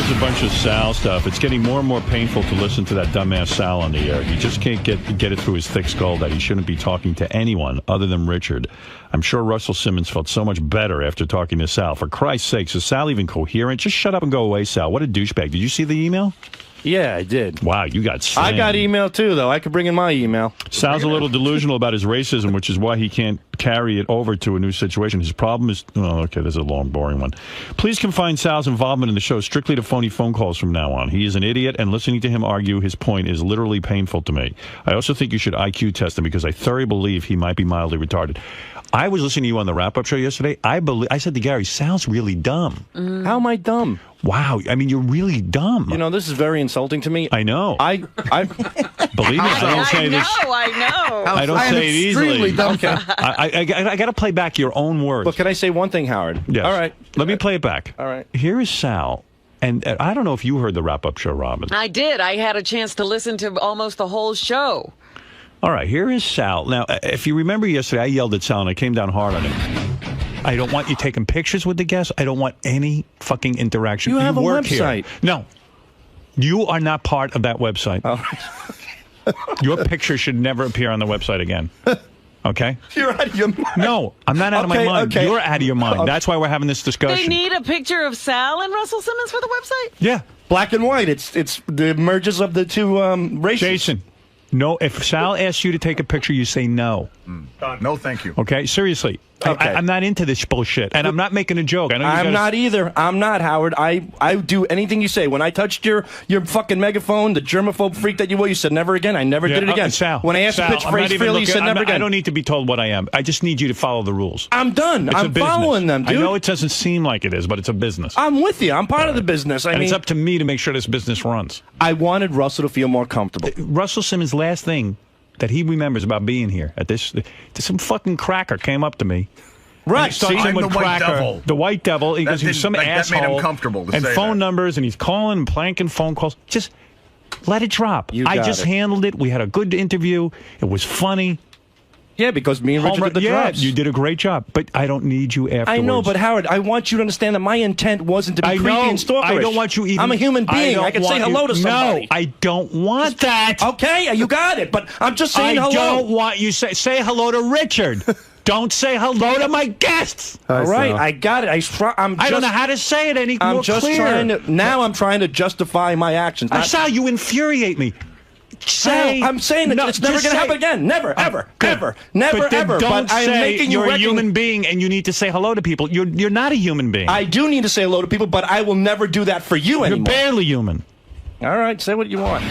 is a bunch of Sal stuff. It's getting more and more painful to listen to that dumbass Sal on the air. He just can't get it through his thick skull that he shouldn't be talking to anyone other than Richard. I'm sure Russell Simmons felt so much better after talking to Sal. For Christ's sakes, is Sal even coherent? Just shut up and go away, Sal. What a douchebag. Did you see the email? Yeah, I did. Wow, you got slammed. I got email, too, though. I could bring in my email. Sal's a little delusional about his racism, which is why he can't carry it over to a new situation. His problem is... Oh, okay, there's a long, boring one. Please confine Sal's involvement in the show strictly to phony phone calls from now on. He is an idiot, and listening to him argue his point is literally painful to me. I also think you should IQ test him because I thoroughly believe he might be mildly retarded. I was listening to you on the wrap-up show yesterday. I said to Gary, Sal's really dumb. How am I dumb? Wow, I mean, you're really dumb. You know, this is very insulting to me. I know. I believe me, I don't say this. I know. I don't say it easily. Dumb. Okay. I got to play back your own words. But can I say one thing, Howard? Yes. All right. Let me play it back. All right. Here is Sal. And I don't know if you heard the wrap-up show, Robin. I did. I had a chance to listen to almost the whole show. All right, here is Sal. Now, if you remember yesterday, I yelled at Sal and I came down hard on him. I don't want you taking pictures with the guests. I don't want any fucking interaction. You have a work website. Here. No. You are not part of that website. Oh. Your picture should never appear on the website again. Okay? You're out of your mind. No, I'm not out of my mind. Okay. You're out of your mind. Okay. That's why we're having this discussion. They need a picture of Sal and Russell Simmons for the website? Yeah. Black and white. It's the merges of the two races. Jason. No, if Sal asks you to take a picture, you say no. No, thank you. Okay, seriously. Okay. I'm not into this bullshit, and I'm not making a joke. I know I'm not either. I'm not, Howard. I do anything you say. When I touched your fucking megaphone, the germaphobe freak that you were, you said never again. I never did it again. Sal, when I asked Sal, to pitch phrase freely, you said never again. I don't need to be told what I am. I just need you to follow the rules. I'm done. I'm following them, dude. I know it doesn't seem like it is, but it's a business. I'm with you. I'm part of the business. I mean, it's up to me to make sure this business runs. I wanted Russell to feel more comfortable. Russell Simmons' last thing that he remembers about being here at this, some fucking cracker came up to me. Right, see, I'm the White Devil. The White Devil. He goes, he's some asshole. That made him comfortable to and say phone that. numbers, and he's calling and planking phone calls. Just let it drop. I just handled it. We had a good interview. It was funny. Yeah, because me and Richard did the drops. You did a great job, but I don't need you afterwards. I know, but Howard, I want you to understand that my intent wasn't to be creepy and stalkerish. I don't want you even... I'm a human being. I can say hello to somebody. No, I don't want that. Okay, you got it, but I'm just saying hello. I don't want you say hello to Richard. Don't say hello to my guests. All right, I got it. I don't know how to say it any more clear. I'm trying to justify my actions. I saw you infuriate me. I'm saying that it's never going to happen again. Never, ever, ever, never, but ever. Don't but I'm say making you you're a human being and you need to say hello to people. You're not a human being. I do need to say hello to people, but I will never do that for you anymore. You're barely human. All right, say what you want.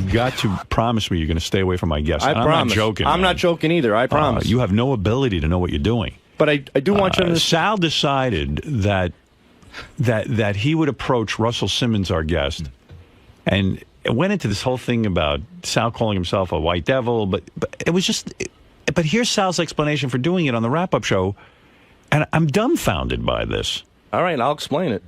You got to promise me you're going to stay away from my guests. I promise. I'm not joking. I'm not joking either. I promise. You have no ability to know what you're doing. But I do want you to understand. Sal decided that he would approach Russell Simmons, our guest, and it went into this whole thing about Sal calling himself a white devil, but it was just... But here's Sal's explanation for doing it on the wrap-up show, and I'm dumbfounded by this. All right, I'll explain it.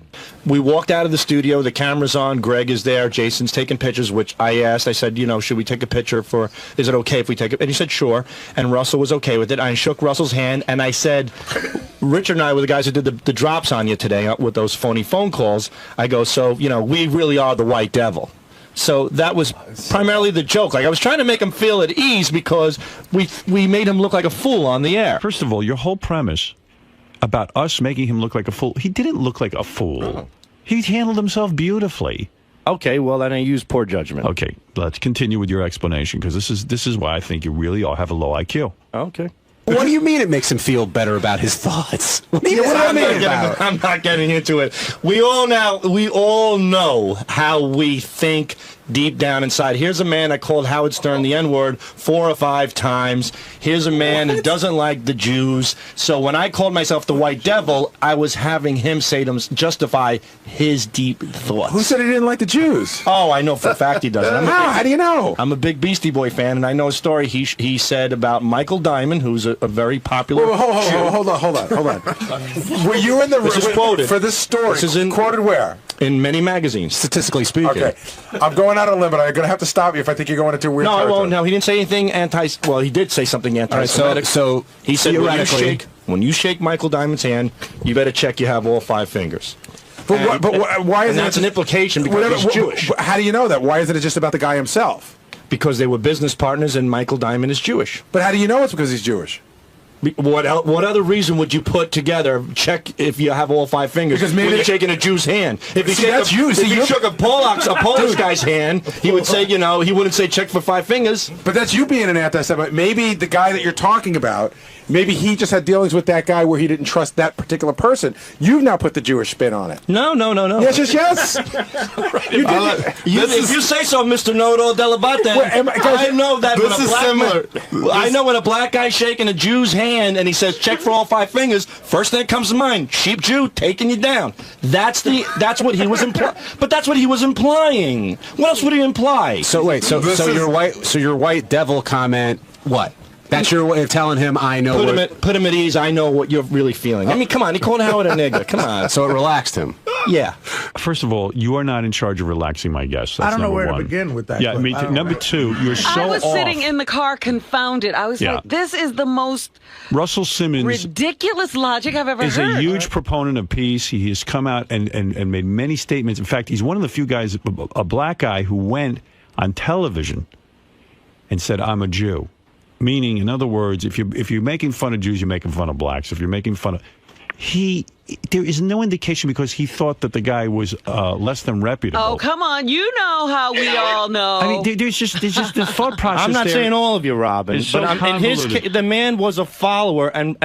We walked out of the studio. The camera's on. Greg is there. Jason's taking pictures, which I asked. I said, should we take a picture for... Is it okay if we take it? And he said, sure. And Russell was okay with it. I shook Russell's hand, and I said... Richard and I were the guys who did the drops on you today with those phony phone calls. I go, so, we really are the White Devil. So that was primarily the joke. Like, I was trying to make him feel at ease because we made him look like a fool on the air. First of all, your whole premise about us making him look like a fool, he didn't look like a fool. He handled himself beautifully. Okay, well, then I used poor judgment. Okay, let's continue with your explanation, because this is why I think you really all have a low IQ. Okay. What do you mean it makes him feel better about his thoughts? What do you mean about? I'm not getting into it. We all know how we think deep down inside. Here's a man that called Howard Stern the N-word 4 or 5 times. Here's a man that doesn't like the Jews. So when I called myself the White Devil, I was having him say to justify his deep thoughts. Who said he didn't like the Jews? Oh, I know for a fact he doesn't. How do you know? I'm a big Beastie Boy fan, and I know a story he said about Michael Diamond, who's a very popular... Hold on. Were you in the... This is quoted. For this story, this is quoted where? In many magazines. Statistically speaking. Okay. I'm going out on a limb, but I'm going to have to stop you if I think you're going into weird territory. No, I won't. No, he didn't say anything well, he did say something anti-Semitic. So he said when you shake Michael Diamond's hand, you better check you have all 5 fingers. Why is And that's an implication because he's Jewish. How do you know that? Why isn't it just about the guy himself? Because they were business partners, and Michael Diamond is Jewish. But how do you know it's because he's Jewish? What other reason would you put together? Check if you have all 5 fingers. Because maybe when you're shaking a Jew's hand. If you that's you. If you shook a Polish guy's hand, he would say, he wouldn't say check for 5 fingers. But that's you being an anti-Semite. Maybe the guy that you're talking about, maybe he just had dealings with that guy where he didn't trust that particular person. You've now put the Jewish spin on it. No. Yes. You did. If you say so, Mr. Know-it-all Delabate, I know that when a black I know when a black guy's shaking a Jew's hand and he says check for all 5 fingers, first thing that comes to mind, cheap Jew taking you down. That's what he was implying. But that's what he was implying. What else would he imply? So wait, so your white devil comment, what? That's your way of telling him I know Put him at ease. I know what you're really feeling. I mean, come on. He called Howard a nigger. Come on. So it relaxed him. Yeah. First of all, you are not in charge of relaxing my guests. That's I don't know number where one. to begin with that. Yeah, I mean, number 2, you're so I was off. sitting in the car confounded. I was like, this is the most Russell Simmons ridiculous logic I've ever is heard. a huge proponent of peace. He has come out and made many statements. In fact, he's one of the few guys, a black guy, who went on television and said, I'm a Jew. Meaning, in other words, if you're making fun of Jews, you're making fun of blacks. If you're making fun of... There is no indication because he thought that the guy was less than reputable. Oh, come on. You know how we all know. I mean, there's just the thought process. I'm not there. saying all of you, Robin, It's so but in his convoluted. case, the man was a follower and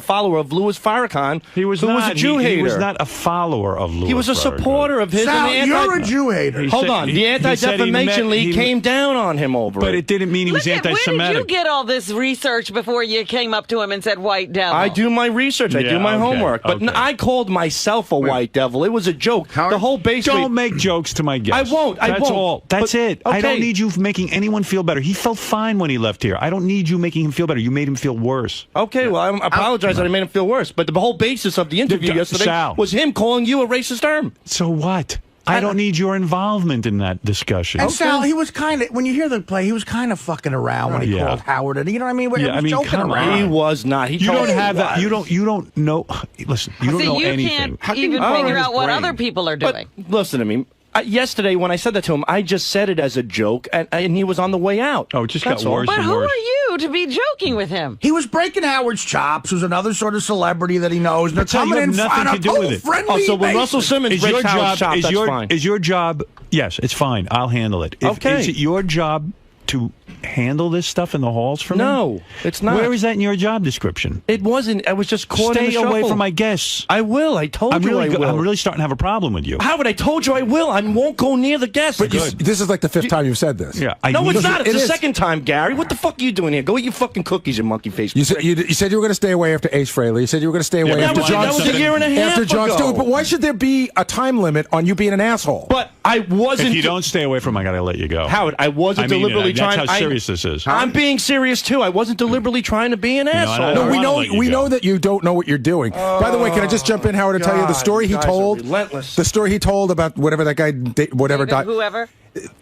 follower of Louis Farrakhan, He was who not. was a Jew hater. He was not a follower of Louis He was a Farrakhan. supporter of his. Sal, and you're a Jew hater. He Hold said- on, he- the he said he Anti-Defamation met- League he- came down on him over But it. it didn't mean he was Look at, where did anti-Semitic. you get all this research before you came up to him and said white devil? I do my research. I Yeah, do my okay, homework. But okay. I called myself a white devil. It was a joke. The whole base. Don't make jokes to my guests. I won't. I That's won't. all. That's But- it. I don't okay. need you making anyone feel better. He felt fine when he left here. I don't need you making him feel better. You made him feel worse. Okay, well, I apologize that I made him feel worse. But the whole basis of the interview yesterday Sal. was him calling you a racist term. So what? I don't need your involvement in that discussion. And Sal, he was kind of, when you hear the play, he was kind of fucking around when he Yeah. called Howard. And you know what I mean? He Yeah, was I mean, joking come on. around. He was not. He You told don't me have he that. was. You don't know. Listen, you don't See, know you anything. can't even figure out what other people are doing. But listen to me. Yesterday, when I said that to him, I just said it as a joke, and he was on the way out. Oh, it just That's got all. worse But and who worse. are you to be joking with him? He was breaking Howard's chops, who's another sort of celebrity that he knows. And they're Sal, you coming have in nothing on to a do with it. friendly Oh, so when basis. Russell Simmons Is breaks your Howard's job? chops, that's fine. Is your job? Yes, it's fine. I'll handle it. Okay. Is it your job to handle this stuff in the halls for me? No, it's not. Where is that in your job description? It wasn't. I was just caught in Stay the away shuffle. from my guests. I will. I told I'm you I will. really starting to have a problem with you. Howard, I told you I will. I won't go near the guests. But this is like the 5th time you've said this. Yeah, No, it's not. It's It the is. second time, Gary. What the fuck are you doing here? Go eat your fucking cookies, you monkey face. You said you said you were going to stay away after Ace Frehley. You said you were going to stay away but after that John was a Stewart. year and a half After John ago. Stewart. But why should there be a time limit on you being an asshole? But I wasn't. If you don't stay away from him, I gotta let you go. Howard, I wasn't I mean, deliberately that's trying. how serious this is. I'm being serious too. I wasn't deliberately trying to be an asshole. I No, don't we wanna know let you we go. know that you don't know what you're doing. By the way, can I just jump in, Howard, and tell you the God, story he you guys are told? relentless. The story he told about whatever that guy, whatever. David, whoever.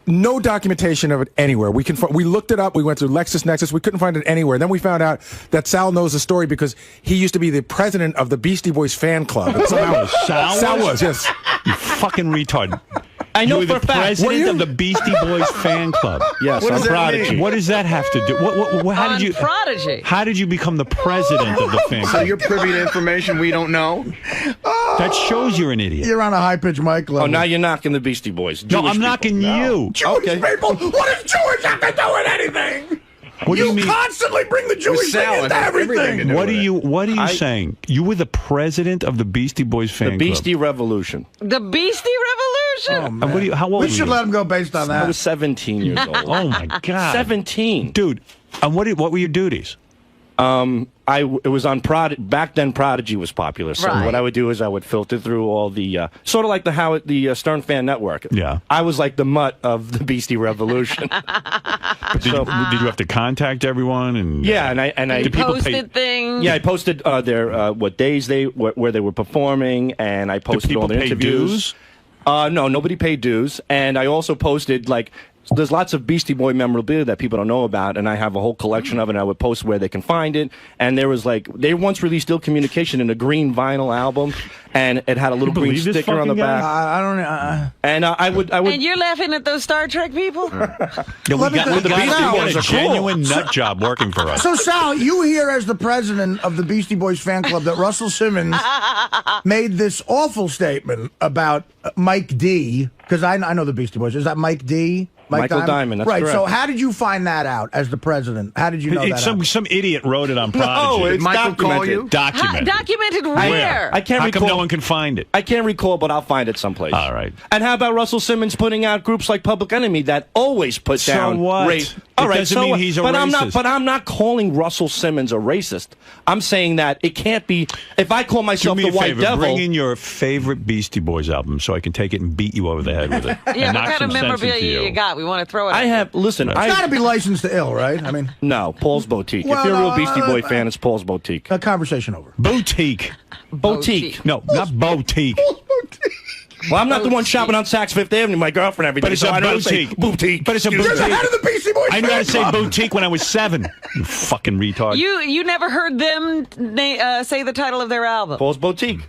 No documentation of it anywhere. We looked it up. We went through LexisNexis. We couldn't find it anywhere. Then we found out that Sal knows the story because he used to be the president of the Beastie Boys fan club. And somehow Sal was, yes. You fucking retard. I know you for were a the fact. president of the Beastie Boys fan club. Yes, I'm Prodigy. What does that have to do? How On did you? Prodigy. How did you become the president of the fan So club? you're privy to information we don't know? That shows you're an idiot. You're on a high-pitched mic level. Oh, now you're knocking the Beastie Boys. No, Jewish I'm people. knocking you. Jewish Okay. people. What does Jewish have to do with anything? What do you mean? constantly bring the Jewish thing Sal, into it has everything to everything. do What with are it. you saying? You were the president of the Beastie Boys fan The Beastie Revolution. The Beastie Revolution? club. And how old We were should you? let him go based on I that. was 17 years old. Oh my God, 17. dude. And what were your duties? It was on back then Prodigy was popular, so Right. what I would do is I would filter through all the sort of like the Stern Fan Network. Yeah. I was like the mutt of the Beastie Revolution. Did you have to contact everyone? And Yeah, and I Did people Posted things. yeah, I posted their what days where they were performing, and I Did posted all people their pay interviews. dues? No, nobody paid dues, and I also posted like there's lots of Beastie Boy memorabilia that people don't know about, and I have a whole collection of it, and I would post where they can find it. And there was like, they once released Ill Communication in a green vinyl album, and it had a little green believe this sticker on the fucking guy? back. I don't know. And I would. And you're laughing at those Star Trek people? Yeah, we Let me got, tell we you, got Sal, a are cool. genuine nut job working for us. So, Sal, you here as the president of the Beastie Boys fan club that Russell Simmons made this awful statement about Mike D, because I know the Beastie Boys. Is that Mike D? Michael Diamond, that's right. correct. So, how did you find that out as the president? How did you know that? Some idiot wrote it on Prodigy. No, it's Michael call documented. you? Documented. Documented where? I can't How recall. come no one can find it? I can't recall, but I'll find it someplace. All right. And how about Russell Simmons putting out groups like Public Enemy that always put So down what? race? It doesn't mean he's a but racist. I'm not calling Russell Simmons a racist. I'm saying that it can't be. If I call Do myself me the a White favor. Devil, Bring in your favorite Beastie Boys album so I can take it and beat you over the head with it. Yeah, and what knock kind some of sense into memorabilia you got? We want to throw it. I at you. have. Listen, It's got to be licensed to ill, right? I mean, no Paul's Boutique. Well, if you're a real no, Beastie Boy fan, it's Paul's Boutique. a conversation over. Boutique. Boutique. No, not boutique. Well, I'm not the one shopping on Saks Fifth Avenue. My girlfriend every day. But it's so a I know how to say boutique. boutique. But it's a Excuse You're me. the head of the Beastie Boys I knew how to fan say club. boutique when I was 7. You fucking retard. You never heard them say the title of their album? Paul's Boutique.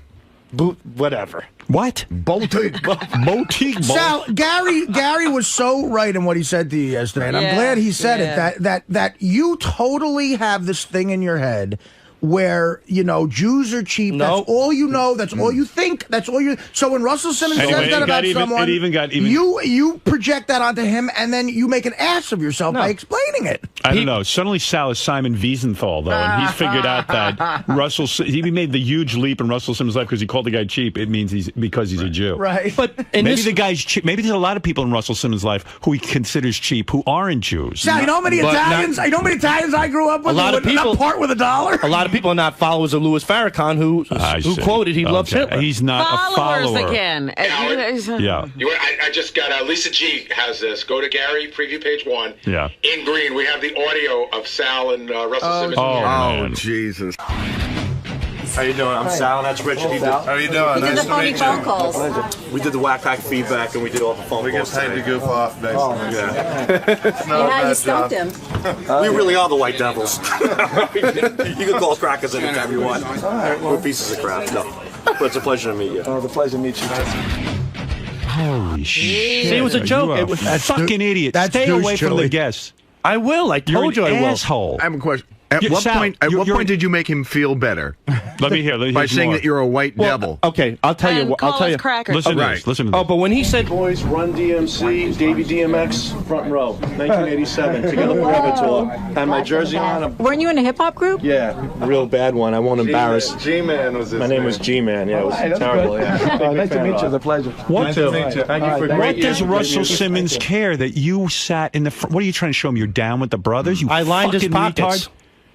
Whatever. What? Boutique. Boutique. Sal, Gary was so right in what he said to you yesterday, and I'm Yeah, glad he said yeah. it. That you totally have this thing in your head where Jews are cheap. No. That's all you know. That's all you think. That's all you. So when Russell Simmons Anyway, says that it got about even- someone, it even got even- you project that onto him, and then you make an ass of yourself by explaining it. I don't know. Suddenly Sal is Simon Wiesenthal, though, and he's figured out that he made the huge leap in Russell Simmons' life because he called the guy cheap. It means because he's a Jew. Right. But in Maybe this, the guy's cheap. Maybe there's a lot of people in Russell Simmons' life who he considers cheap who aren't Jews. Sal, you know how many but not- Italians? You know how many Italians I grew up with? A lot who of would not people- part with $1. a lot of people are not followers of Louis Farrakhan who I see. quoted he loves Okay. Hitler. He's not a Followers follower. again. Yeah. I just got Lisa G has this. Go to Gary preview page 1. Yeah. In green, we have the audio of Sal and Russell Simmons. Oh, Oh, man. Jesus. How you doing? I'm Sal, and that's Richard. How are you doing? We did the phony phone calls. We did the whack pack feedback, and we did all the phone We get paid to goof off, basically. And how you stumped him. We really are the White Devils. You can call us crackers anytime you want. We're pieces of crap. No. But it's a pleasure to meet you. Oh, the pleasure to meet you. Holy shit. See, it was a joke. You are It was- a fucking idiot. that's Stay douche away from chili. the guests. I will. I You're told you an I will. asshole. I have a question. At Yeah, what Sal, point? you're- Did you make him feel better Let me hear. by saying more. that you're a white devil? Okay, I'll tell you. And What, I'll call tell us you. crackers. Listen to Right. this. Listen to this. Oh, but when he said, Boys, Run DMC, Davey DMX, front row, 1987, Together Forever tour. Had my jersey on. Weren't you in a hip hop group? Yeah, real bad one. I won't embarrass. G-Man was his My name was G-Man. Yeah, it was terrible. Yeah. Nice to meet you. It's a pleasure. What, Thank you for a what great does year. Russell Simmons care that you sat in the front? What are you trying to show him? You're down with the brothers? You I lined his fucking pockets. retard?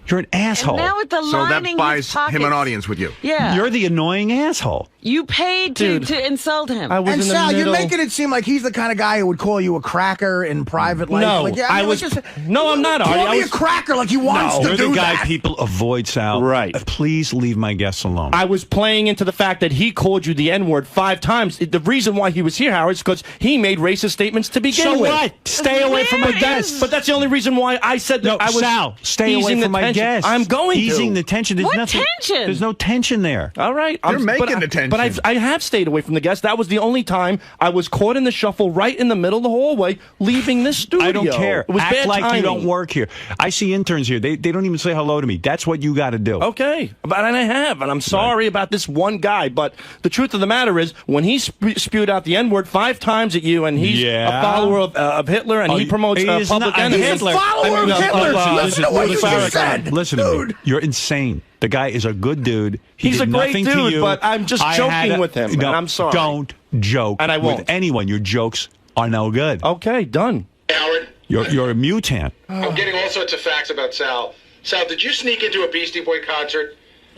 You're an asshole. Now with the So lining that buys his pockets. him an audience with you. Yeah. You're the annoying asshole. You paid to insult him. I was And in the Sal, middle. you're making it seem like he's the kind of guy who would call you a cracker in private life. No, like, yeah, I mean, was- like, no, I'm not, Artie. Call I me was- a cracker like he wants to You're do the guy that. people avoid, Sal. Right. Please leave my guests alone. I was playing into the fact that he called you the N-word 5 times. The reason why he was here, Howard, is because he made racist statements to begin so with. what? Stay away from my Where guests. is- But that's the only reason why I said that No, I was Sal, stay away easing from the my tension. guests. I'm going easing to. the tension. There's What nothing, tension? There's no tension there. All right. You're making the tension. But I have stayed away from the guests. That was the only time I was caught in the shuffle right in the middle of the hallway leaving this studio. I don't care. It was Act bad like timing. you don't work here. I see interns here. They don't even say hello to me. That's what you got to do. Okay, and I have, and I'm sorry about this one guy, but the truth of the matter is, when he spewed out the N-word 5 times at you, and he's Yeah. a follower of Hitler, and Oh, he promotes he is Public not- Enemy. he's a follower of Hitler. Listen to what you just said. Listen to me. Dude. You're insane. The guy is a good dude. He He's did a great nothing to dude, you. but I'm just I joking had with him, and I'm sorry. Don't joke And I won't. with anyone. Your jokes are no good. Okay, done. Howard, You're a mutant. I'm getting all sorts of facts about Sal. Sal, did you sneak into a Beastie Boy concert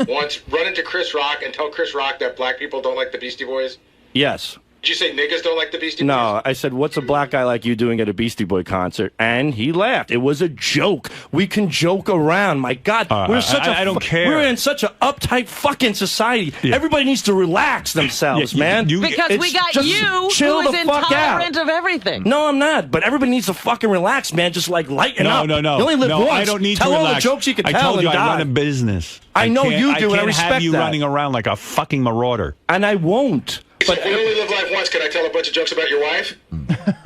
once, run into Chris Rock, and tell Chris Rock that black people don't like the Beastie Boys? Yes. Did you say niggas don't like the Beastie Boys? No, I said, what's a black guy like you doing at a Beastie Boy concert? And he laughed. It was a joke. We can joke around. My God, I don't care. We're in such an uptight fucking society. Everybody needs to relax themselves, man. Because we got just you chill who is the fuck intolerant out. of everything. No, I'm not. But everybody needs to fucking relax, man. Just like lighten up. No. You only live once. I don't need tell to all relax. the jokes you can I tell told you and I die. run a business. I know can't- you do, and I can't respect have you that. running around like a fucking marauder. And I won't. But we only live life once. Can I tell a bunch of jokes about your wife?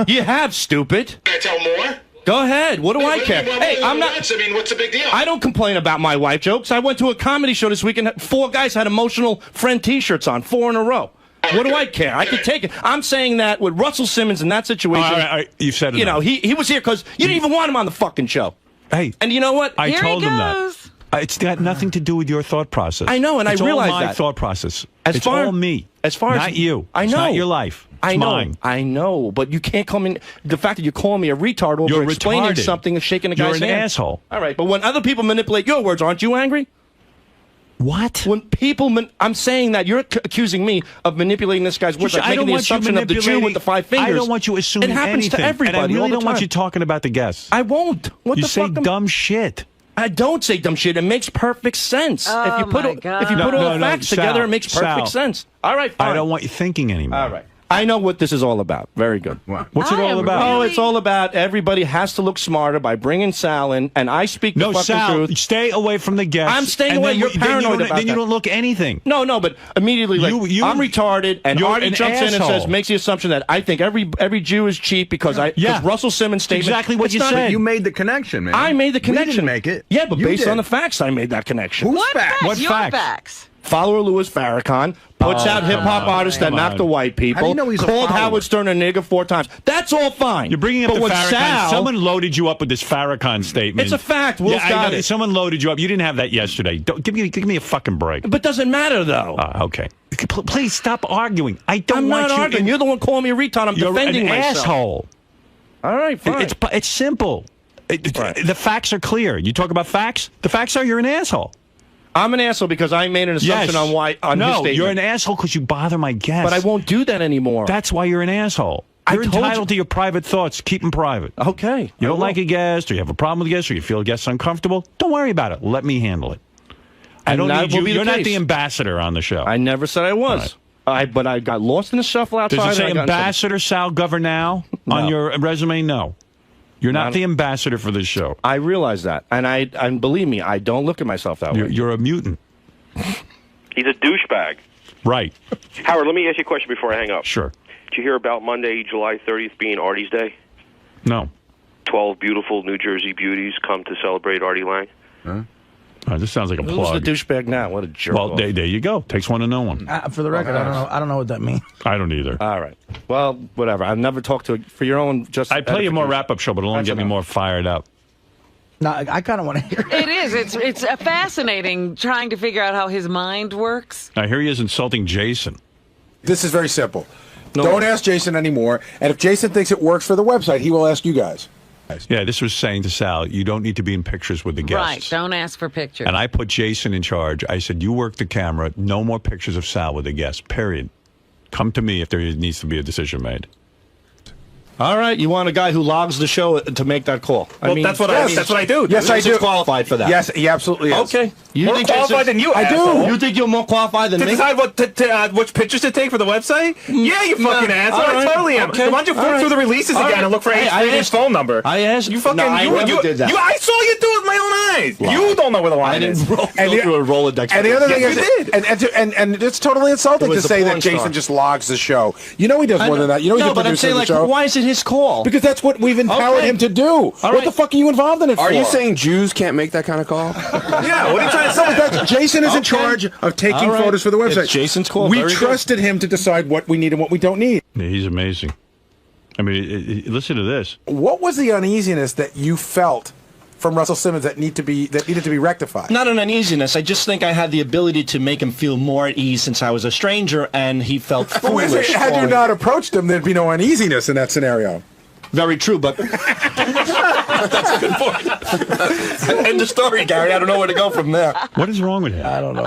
You have, stupid. Can I tell more? Go ahead. What do I care? Hey, I'm not. Once, I mean, what's the big deal? I don't complain about my wife jokes. I went to a comedy show this week and 4 guys had emotional friend T-shirts on, 4 in a row. What do I care? I could take it. I'm saying that with Russell Simmons in that situation. All right, you said it. You know, he was here because you didn't even want him on the fucking show. Hey, and you know what? I Here told he him that. goes. It's got nothing to do with your thought process. I know, and it's I realize all my that. thought process. As it's far- all me. As far as not you. I know. It's not your life. It's I know. mine. I know, but you can't come in. The fact that you call me a retard over You're explaining retarded. something and shaking a guy's You're an hand. asshole. All right, but when other people manipulate your words, aren't you angry? What? When people, I'm saying that you're accusing me of manipulating this guy's words, like I making don't the want you assumption of the Jew with the 5 fingers. I don't want you assuming It happens anything. to everybody. And I really all the don't want time. you talking about the guests. I won't. What you the say fuck? dumb shit. I don't say dumb shit. It makes perfect sense. Oh, if you put my it, God. if you put all the facts Sal, together, it makes perfect Sal, sense. All right, fine. I don't want you thinking anymore. All right. I know what this is all about. Very good. What's it I all am about? Oh, really- it's all about everybody has to look smarter by bringing Sal in, and I speak the No, fucking Sal, truth. stay away from the guests. I'm staying and away. then You're then paranoid don't- about Then you that. don't look anything. No, but immediately, like, I'm retarded, and you're Artie an jumps in and asshole. says, makes the assumption that I think every Jew is cheap because Russell Simmons' statement. exactly what It's you not- said. You made the connection, man. I made the connection. We didn't make it. Yeah, but You based did. on the facts, I made that connection. Who's What facts? facts? What Your facts? facts. Follower Louis Farrakhan puts out hip-hop artists that come knock on. the white people, How do you know he's a called follower? Howard Stern a nigger 4 times. That's all fine. You're bringing up but the when Farrakhan. Sal, Someone loaded you up with this Farrakhan statement. It's a fact. Will's I got know. it. Someone loaded you up. You didn't have that yesterday. Don't, give me a fucking break. But doesn't matter, though. Okay. Please stop arguing. I don't I'm want not you. arguing. You're the one calling me a retard. I'm You're defending an myself. asshole. All right, fine. It's simple. The facts are clear. You talk about facts. The facts are you're an asshole. I'm an asshole because I made an assumption on why on his no, statement. you're an asshole because you bother my guests. But I won't do that anymore. That's why you're an asshole. You're told entitled to your private thoughts. Keep them private. Okay. You don't like a guest, or you have a problem with a guest, or you feel a guest uncomfortable. Don't worry about it. Let me handle it. I And don't that need will you. be the You're not case. the ambassador on the show. I never said I was. But I got lost in the shuffle outside. Does it say and I got in trouble. Ambassador Sal Governal on No. your resume? No. You're not Not- the ambassador for this show. I realize that, and believe me, I don't look at myself that way. You're a mutant. He's a douchebag. Right. Howard, let me ask you a question before I hang up. Sure. Did you hear about Monday, July 30th being Artie's Day? No. 12 beautiful New Jersey beauties come to celebrate Artie Lang. This sounds like a Who's plug. the douchebag now? What a jerk. Well, off. there you go. Takes one to know one. For the record, I don't know what that means. I don't either. All right. Well, whatever. I've never talked to for your own. Just I'd play you more edification. wrap-up show, but it'll only That's get me enough. more fired up. No, I kind of want to hear it. It is. It's fascinating trying to figure out how his mind works. Now, here he is insulting Jason. This is very simple. Don't ask Jason anymore. And if Jason thinks it works for the website, he will ask you guys. Yeah, this was saying to Sal, you don't need to be in pictures with the guests. Right. Don't ask for pictures. And I put Jason in charge. I said, you work the camera. No more pictures of Sal with the guests, period. Come to me if there needs to be a decision made. All right, you want a guy who logs the show to make that call? Well, that's what I do. Yes, I do. Jason's qualified for that. Yes, he absolutely is. Okay. You More think qualified than you, I do. asshole. You think you're more qualified than To me? decide which pictures to take for the website? Yeah, you fucking asshole. all right. I totally am. Okay. Why don't you All flip right. through the releases All again right. and look for Hey, I his asked- phone number? I asked. You fucking. No, I never did that. I saw you do it with my own eyes. You don't know where the I line is. didn't go the- through a Rolodex. And the other thing Yes, is, you did. and it's totally insulting It was to the say that porn Jason star. just logs the show. You know he does more than that. You know he's no, a but I'm producer saying, of the like, show. why is it his call? Because that's what we've empowered Okay. him to do. All What right. the fuck are you involved in it for? Are you saying Jews can't make that kind of call? Yeah, what are you trying to say? That's, Jason is in charge of taking All right. photos for the website. It's Jason's call. We Very good. trusted him to decide what we need and what we don't need. Yeah, he's amazing. I mean, listen to this. What was the uneasiness that you felt from Russell Simmons that needed to be rectified? Not an uneasiness. I just think I had the ability to make him feel more at ease since I was a stranger and he felt foolish. Had you calling. not approached him, there'd be no uneasiness in that scenario. Very true, but That's a good point. End of story, Gary. I don't know where to go from there. What is wrong with him? I don't know. Oh,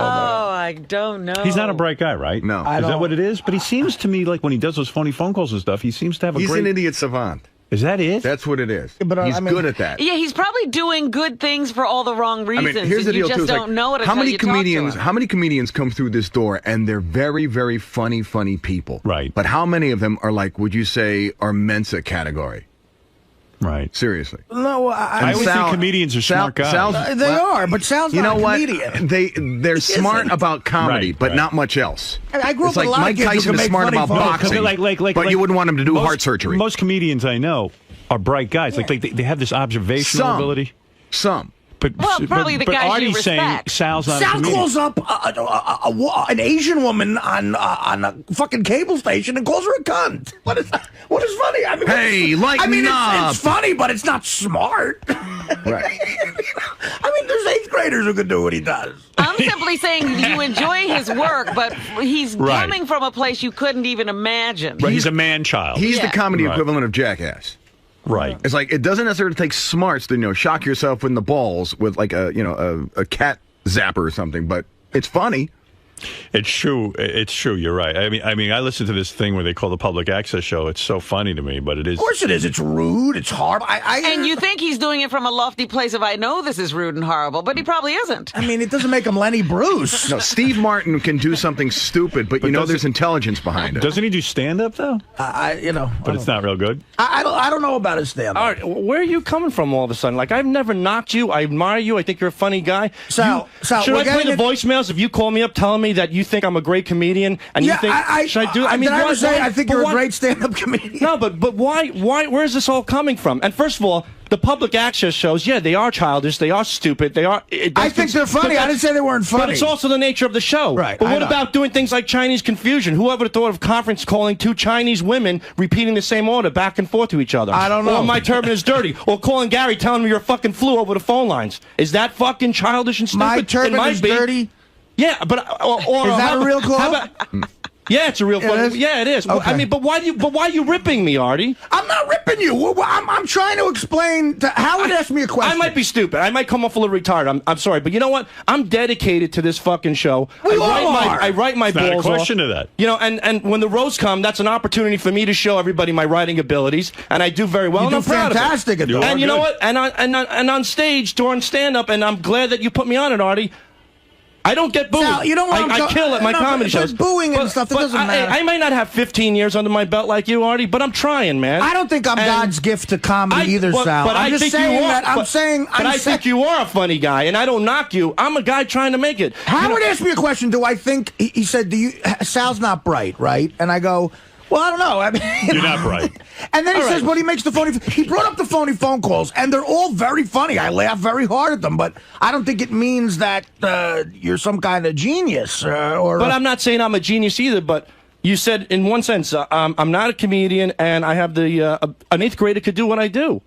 I don't know. He's not a bright guy, right? No. Is that what it is? But he seems to me like when he does those phony phone calls and stuff, he seems to have a He's great... an idiot savant. Is that it? That's what it is. But, He's I mean- good at that. Yeah, he's probably doing good things for all the wrong I reasons. mean, here's the and you deal just too. It's don't know it how until many you talk to comedians? him. How many comedians come through this door and they're very, very funny people? Right. But how many of them are like? Would you say are Mensa category? Right. Seriously. No, I always think comedians are smart guys. they are, but Sal's You not know a what? comedian. They're smart isn't. about comedy, Right, but right. not much else. I grew up It's with like a lot Mike of kids who Tyson can is make smart funny about phone calls. boxing, but you wouldn't want him to do heart surgery. Most comedians I know are bright guys. Like they have this observational Some. ability. Some. But, Well, probably the but guys you Artie's saying respect. Sal's not a Sal comedian. calls up an Asian woman on a fucking cable station and calls her a cunt. What is funny? I mean, Hey, lighten up. It's funny, but it's not smart. Right. I mean, there's 8th graders who can do what he does. I'm simply saying you enjoy his work, but he's Right. coming from a place you couldn't even imagine. Right, he's a man-child. He's the Yeah. comedy Right. equivalent of Jackass. Right. It's like it doesn't necessarily take smarts to shock yourself in the balls with like a a cat zapper or something, but it's funny. It's true. It's true. You're right. I mean, I listen to this thing where they call the public access show. It's so funny to me, but it is. Of course it is. It's rude. It's horrible. And you think he's doing it from a lofty place of, I know this is rude and horrible, but he probably isn't. I mean, it doesn't make him Lenny Bruce. No, Steve Martin can do something stupid, but there's intelligence behind it. Doesn't he do stand-up though? But it's not real good. I don't know about his stand-up. All right, where are you coming from all of a sudden? Like, I've never knocked you. I admire you. I think you're a funny guy. Sal, Should we're I play getting the voicemails if you call me up telling me that you think I'm a great comedian and you think should I do? I mean, did I ever say I think you're a why- great stand-up comedian? No, but why? Where's this all coming from? And first of all, the public access shows, yeah, they are childish, they are stupid, they are. I think they're funny. I didn't say they weren't funny. But it's also the nature of the show. Right, But I what know. about doing things like Chinese confusion? Whoever would have thought of conference calling 2 Chinese women repeating the same order back and forth to each other? I don't know. Or my turban is dirty. Or calling Gary telling me you're a fucking flu over the phone lines. Is that fucking childish and stupid? My It turban might is be. dirty. Yeah, but or Is that how a real about- call? how about- Yeah, it's a real It call. is? Yeah, it is. Okay. I mean, but why are you ripping me, Artie? I'm not ripping you. I'm trying to explain. Howard asked me a question. I might be stupid. I might come off a little retarded. I'm sorry, but you know what? I'm dedicated to this fucking show. We all are. I write my It's not a balls question off. of that. You know, and when the roasts come, that's an opportunity for me to show everybody my writing abilities, and I do very well. You and do I'm proud fantastic of at it. that. And you know good. what? And on stage during stand up, and I'm glad that you put me on it, Artie. I don't get booed. Sal, you know what I kill at my comedy shows. Booing and stuff, it doesn't matter. I might not have 15 years under my belt like you, Artie, but I'm trying, man. I don't think I'm And God's gift to comedy either, Sal. But I'm I just think saying you are. that. But I think you are a funny guy, and I don't knock you. I'm a guy trying to make it. Howard asked me a question. Do I think he said? Sal's not bright, right? And I go, well, I don't know. I mean, You're not bright. And then he All says, right. but he makes the phony. He brought up the phony phone calls, and they're all very funny. I laugh very hard at them, but I don't think it means that you're some kind of genius or. But I'm not saying I'm a genius either. But you said, in one sense, I'm not a comedian, and I have an 8th grader could do what I do.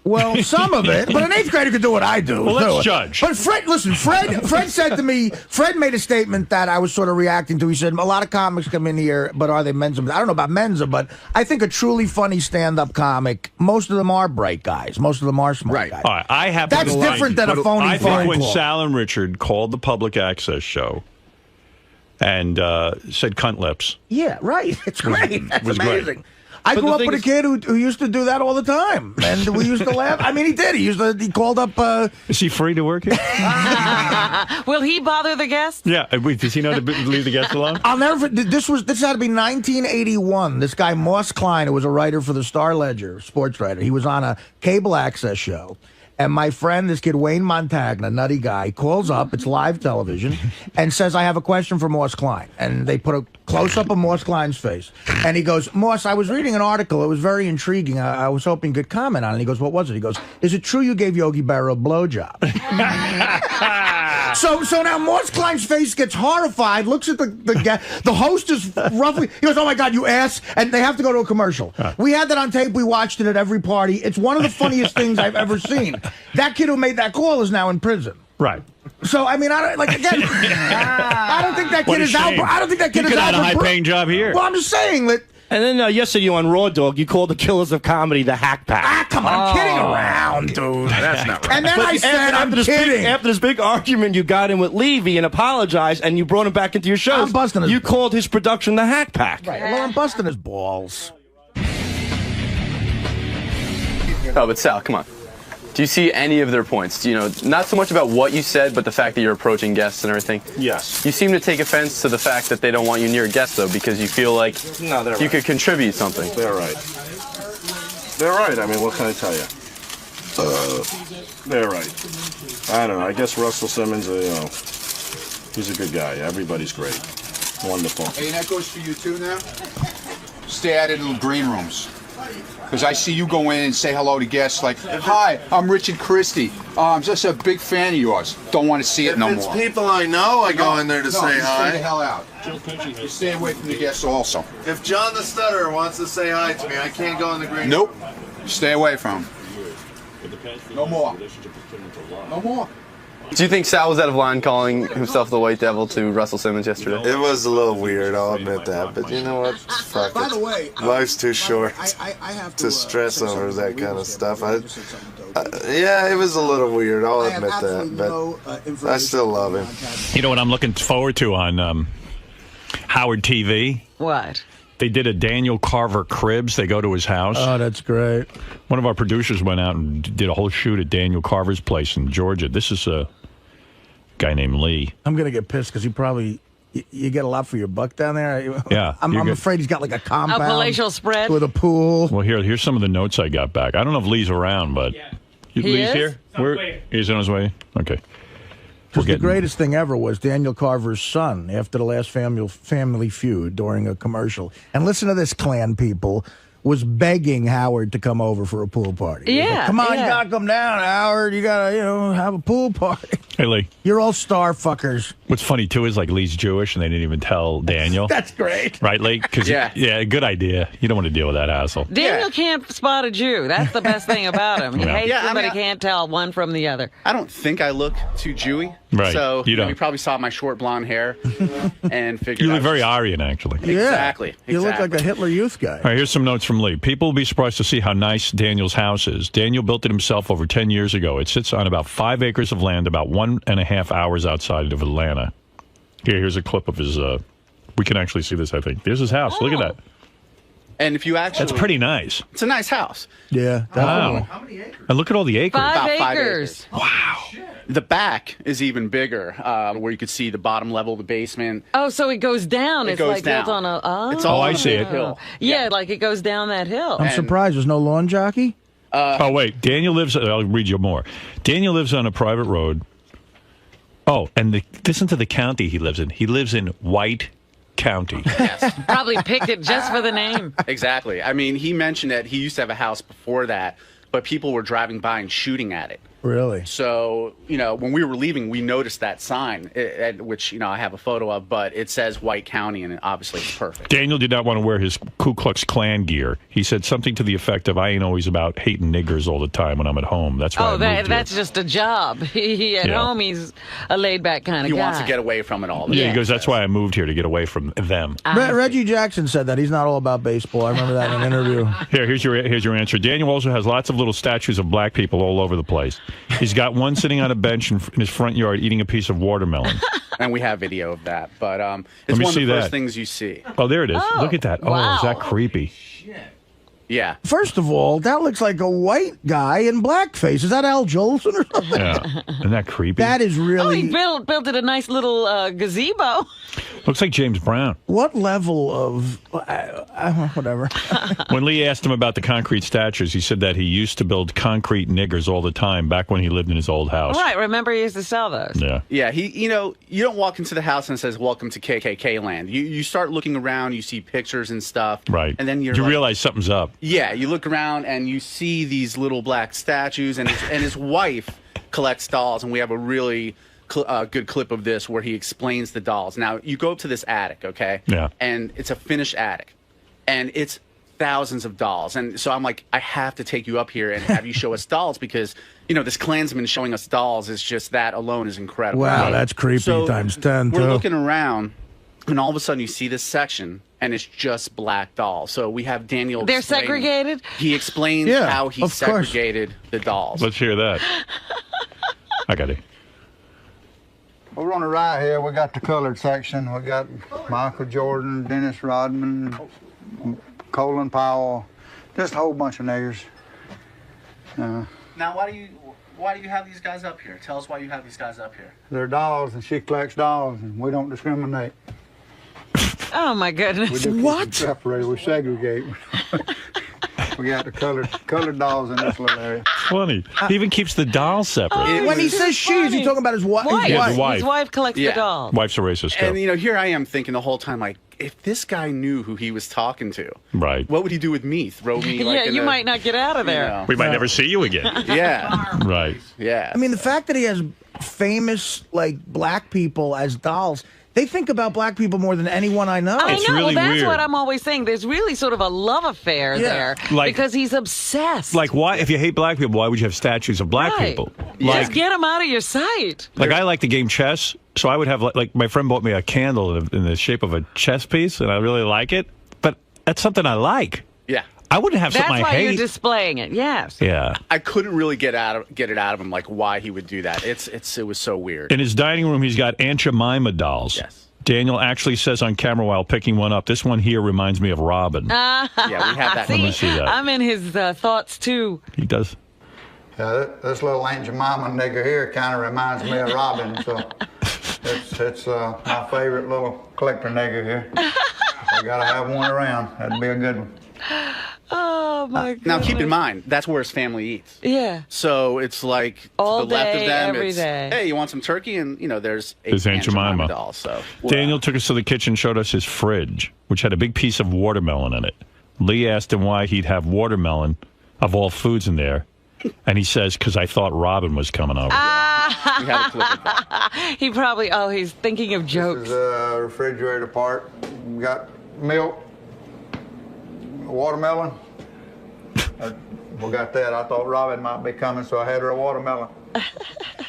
Well, some of it, but an 8th grader could do what I do. Well, let's too. judge. But Fred said to me, Fred made a statement that I was sort of reacting to. He said, a lot of comics come in here, but are they Mensa? I don't know about Mensa, but I think a truly funny stand-up comic, most of them are bright guys. Most of them are smart guys. All right, I have. That's different than a phony I phone think when call. Sal and Richard called the public access show and said "cunt lips," Yeah, right. It's great. That's was great. amazing. I But grew the up thing with a kid who used to do that all the time, and we used to laugh. I mean, he did. He called up. Is he free to work here? Will he bother the guests? Yeah. Wait, does he know to leave the guests alone? I'll never. This had to be 1981. This guy Moss Klein, who was a writer for the Star Ledger, sports writer. He was on a cable access show. And my friend, this kid, Wayne Montagna, nutty guy, calls up, it's live television, and says, I have a question for Moss Klein. And they put a close-up of Moss Klein's face. And he goes, Moss, I was reading an article. It was very intriguing. I was hoping you could comment on it. And he goes, what was it? He goes, is it true you gave Yogi Berra a blowjob? So now Moss Klein's face gets horrified, looks at the host is roughly, he goes, oh my God, you ass, and they have to go to a commercial. We had that on tape, we watched it at every party. It's one of the funniest things I've ever seen. That kid who made that call is now in prison. Right. So I mean, I don't I don't think that What kid a is shame. Albert. I don't think that kid He is could have had a Albert. high-paying job here. Well, I'm just saying that And then yesterday on Raw Dog, you called the Killers of Comedy the Hack Pack. Ah, come on, I'm kidding around, dude. That's not right. And then I said, I'm kidding. After this big argument you got in with Levy and apologized, and you brought him back into your shows, I'm busting his you called his production the Hack Pack. Right. Well, I'm busting his balls. Oh, but Sal, come on. Do you see any of their points? You know, not so much about what you said, but the fact that you're approaching guests and everything. Yes. You seem to take offense to the fact that they don't want you near guests, though, because you feel like you could contribute something. They're right. They're right. I mean, what can I tell you? They're right. I don't know. I guess Russell Simmons, he's a good guy. Everybody's great. Wonderful. Hey, and that goes for you too now? Stay out of the green rooms. Because I see you go in and say hello to guests like, hi, I'm Richard Christie. I'm just a big fan of yours. Don't want to see it no more. If it's people I know, I go in there to say you hi. Stay the hell out. You stay away from the guests also. If John the Stutterer wants to say hi to me, I can't go in the green Nope. Stay away from him. No more. No more. Do you think Sal was out of line calling himself the White Devil to Russell Simmons yesterday? It was a little weird, I'll admit that. But you know what? Fuck By it. the way, Life's too short I have to stress over that kind of stuff. Yeah, it was a little weird, I'll admit that. But I still love him. You know what I'm looking forward to on Howard TV? What? They did a Daniel Carver Cribs. They go to his house. Oh, that's great. One of our producers went out and did a whole shoot at Daniel Carver's place in Georgia. This is a guy named Lee. I'm going to get pissed because he probably, you get a lot for your buck down there. Yeah. I'm afraid he's got like a compound. A palatial spread? With a pool. Well, here's some of the notes I got back. I don't know if Lee's around, but Lee's is? here? He's on his way? Okay. Because the greatest thing ever was Daniel Carver's son after the last Family Feud during a commercial. And listen to this, Klan people, was begging Howard to come over for a pool party. He was like, come on, you gotta come down, Howard. You gotta, have a pool party. Hey, Lee. You're all star fuckers. What's funny, too, is like Lee's Jewish, and they didn't even tell Daniel. That's great. Right, Lee? Because good idea. You don't want to deal with that hassle. Daniel can't spot a Jew. That's the best thing about him. He hates Yeah, them, I but mean, he can't tell one from the other. I don't think I look too Jewy. Right. So You don't. You probably saw my short blonde hair and figured You I look was very just- Aryan, actually. Exactly. You look like a Hitler Youth guy. All right, here's some notes from Lee. People will be surprised to see how nice Daniel's house is. Daniel built it himself over 10 years ago. It sits on about 5 acres of land, about 1.5 hours outside of Atlanta. Here's a clip of his. We can actually see this, I think. There's his house. Look at that. And if you actually, That's pretty nice. It's a nice house. Yeah. Wow. And look at all the acres. About 5 acres. Wow. The back is even bigger, where you could see the bottom level of the basement. Oh, so it goes down. It It's goes like built down. on a. It's all I on a see big it. hill. Yeah, like it goes down that hill. I'm surprised there's no lawn jockey. Oh, wait. Daniel lives. I'll read you more. Daniel lives on a private road. Oh, and listen to the county he lives in. He lives in White County. Probably picked it just for the name. Exactly. I mean, he mentioned that he used to have a house before that, but people were driving by and shooting at it. Really? So, when we were leaving, we noticed that sign, which, I have a photo of, but it says White County, and obviously it's perfect. Daniel did not want to wear his Ku Klux Klan gear. He said something to the effect of, I ain't always about hating niggers all the time when I'm at home. That's why I moved here." That's just a job. He at Yeah. home, he's a laid-back kind of He guy. wants to get away from it all. Yeah, he goes, that's why I moved here, to get away from them. Reggie Jackson said that. He's not all about baseball. I remember that in an interview. Here's your answer. Daniel also has lots of little statues of black people all over the place. He's got one sitting on a bench in his front yard eating a piece of watermelon. And we have video of that, but me it's one of see the first that. things you see. Oh, there it is. Look at that. Oh, is that creepy? Yeah. First of all, that looks like a white guy in blackface. Is that Al Jolson or something? Yeah. Isn't that creepy? That is Oh, really. he built it a nice little gazebo. Looks like James Brown. What level of. Whatever. When Lee asked him about the concrete statues, he said that he used to build concrete niggers all the time back when he lived in his old house. Right, remember he used to sell those. Yeah. Yeah, you don't walk into the house and it says, welcome to KKK land. You start looking around, you see pictures and stuff. Right. And then you realize something's up. Yeah, you look around and you see these little black statues, and his wife collects dolls, and we have a really good clip of this where he explains the dolls. Now, you go up to this attic, okay? Yeah. And it's a finished attic, and it's thousands of dolls. And so I'm like, I have to take you up here and have you show us dolls because, this Klansman showing us dolls is just, that alone is incredible. Wow, that's creepy So times 10, we're too. looking around, and all of a sudden you see this section, and it's just black dolls. So we have Daniel. They're explaining- segregated? He explains Yeah, how he of course. segregated the dolls. Let's hear that. I got it. Over on the right here, we got the colored section. We got Michael Jordan, Dennis Rodman, Colin Powell, just a whole bunch of niggers. Now, why do you have these guys up here? Tell us why you have these guys up here. They're dolls, and she collects dolls, and we don't discriminate. Oh my goodness! We do keep them separated. We segregate. We got the colored dolls in this little area. Funny. He even keeps the dolls separate. When he says she, is he talking about his wife? Yeah, the wife. His wife collects Yeah. the dolls. Wife's a racist, too. And here I am thinking the whole time, like, if this guy knew who he was talking to, Right. what would he do with me? Throw me? Like, Yeah, you might not get out of there. We might never see you again. Yeah. Right. Yeah. I mean, the fact that he has famous like black people as dolls, they think about black people more than anyone I know. I know. Well, that's what I'm always saying. There's really sort of a love affair there because he's obsessed. Like, why, if you hate black people, why would you have statues of black Right. people? Just get him out of your sight. Like, I like the game chess, so I would have, like my friend bought me a candle in the shape of a chess piece, and I really like it, but that's something I like. Yeah. I wouldn't have That's something I why you're hate. displaying it. Yes. Yeah. I couldn't really get it out of him, like why he would do that. It was so weird. In his dining room, he's got Aunt Jemima dolls. Yes. Daniel actually says on camera while picking one up, this one here reminds me of Robin. Yeah, we have that. Let me see that. I'm in his thoughts, too. He does. Yeah, this little Aunt Jemima nigger here kind of reminds me of Robin, so it's my favorite little collector nigger here. I gotta have one around. That'd be a good one. Oh, my God. Now, keep in mind, that's where his family eats. Yeah. So it's like All to the left of day, them, every it's, day. hey, you want some turkey? And, there's There's Aunt Jemima. dolls. So Daniel took us to the kitchen, showed us his fridge, which had a big piece of watermelon in it. Lee asked him why he'd have watermelon of all foods in there. And he says, because I thought Robin was coming over. we have a clip of that. He probably, he's thinking of jokes. This is the refrigerator part. We got milk, watermelon. We got that. I thought Robin might be coming, so I had her a watermelon.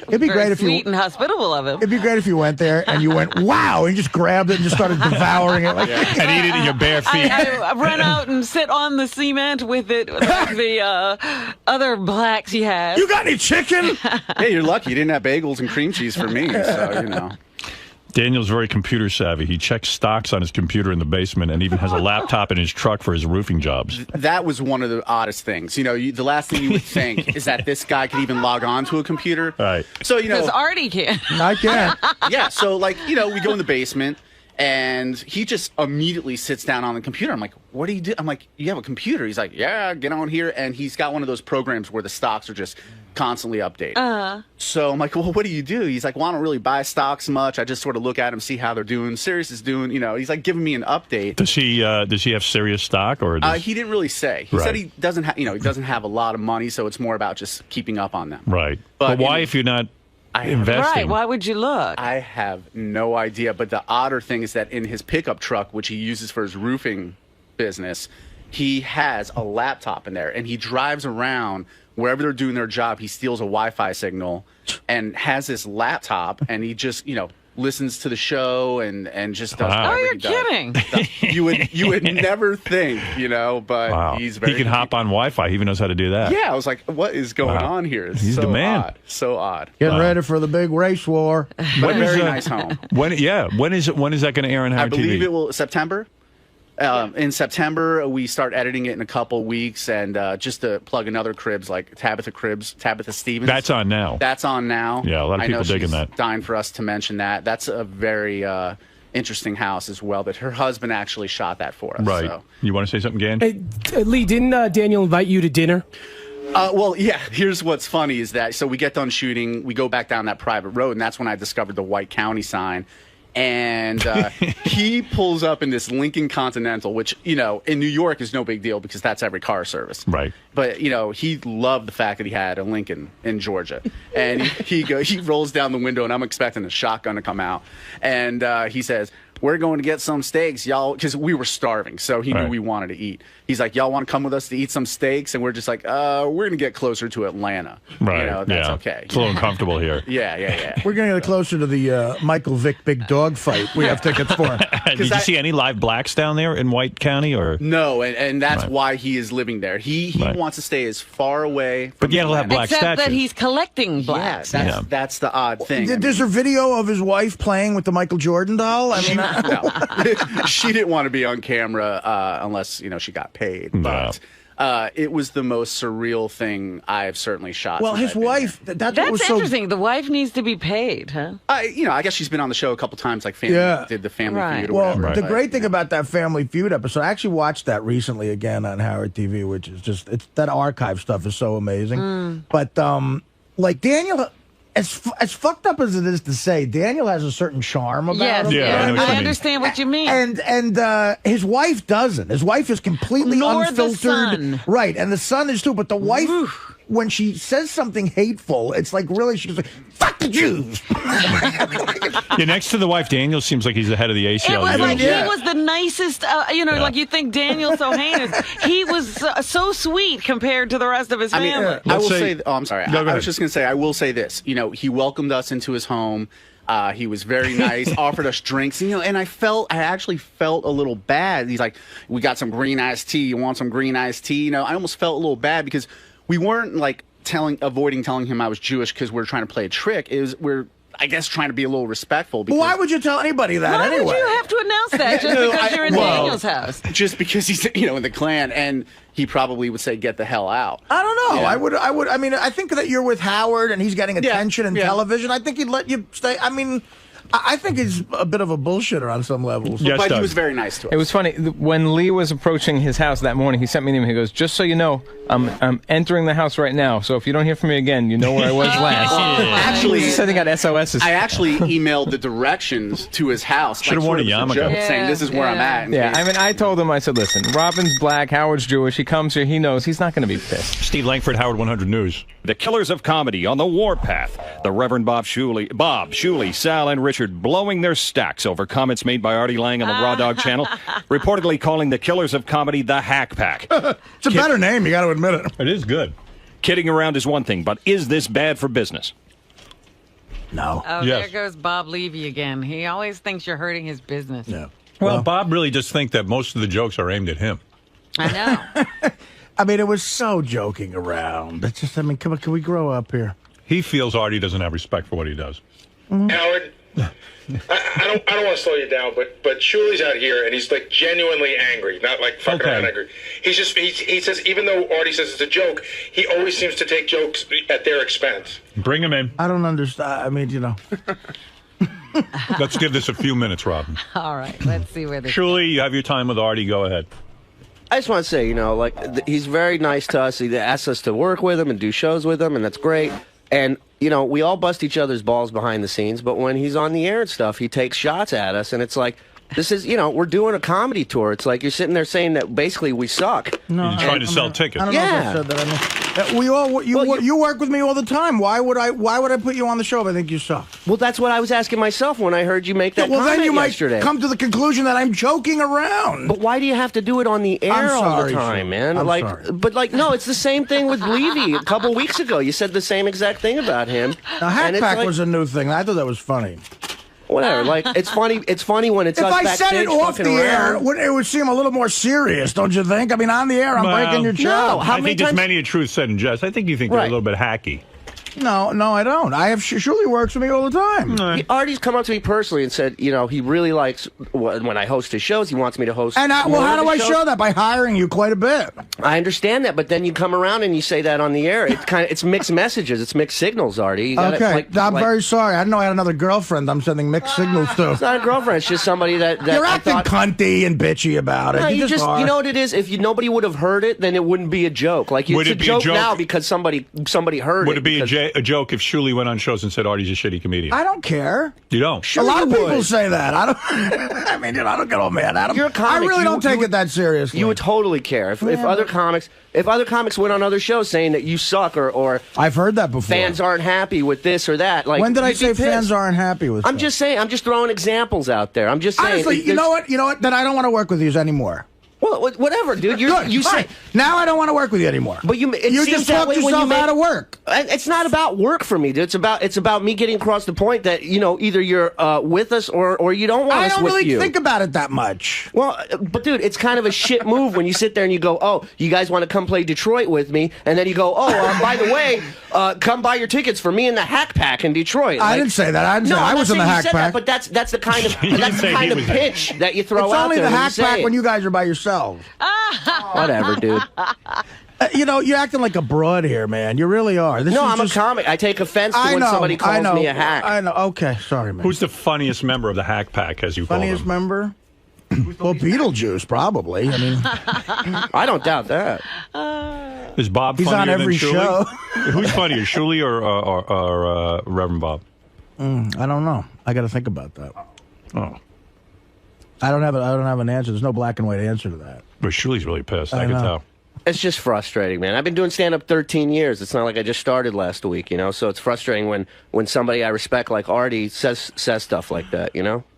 It'd be Very great if sweet you. and hospitable of him. It'd be great if you went there and you went, wow, and you just grabbed it and just started devouring it. Like, And eat it in your bare feet. I run out and sit on the cement with it, like the other blacks he has. You got any chicken? Hey, you're lucky you didn't have bagels and cream cheese for me. So, Daniel's very computer savvy. He checks stocks on his computer in the basement and even has a laptop in his truck for his roofing jobs. That was one of the oddest things. The last thing you would think is that this guy could even log on to a computer. Right. So, Because Artie can. I can't. Yeah, so we go in the basement and he just immediately sits down on the computer. I'm like, what do you do? I'm like, you have a computer? He's like, yeah, get on here. And he's got one of those programs where the stocks are just constantly updated. So I'm like, well, what do you do? He's like, well, I don't really buy stocks much. I just sort of look at them, see how they're doing. Sirius is doing, he's like giving me an update. Does he have Sirius stock or? He didn't really say. He said he doesn't have, he doesn't have a lot of money, so it's more about just keeping up on them. Right. But why, if you're not investing? Right, why would you look? I have no idea. But the odder thing is that in his pickup truck, which he uses for his roofing business, he has a laptop in there, and he drives around wherever they're doing their job. He steals a Wi-Fi signal and has this laptop, and he just, listens to the show and just does Wow. whatever you're he does. kidding. You would never think, but Wow. he's very. He can hop on Wi-Fi. He even knows how to do that. Yeah, I was like, what is going on here? It's He's so the man. Odd. So odd. Getting ready for the big race war. But a When is, very nice home. When is that going to air on Howard I believe TV? it will September. In September, we start editing it in a couple weeks, and just to plug another Cribs, like Tabitha Stevens. That's on now. That's on now. Yeah, a lot of I know people digging she's that. Dying for us to mention that. That's a very interesting house as well. That her husband actually shot that for us. Right. So. You want to say something, Gan? Hey, Lee, didn't Daniel invite you to dinner? Well, yeah. Here's what's funny is that we get done shooting, we go back down that private road, and that's when I discovered the White County sign. And he pulls up in this Lincoln Continental, which, in New York is no big deal because that's every car service. Right. But, he loved the fact that he had a Lincoln in Georgia. And he rolls down the window, and I'm expecting a shotgun to come out. And he says, we're going to get some steaks, y'all, because we were starving, so he knew we wanted to eat. He's like, y'all want to come with us to eat some steaks? And we're just like, we're going to get closer to Atlanta. Right. You know, that's okay. It's a little uncomfortable here. Yeah. We're going to get closer to the Michael Vick big dog fight we have tickets for. Did you see any live blacks down there in White County? Or No, and that's why he is living there. He wants to stay as far away. But yet he'll have black Except statues. that he's collecting blacks. That's the odd thing. There's a video of his wife playing with the Michael Jordan doll. I mean, she didn't want to be on camera unless she got paid. But it was the most surreal thing I've certainly shot. well, his wife. That's what was so interesting. The wife needs to be paid, huh? I guess she's been on the show a couple times, like did the Family Feud or well, whatever. the great thing about that Family Feud episode, I actually watched that recently again on Howard TV, which is just that archive stuff is so amazing. But like Daniel, as fucked up as it is to say, Daniel has a certain charm about him. I understand what you mean. And his wife doesn't. His wife is completely Nor the unfiltered. son. Right, and the son is too. But the wife, when she says something hateful, it's like really she's like, "Fuck the Jews." Next to the wife, Daniel seems like he's the head of the ACLU. It was like he was the nicest, like you think Daniel's so heinous. He was so sweet compared to the rest of his family. I will say, I'm sorry. No, go I was just going to say, I will say this. He welcomed us into his home. He was very nice, offered us drinks, and I actually felt a little bad. He's like, we got some green iced tea. You want some green iced tea? I almost felt a little bad because we weren't like avoiding telling him I was Jewish because we're trying to play a trick. We're I guess trying to be a little respectful. Because Why would you tell anybody that anyway? Why would you have to announce that just because you're in Daniel's house? Just because he's in the Klan, and he probably would say, "Get the hell out." I don't know. Yeah. I would. I mean, I think that you're with Howard and he's getting attention in television. I think he'd let you stay. I mean, I think he's a bit of a bullshitter on some levels. But he was very nice to us. It was funny when Lee was approaching his house that morning. He sent me an email. He goes, "Just so you know, I'm entering the house right now. So if you don't hear from me again, you know where I was last." Actually, he's sending out SOSs. I actually emailed the directions to his house. Should've worn a yarmulke. Saying this is where I'm at. Yeah, I mean, I told him, I said, listen, Robin's black, Howard's Jewish. He comes here, he knows. He's not going to be pissed. Steve Langford, Howard 100 News. The Killers of Comedy on the warpath. The Reverend Bob Shuley, Sal, and Richard blowing their stacks over comments made by Artie Lang on the Raw Dog channel, reportedly calling the Killers of Comedy the Hack Pack. It's a better name, you got to admit it. It is good. Kidding around is one thing, but is this bad for business? No. Oh, there goes Bob Levy again. He always thinks you're hurting his business. Yeah. Well, Bob really just think that most of the jokes are aimed at him. I know. I mean, it was so joking around. It's just, I mean, come on, can we grow up here? He feels Artie doesn't have respect for what he does. Howard, I don't want to slow you down, but Shuley's out here and he's like genuinely angry, not like fucking around angry. He says even though Artie says it's a joke, he always seems to take jokes at their expense. Bring him in. I don't understand. I mean, Let's give this a few minutes, Robin. All right, let's see where this Shuley, you have your time with Artie. Go ahead. I just want to say, he's very nice to us. He asks us to work with him and do shows with him, and that's great. And, we all bust each other's balls behind the scenes, but when he's on the air and stuff, he takes shots at us, and it's like, this is, we're doing a comedy tour. It's like you're sitting there saying that basically we suck. No, You're trying to sell tickets. I don't know if I said that. I mean, you work with me all the time. Why would I put you on the show if I think you suck? Well, that's what I was asking myself when I heard you make that comment then you yesterday. might come to the conclusion that I'm joking around. But why do you have to do it on the air all the time, Sean. man? I'm sorry. But no, it's the same thing with Levy. A couple weeks ago, you said the same exact thing about him. Now, Hack And it's Pack like- was a new thing. I thought that was funny. Whatever, it's funny. It's funny when it's If us I said it backstage off the fucking air, around. it would seem a little more serious, don't you think? I mean, on the air, I'm breaking your job. how I many think there's times- many a truth said in jest. I think you think they're a Right. little bit hacky. No, I don't. I have Shuley works with me all the time. Artie's come up to me personally and said, he really likes when I host his shows. He wants me to host. And more how of do I his shows. show that? By hiring you quite a bit. I understand that, but then you come around and you say that on the air. It's mixed messages. It's mixed signals, Artie. You gotta, Okay, I'm very sorry. I didn't know I had another girlfriend I'm sending mixed signals to. It's not a girlfriend. It's just somebody that You're I acting thought, cunty and bitchy about it. No, you just are. you know what it is. If nobody would have heard it, then it wouldn't be a joke. Like Would it's it a be a joke joke? now because somebody heard it. Would it be because- a joke if Shuli went on shows and said Artie's a shitty comedian? I don't care. You don't? A lot of people say that. I don't. I mean, I don't get all mad at him. You're a comic. I really don't take you it that seriously. You would totally care if other comics went on other shows saying that you suck or I've heard that before. Fans aren't happy with this or that. Like, when did I you'd be say pissed. fans aren't happy with? I'm just saying. I'm just throwing examples out there. I'm just saying. Honestly, you know what? Then I don't want to work with you anymore. Well, whatever, dude. You fine. say Now I don't want to work with you anymore. But you just talked yourself out of work. It's not about work for me, dude. It's about me getting across the point that either you're with us or you don't want us with you. I don't really think about it that much. Well, but dude, it's kind of a shit move when you sit there and you go, "Oh, you guys want to come play Detroit with me?" And then you go, "Oh, by the way, come buy your tickets for me and the Hack Pack in Detroit." I didn't say that. I was in the Hack Pack. But that's the kind of pitch that you throw it's out only there. the Hack Pack when you guys are by yourselves. Whatever, dude. You're acting like a broad here, man. You really are. I'm a comic. I take offense to when somebody calls me a hack. I know. Okay, sorry, man. Who's the funniest member of the Hack Pack, as you call them? Funniest member? Well, Beetlejuice, probably. I mean, I don't doubt that. Is Bob He's funnier on every than Shuli? show. Who's funnier, Shuli or Reverend Bob? I don't know. I got to think about that. Oh. I don't have an answer. There's no black and white answer to that. But Shuli's really pissed. I I can know. tell. It's just frustrating, man. I've been doing stand-up 13 years. It's not like I just started last week, So it's frustrating when somebody I respect like Artie says stuff like that,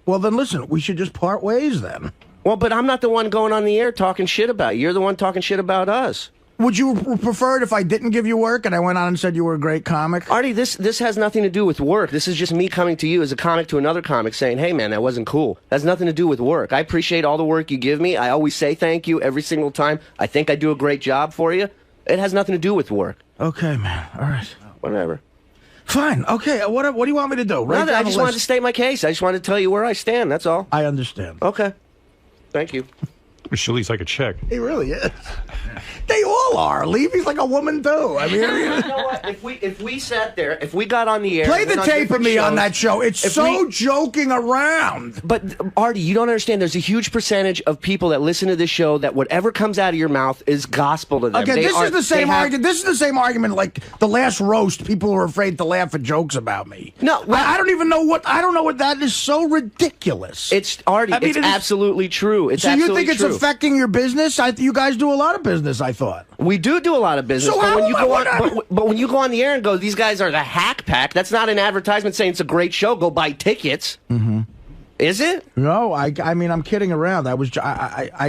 Well, then listen, we should just part ways then. Well, but I'm not the one going on the air talking shit about you. You're the one talking shit about us. Would you prefer it if I didn't give you work and I went on and said you were a great comic? Artie, this has nothing to do with work. This is just me coming to you as a comic to another comic saying, hey, man, that wasn't cool. That has nothing to do with work. I appreciate all the work you give me. I always say thank you every single time. I think I do a great job for you. It has nothing to do with work. Okay, man. All right. Whatever. Fine. Okay. What do you want me to do? Write Nothing. down I a just list. wanted to state my case. I just wanted to tell you where I stand. That's all. I understand. Okay. Thank you. Shuli's like a chick. He really is. They all are. Levy's like a woman too. I mean, you know what? If we sat there, if we got on the air, play the tape of me on that show. It's so we, joking around. But Artie, you don't understand. There's a huge percentage of people that listen to this show that whatever comes out of your mouth is gospel to them. Okay, this is the same argument. This is the same argument like the last roast. People were afraid to laugh at jokes about me. No, I don't even know what. I don't know what that is. So ridiculous. It's Artie. I mean, it's absolutely true. It's so you absolutely think it's true. affecting your business? You guys do a lot of business. I thought we do a lot of business. So but how when you am I- go what on, I- but when you go on the air and go, these guys are the Hack Pack. That's not an advertisement saying it's a great show. Go buy tickets. Mm-hmm. Is it? No, I mean I'm kidding around. I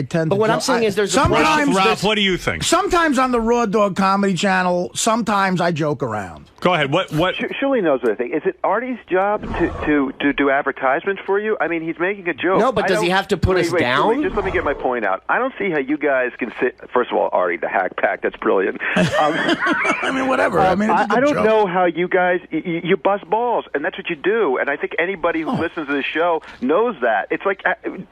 tend. But to what I'm saying is there's sometimes Ralph, what do you think? Sometimes on the Raw Dog Comedy Channel, sometimes I joke around. Go ahead. What? Shuli knows what I think. Is it Artie's job to do advertisements for you? I mean, he's making a joke. No, but does he have to put us down? Shuli, just let me get my point out. I don't see how you guys can sit. First of all, Artie, the Hack Pack, that's brilliant. I mean, whatever. I mean, it's a good I don't joke. know how you guys you bust balls, and that's what you do. And I think anybody who listens to the show knows that. It's like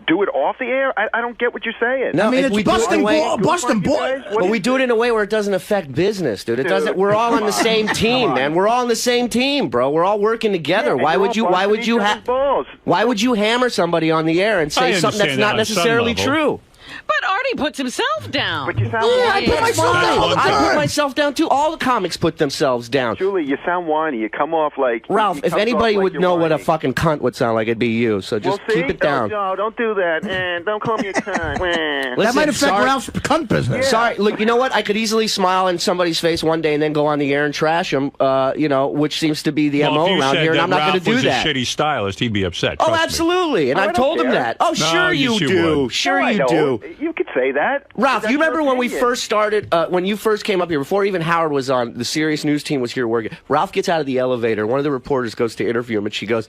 do it off the air. I don't get what you're saying. No, I mean, if we it's do it busting in a way- busting boys. But we do it in a way where it doesn't affect business, dude. It doesn't. We're all on the same team, man. We're all on the same team, bro. We're all working together. Yeah, Why and would you? you're all Why would busting you each other's balls. Why would you hammer somebody on the air and say I something that's understand not that on some necessarily level. true? But Artie puts himself down. But you sound I put myself down all the I put time. myself down too. All the comics put themselves down. Julie, you sound whiny. You come off like Ralph, you if come anybody off like would you're know what a whiny. fucking cunt would sound like, it'd be you. So just Well, see? keep it down. No, don't do that. Don't call me a cunt. That Listen, might affect sorry- Ralph's cunt business. Sorry, look, you know what? I could easily smile in somebody's face one day and then go on the air and trash them, which seems to be the Well, MO if you around said here, and that I'm not going Ralph to do was that. a shitty stylist, he'd be upset. Oh, trust me. absolutely, and I I've don't told him care. that. Oh, No, sure yes, you you do. would. Sure No, I you don't. do. You could say that. Ralph, That's you remember your when we opinion. first started, when you first came up here, before even Howard was on, the Serious News team was here working. Ralph gets out of the elevator. One of the reporters goes to interview him, and she goes,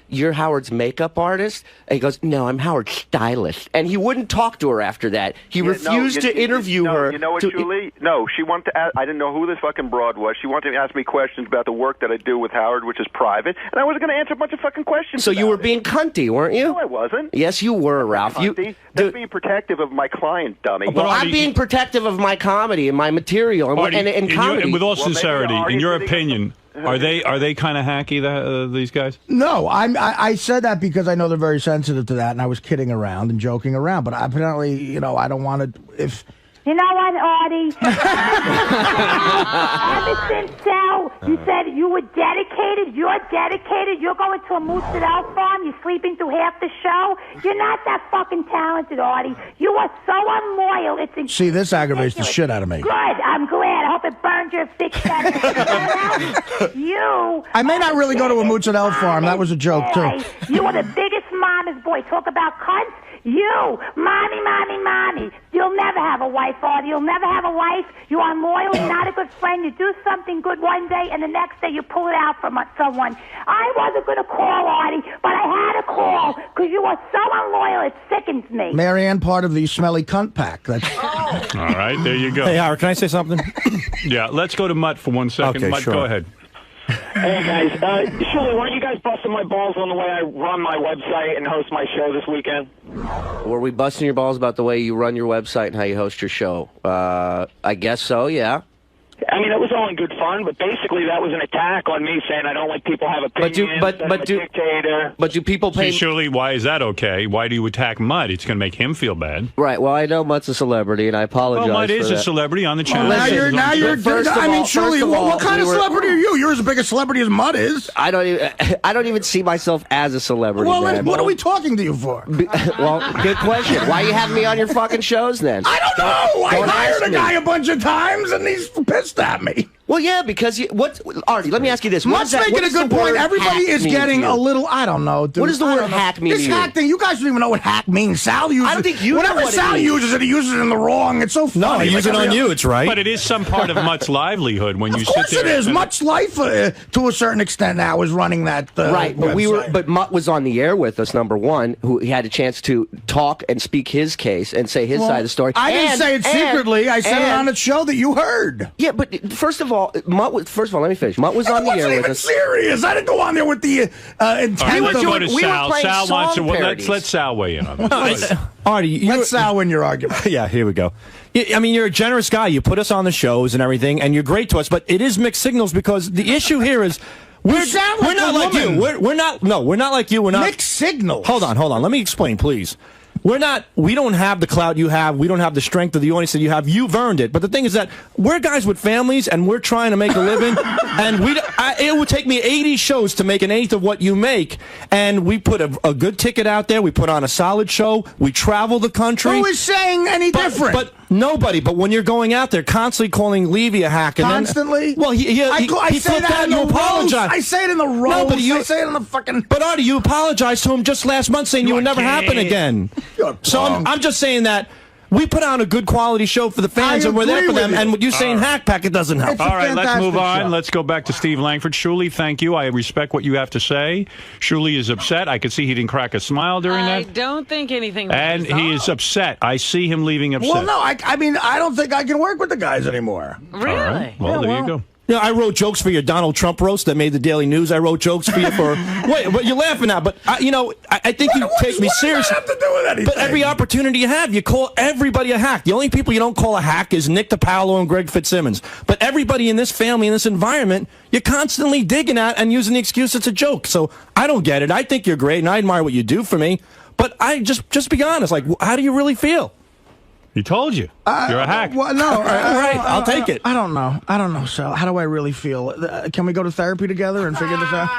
you're Howard's makeup artist? And he goes, no, I'm Howard's stylist. And he wouldn't talk to her after that. He refused to interview her. You know what, Julie? No, she wanted to ask, I didn't know who this fucking broad was. She wanted to ask me questions about the work that I do with Howard, which is private, and I wasn't going to answer a bunch of fucking questions. So you were about it. being cunty, weren't you? No, I wasn't. Yes, you were, Ralph. Cunty. That's being protective of my client, dummy. Well, I'm being protective of my comedy and my material and, Artie, and in comedy. with all Well, maybe sincerity, Artie's in your sitting- opinion, are they kind of hacky? These guys? No, I said that because I know they're very sensitive to that, and I was kidding around and joking around. But apparently, I don't want to. You know what, Artie? Ever since Sal, you said you were dedicated. You're dedicated. You're going to a Moose at Elk Farm. You're sleeping through half the show. You're not that fucking talented, Artie. You are so unloyal. It's See, this aggravates the shit out of me. Good. I'm glad. I hope it burns your thick fat. You. I may not really go to a Moots at Elk Farm. That was a joke, too. You are the biggest mama's boy. Talk about cunts. You, mommy. You'll never have a wife, Artie. You'll never have a wife. You're unloyal. You're not a good friend. You do something good one day, and the next day you pull it out from someone. I wasn't going to call, Artie, but I had to call because you are so unloyal. It sickens me. Marianne, part of the smelly cunt pack. That's All right, there you go. Hey, Howard, can I say something? Yeah, let's go to Mutt for 1 second. Okay, Mutt, sure. go ahead. Hey guys, Shirley, weren't you guys busting my balls on the way I run my website and host my show this weekend? Were we busting your balls about the way you run your website and how you host your show? I guess so, yeah. I mean, it was all in good fun, but basically that was an attack on me saying I don't like people have opinions. I'm a dictator. But do people pay? See, surely, why is that okay? Why do you attack Mutt? It's going to make him feel bad. Right. Well, I know Mutt's a celebrity, and I apologize. Well, Mutt for is that. a celebrity on the channel. Now you're. I mean, surely, what kind of celebrity are you? You're as big a celebrity as Mutt is. I don't even see myself as a celebrity. Well, man. what are we talking to you for? Well, good question. Why are you having me on your fucking shows then? I don't know. I Don't hired ask a me. guy a bunch of times, and he's pissed at me. Well, yeah, because Artie, let me ask you this. Mutt's making a good point. Everybody is getting a little, I don't know, dude. What does the word hack mean This to you? hack thing, you guys don't even know what hack means. Sal uses I don't think you know whenever what it Sal means. uses it, he uses it in the wrong. It's so funny. No, I use it on you. It's right. But it is some part of Mutt's livelihood when you Of course sit there. it is. Mutt's life, to a certain extent now, is running that Right, but website. but Mutt was on the air with us, number one, who he had a chance to talk and speak his case and say his Well, side of the story. I didn't say it secretly. I said it on a show that you heard. Yeah, but first of all, let me finish. Mutt was on the air with us. Serious. I didn't go on there with the intent. All right, let's go to we were Sal. playing Sal wants to. song parodies. Let Sal weigh in on this. Artie, Let Sal win your argument. Yeah, here we go. I mean, you're a generous guy. You put us on the shows and everything, and you're great to us. But it is mixed signals because the issue here is we're not like you. We're not. No, we're not like you. We're not mixed signals. Hold on. Let me explain, please. We don't have the clout you have. We don't have the strength of the audience that you have. You've earned it. But the thing is that we're guys with families and we're trying to make a living. And it would take me 80 shows to make an eighth of what you make. And we put a good ticket out there. We put on a solid show. We travel the country. Who is saying any different? But nobody. But when you're going out there, constantly calling Levy a hack. And Constantly? Well, he I say flipped that out in and you the roast. apologize. I say it in the roast. No, but I say it in the fucking... But Artie, you apologized to him just last month saying you would never happen again. So I'm just saying that we put on a good quality show for the fans and we're there for them. And what you saying hack pack, it doesn't help. All right, let's move on. Let's go back to Steve Langford. Shuli, thank you. I respect what you have to say. Shuli is upset. I could see he didn't crack a smile during I that. don't think anything was And he is upset. I see him leaving upset. Well, no, I mean, I don't think I can work with the guys anymore. Really? All right. Well, there you go. Yeah, I wrote jokes for your Donald Trump roast that made the Daily News. I wrote jokes for you for... Wait, but you're laughing now, but, I think you take me seriously. What does that have to do with anything? But every opportunity you have, you call everybody a hack. The only people you don't call a hack is Nick DiPaolo and Greg Fitzsimmons. But everybody in this family, in this environment, you're constantly digging at and using the excuse it's a joke. So I don't get it. I think you're great, and I admire what you do for me. But I just be honest. Like, how do you really feel? He told you. You're a hack. Well, no, All right, I'll take it. I don't know, Sal. How do I really feel? Can we go to therapy together and figure this out?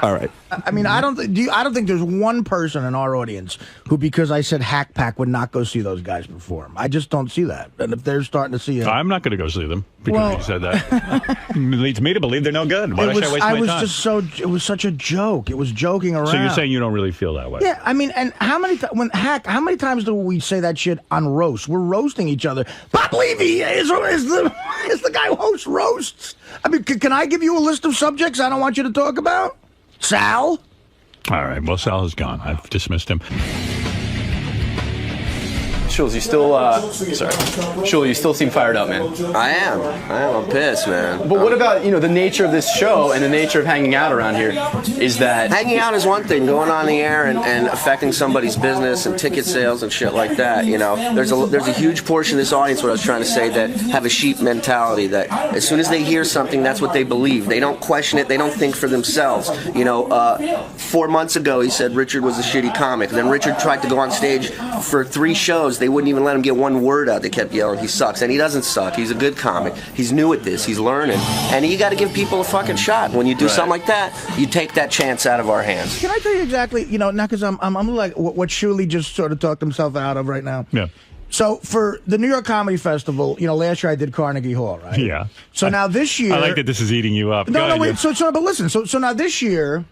All right. I mean, I don't think there's one person in our audience who, because I said hack pack, would not go see those guys perform. I just don't see that. And if they're starting to see it, I'm not going to go see them because you said that. It leads me to believe they're no good. Why should I waste my time? It was such a joke. It was joking around. So you're saying you don't really feel that way? Yeah, I mean, and how many times do we say that shit on roast? We're roasting each other. Bob Levy is the guy who hosts roasts. I mean, can I give you a list of subjects I don't want you to talk about? Sal? All right. Well, Sal is gone. I've dismissed him. Schultz, you still, Schultz, you still seem fired up, man. I am. I'm pissed, man. But what about, the nature of this show and the nature of hanging out around here is that... Hanging out is one thing. Going on the air and affecting somebody's business and ticket sales and shit like that, There's a huge portion of this audience, what I was trying to say, that have a sheep mentality, that as soon as they hear something, that's what they believe. They don't question it. They don't think for themselves. 4 months ago, he said Richard was a shitty comic. Then Richard tried to go on stage for 3 shows. They wouldn't even let him get one word out. They kept yelling, he sucks. And he doesn't suck. He's a good comic. He's new at this. He's learning. And you got to give people a fucking shot. When you do something like that, you take that chance out of our hands. Can I tell you exactly, now because I'm like what Shuli just sort of talked himself out of right now? Yeah. So for the New York Comedy Festival, last year I did Carnegie Hall, right? Yeah. So now this year... I like that this is eating you up. No, wait. So, but listen. So now this year...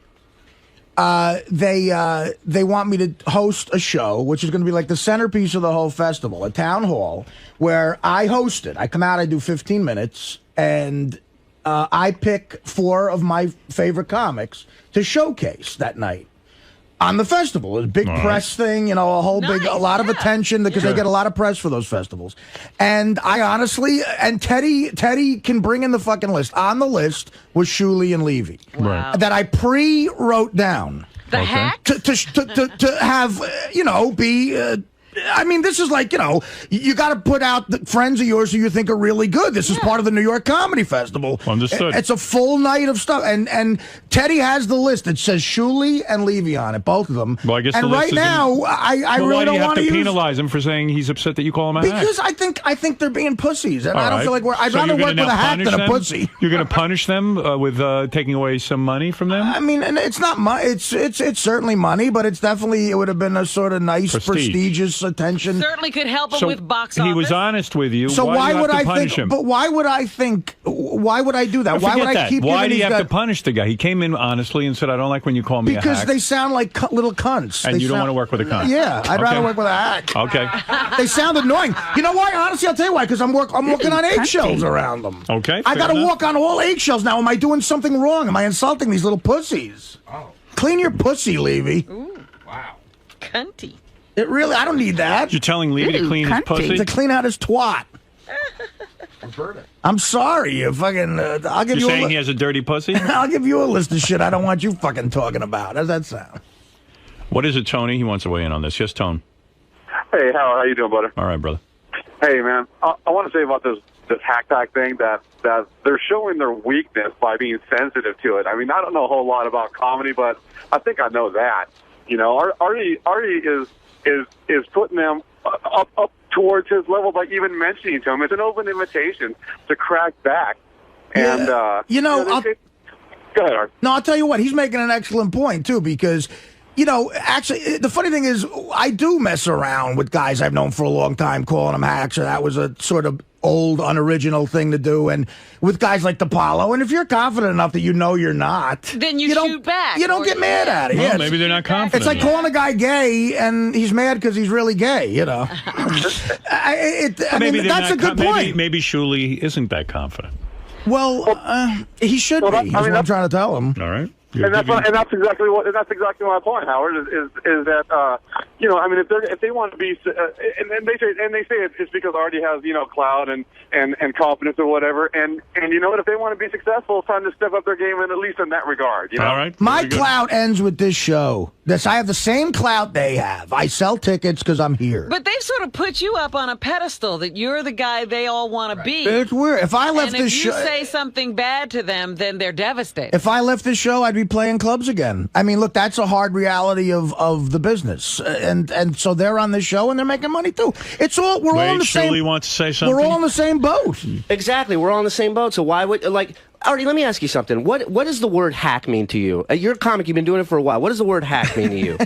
they want me to host a show, which is going to be like the centerpiece of the whole festival, a town hall, where I host it. I come out, I do 15 minutes, and I pick 4 of my favorite comics to showcase that night on the festival. It's a big press thing, a lot of attention because they get a lot of press for those festivals. And I honestly, and Teddy can bring in the fucking list. On the list was Shuli and Levy. Wow. That I pre-wrote down. The hack? To have, be... I mean, this is like, you got to put out the friends of yours who you think are really good. This is part of the New York Comedy Festival. Understood. It's a full night of stuff. And Teddy has the list that says Shuli and Levy on it, both of them. Well, I guess and the list right is now, I really don't want to use... penalize him for saying he's upset that you call him a hack? Because I think they're being pussies. And I don't feel like I'd So rather you're work gonna with a now hack punish than a them? pussy. You're going to punish them with taking away some money from them? I mean, and it's not money. It's certainly money, but it's definitely, it would have been a sort of nice, prestigious attention. Certainly could help him with box office. He was honest with you. So why would I punish think? him? But why would I think? Why would I do that? Why would I keep? Why do you giving have these to punish the guy? He came in honestly and said, "I don't like when you call me a hack." Because they sound like little cunts. And you don't want to work with a cunt. Yeah, I'd rather work with a hack. Okay. They sound annoying. You know why? Honestly, I'll tell you why. Because I'm working on eggshells around them. Okay. I got to enough. walk on all eggshells now. Am I doing something wrong? Am I insulting these little pussies? Oh. Clean your pussy, Levy. Ooh. Wow. Cunty. It really, I don't need that. You're telling Levy to clean his pussy? To clean out his twat. I'm sorry, you fucking. I'll give You're you. saying he has a dirty pussy? I'll give you a list of shit I don't want you fucking talking about. How's that sound? What is it, Tony? He wants to weigh in on this. Yes, Tone. Hey, how you doing, brother? All right, brother. Hey, man, I want to say about this hack pack thing that they're showing their weakness by being sensitive to it. I mean, I don't know a whole lot about comedy, but I think I know that. Artie is putting them up towards his level by even mentioning to him. It's an open invitation to crack back. And Go ahead, Art. No, I'll tell you what. He's making an excellent point too, because actually, the funny thing is, I do mess around with guys I've known for a long time, calling them hacks, or that was a sort of old, unoriginal thing to do, and with guys like DePaulo. And if you're confident enough that you're not, then you shoot back. You don't get mad at it. Well, maybe they're not confident. It's like calling a guy gay, and he's mad because he's really gay. I mean, that's a good point. Maybe Shuli isn't that confident. Well, he should be. That's what I'm trying to tell him. All right. And that's exactly my point, Howard. Is that I mean, if they want to be, and they say it's because Artie has clout and confidence or whatever, and you know what, if they want to be successful, it's time to step up their game, and at least in that regard. All right. My clout ends with this show. I have the same clout they have. I sell tickets because I'm here. But they've sort of put you up on a pedestal that you're the guy they all want to be. It's weird. If I left and this if you show, say something bad to them, then they're devastated. if I left this show, I'd be playing clubs again. I mean, look, that's a hard reality of the business, and so they're on this show and they're making money too. It's all we're all in the same. Shuli wants to say something. We're all in the same boat. Exactly, we're all in the same boat. So why would Artie, let me ask you something. What does the word hack mean to you? You're a comic. You've been doing it for a while. What does the word hack mean to you?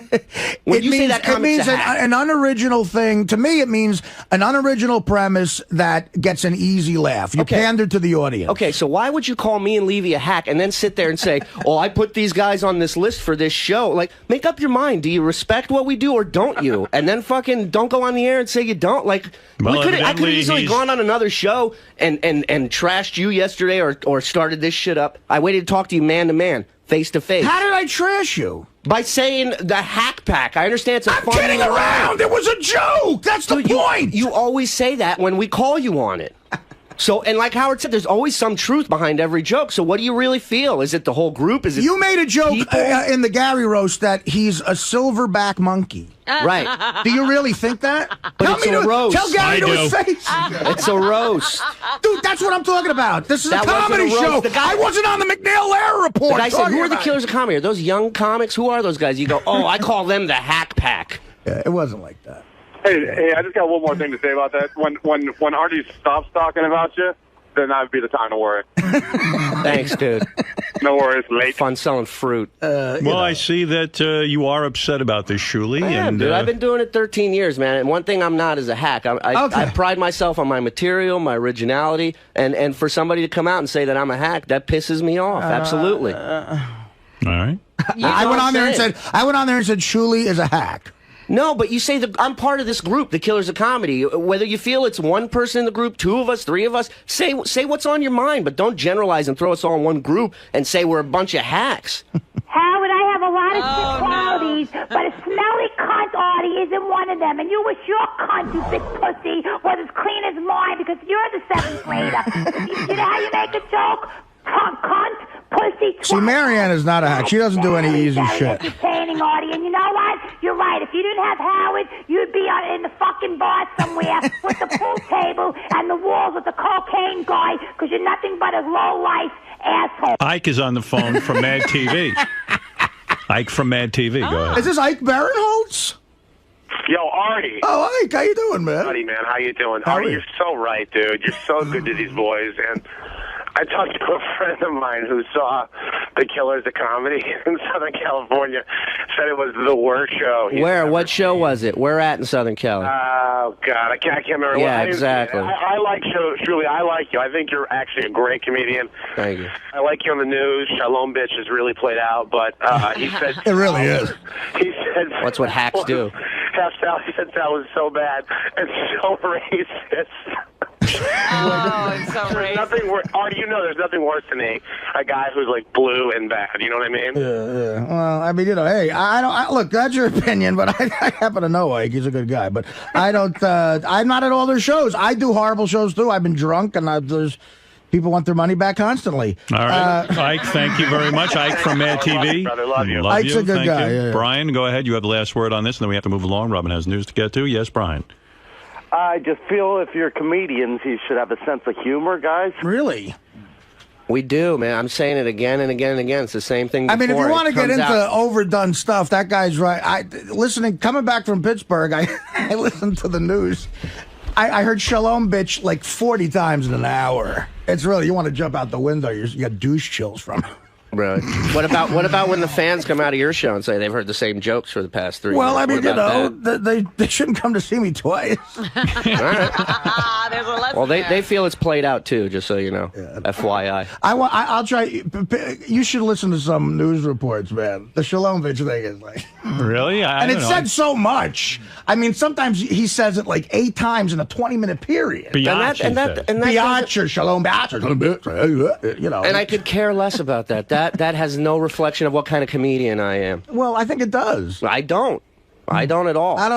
When you say that it means comic's a hack. an unoriginal thing. To me, it means an unoriginal premise that gets an easy laugh. You pander to the audience. Okay, so why would you call me and Levy a hack and then sit there and say, "Oh, I put these guys on this list for this show"? Like, make up your mind. Do you respect what we do or don't you? And then fucking don't go on the air and say you don't. Like, Well, I could have evidently easily he's- gone on another show and trashed you yesterday or started this shit up. I waited to talk to you man to man, face to face. How did I trash you? By saying the hack pack. I understand it's a I'm funny kidding line. around. It was a joke. That's the point. You always say that when we call you on it. So, and like Howard said, there's always some truth behind every joke. So what do you really feel? Is it the whole group? Is it You made a joke in the Gary roast that he's a silverback monkey. Right. Do you really think that? But it's a roast. Tell Gary to his face. It's a roast. Dude, that's what I'm talking about. This is That a comedy wasn't a roast. show. The guy- I wasn't on the McNeil-Lehrer report. The guy said, talking who are the about killers of comedy? Are those young comics? Who are those guys? You go, oh, I call them the hack pack. it. Yeah, it wasn't like that. Hey, I just got one more thing to say about that. When Artie stops talking about you, then that would be the time to worry. Thanks, dude. No worries, late. Fun selling fruit. Well, I see that you are upset about this, Shuli. I am, and dude. I've been doing it 13 years, man. And one thing I'm not is a hack. I pride myself on my material, my originality, and for somebody to come out and say that I'm a hack, that pisses me off. Absolutely. All right. I went on there and said Shuli is a hack. No, but you say that I'm part of this group, the Killers of Comedy. Whether you feel it's one person in the group, two of us, three of us, say what's on your mind, but don't generalize and throw us all in one group and say we're a bunch of hacks. Howard, I have a lot of good qualities, but a smelly cunt Artie isn't one of them. And you wish your cunt, you big pussy, was as clean as mine because you're the 7th grader. You know how you make a joke? Cunt, pussy, See, Marianne is not a hack. She doesn't do any easy shit. entertaining, Artie. And you know what? You're right. If you didn't have Howard, you'd be in the fucking bar somewhere with the pool table and the walls with the cocaine guy because you're nothing but a low-life asshole. Ike is on the phone from Mad TV. Ike from Mad TV. Go ahead. Is this Ike Barinholtz? Yo, Artie. Oh, Ike, how you doing, man? Artie, man, how you doing? How are Artie, you? you're so right, dude. You're so good to these boys. And I talked to a friend of mine who saw The Killers of Comedy in Southern California. Said it was the worst show. Where? What show was it? Where at in Southern Cali? Oh, God, I can't remember. Yeah, what. exactly. I like you, Shuli. I like you. I think you're actually a great comedian. Thank you. I like you on the news. Shalom Bitch is really played out, but he said... It really is. He said... What's what hacks do? He said that was so bad and so racist. Oh, it's so There's nothing worse. Artie, you know there's nothing worse than a guy who's like blue and bad. You know what I mean? Yeah. Well, I mean, hey, look, that's your opinion, but I happen to know Ike. He's a good guy, but I don't. I'm not at all their shows. I do horrible shows too. I've been drunk, and there's people want their money back constantly. All right, Ike, thank you very much. Ike from Mad TV. Love you. Ike's you. a good Thank guy. you. Yeah. Brian, go ahead. You have the last word on this, and then we have to move along. Robin has news to get to. Yes, Brian. I just feel if you're comedians, you should have a sense of humor, guys. Really? We do, man. I'm saying it again and again and again. It's the same thing. I mean, if you before. want to It get comes into out- overdone stuff, that guy's right. Coming back from Pittsburgh, I listened to the news. I heard Shalom Bitch like 40 times in an hour. It's really, you want to jump out the window. You got douche chills from it. Really? What about when the fans come out of your show and say they've heard the same jokes for the past 3 Well, years? I mean, What you about know, that? they shouldn't come to see me twice. There's a lesson Well, there. they feel it's played out too, just so you know. FYI. I'll try. You should listen to some news reports, man. The Shalom Bitch thing is like, Really? and it said so much. I mean, sometimes he says it like 8 times in a 20-minute period. Biatch, Biatch or Shalom Biatch or Shalom Bitch, you know. And I could care less about that. That has no reflection of what kind of comedian I am. Well, I think it does. I don't. I don't at all. I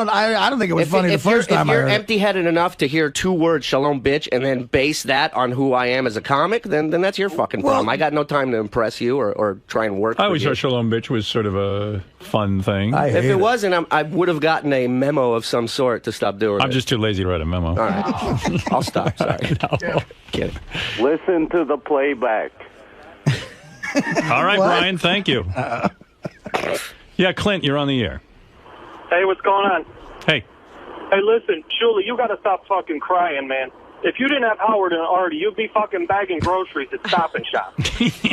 don't think it was funny the first time I If you're heard it. empty-headed enough to hear 2 words, shalom bitch, and then base that on who I am as a comic, then that's your fucking problem. I got no time to impress you or try and work I for always you. thought Shalom Bitch was sort of a fun thing. If it wasn't, I would have gotten a memo of some sort to stop doing it. I'm just too lazy to write a memo. All right. I'll stop. Sorry. Kidding. Listen to the playback. All right, Brian, thank you. Yeah, Clint, you're on the air. Hey, what's going on? Hey. Hey, listen, Shuli, you got to stop fucking crying, man. If you didn't have Howard and Artie, you'd be fucking bagging groceries at Stop and Shop.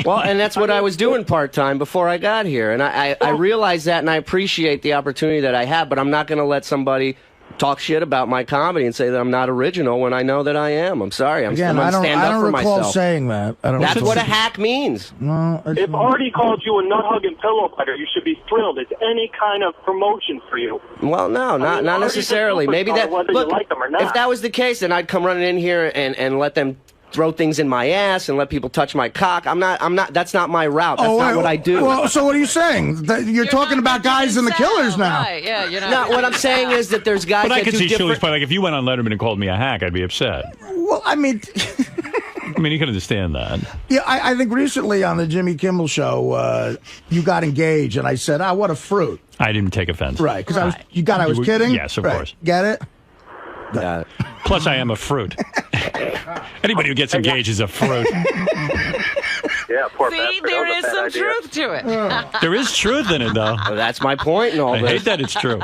Well, and that's what I was doing part-time before I got here. And I realize that, and I appreciate the opportunity that I have, but I'm not going to let somebody talk shit about my comedy and say that I'm not original when I know that I am. I'm sorry. I'm Again, going to stand up for recall myself. saying that. That's what a hack means. No, If Artie called you a nut-hugging pillow fighter, you should be thrilled. It's any kind of promotion for you. Well, no, not Artie's a necessarily. Maybe that. superstar, whether Look, you like them or not. if that was the case, then I'd come running in here and let them throw things in my ass and let people touch my cock. I'm not. That's not my route. That's not what I do. Well, so what are you saying? You're talking about guys in the Killers now. Right, yeah, you're not. No, what I'm saying is that there's guys But I that could do see different. Shuli's point. Like, if you went on Letterman and called me a hack, I'd be upset. Well, I mean, you can understand that. yeah, I think recently on the Jimmy Kimmel show, you got engaged, and I said, what a fruit. I didn't take offense. Right, because I was kidding? Yes, of Right. course. Get it? Got it. Plus, I am a fruit. Anybody who gets engaged is a fruit. Yeah, poor See, bastard. there That was is a bad some idea. truth to it. There is truth in it, though. Well, that's my point and all I this. hate that it's true.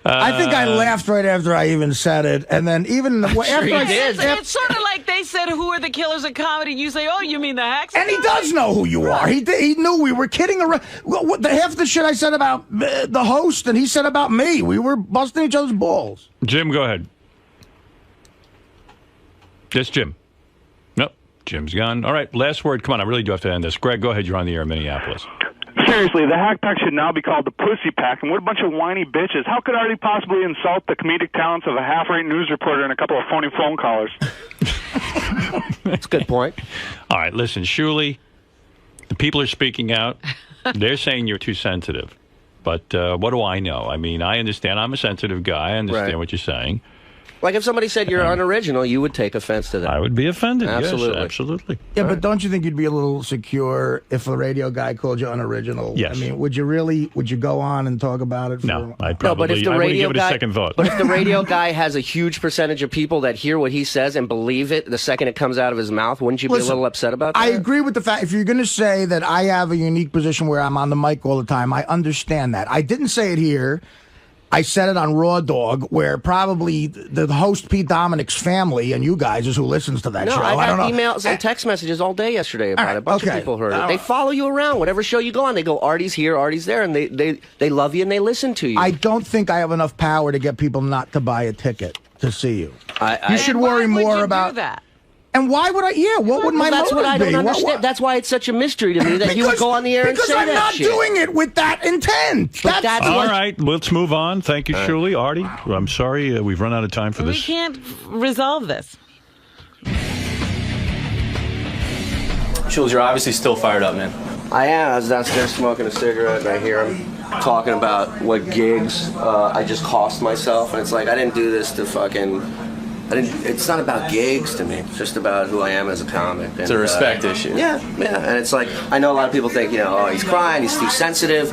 I think I laughed right after I even said it, and then even after I did. It's sort of like they said, "Who are the killers of comedy?" You say, "Oh, you mean the hacks?" And he does know who you are. He knew we were kidding around. Half the shit I said about the host, and he said about me. We were busting each other's balls. Jim, go ahead. Yes, Jim. Nope, Jim's gone. All right, last word. Come on, I really do have to end this. Greg, go ahead. You're on the air in Minneapolis. Seriously, the Hack Pack should now be called the Pussy Pack, and what a bunch of whiny bitches. How could Artie possibly insult the comedic talents of a half-rate news reporter and a couple of phony phone callers? That's a good point. All right, listen, Shuli, the people are speaking out. They're saying you're too sensitive. But what do I know? I mean, I understand. I'm a sensitive guy. I understand what you're saying. Like if somebody said you're unoriginal, you would take offense to that. I would be offended. Absolutely. Yes, absolutely. Yeah, but don't you think you'd be a little secure if a radio guy called you unoriginal? Yes. I mean, would you go on and talk about it? No, I'd No, but if the I wouldn't radio give it guy, a second thought. But if the radio guy has a huge percentage of people that hear what he says and believe it the second it comes out of his mouth, wouldn't you be a little upset about that? I agree with the fact, if you're going to say that I have a unique position where I'm on the mic all the time, I understand that. I didn't say it here. I said it on Raw Dog, where probably the host Pete Dominic's family and you guys is who listens to that show. I don't know. got emails and text messages all day yesterday about it. A bunch of people heard it. They follow you around. Whatever show you go on, they go, Artie's here, Artie's there, and they love you and they listen to you. I don't think I have enough power to get people not to buy a ticket to see you. You should worry more about that. And why would I? Yeah, what would my That's what I motive don't be? understand. That's why it's such a mystery to me that you would go on the air and say I'm that not shit. doing it with that intent. That's All right, let's move on. Thank you, Shuli. Artie, I'm sorry we've run out of time for We this. can't resolve this. Jules, you're obviously still fired up, man. I am. I was downstairs smoking a cigarette, and I hear him talking about what gigs I just cost myself, and it's like I didn't do this to fucking. It's not about gigs to me. It's just about who I am as a comic. It's a respect issue. Yeah, and it's like I know a lot of people think, oh, he's crying, he's too sensitive.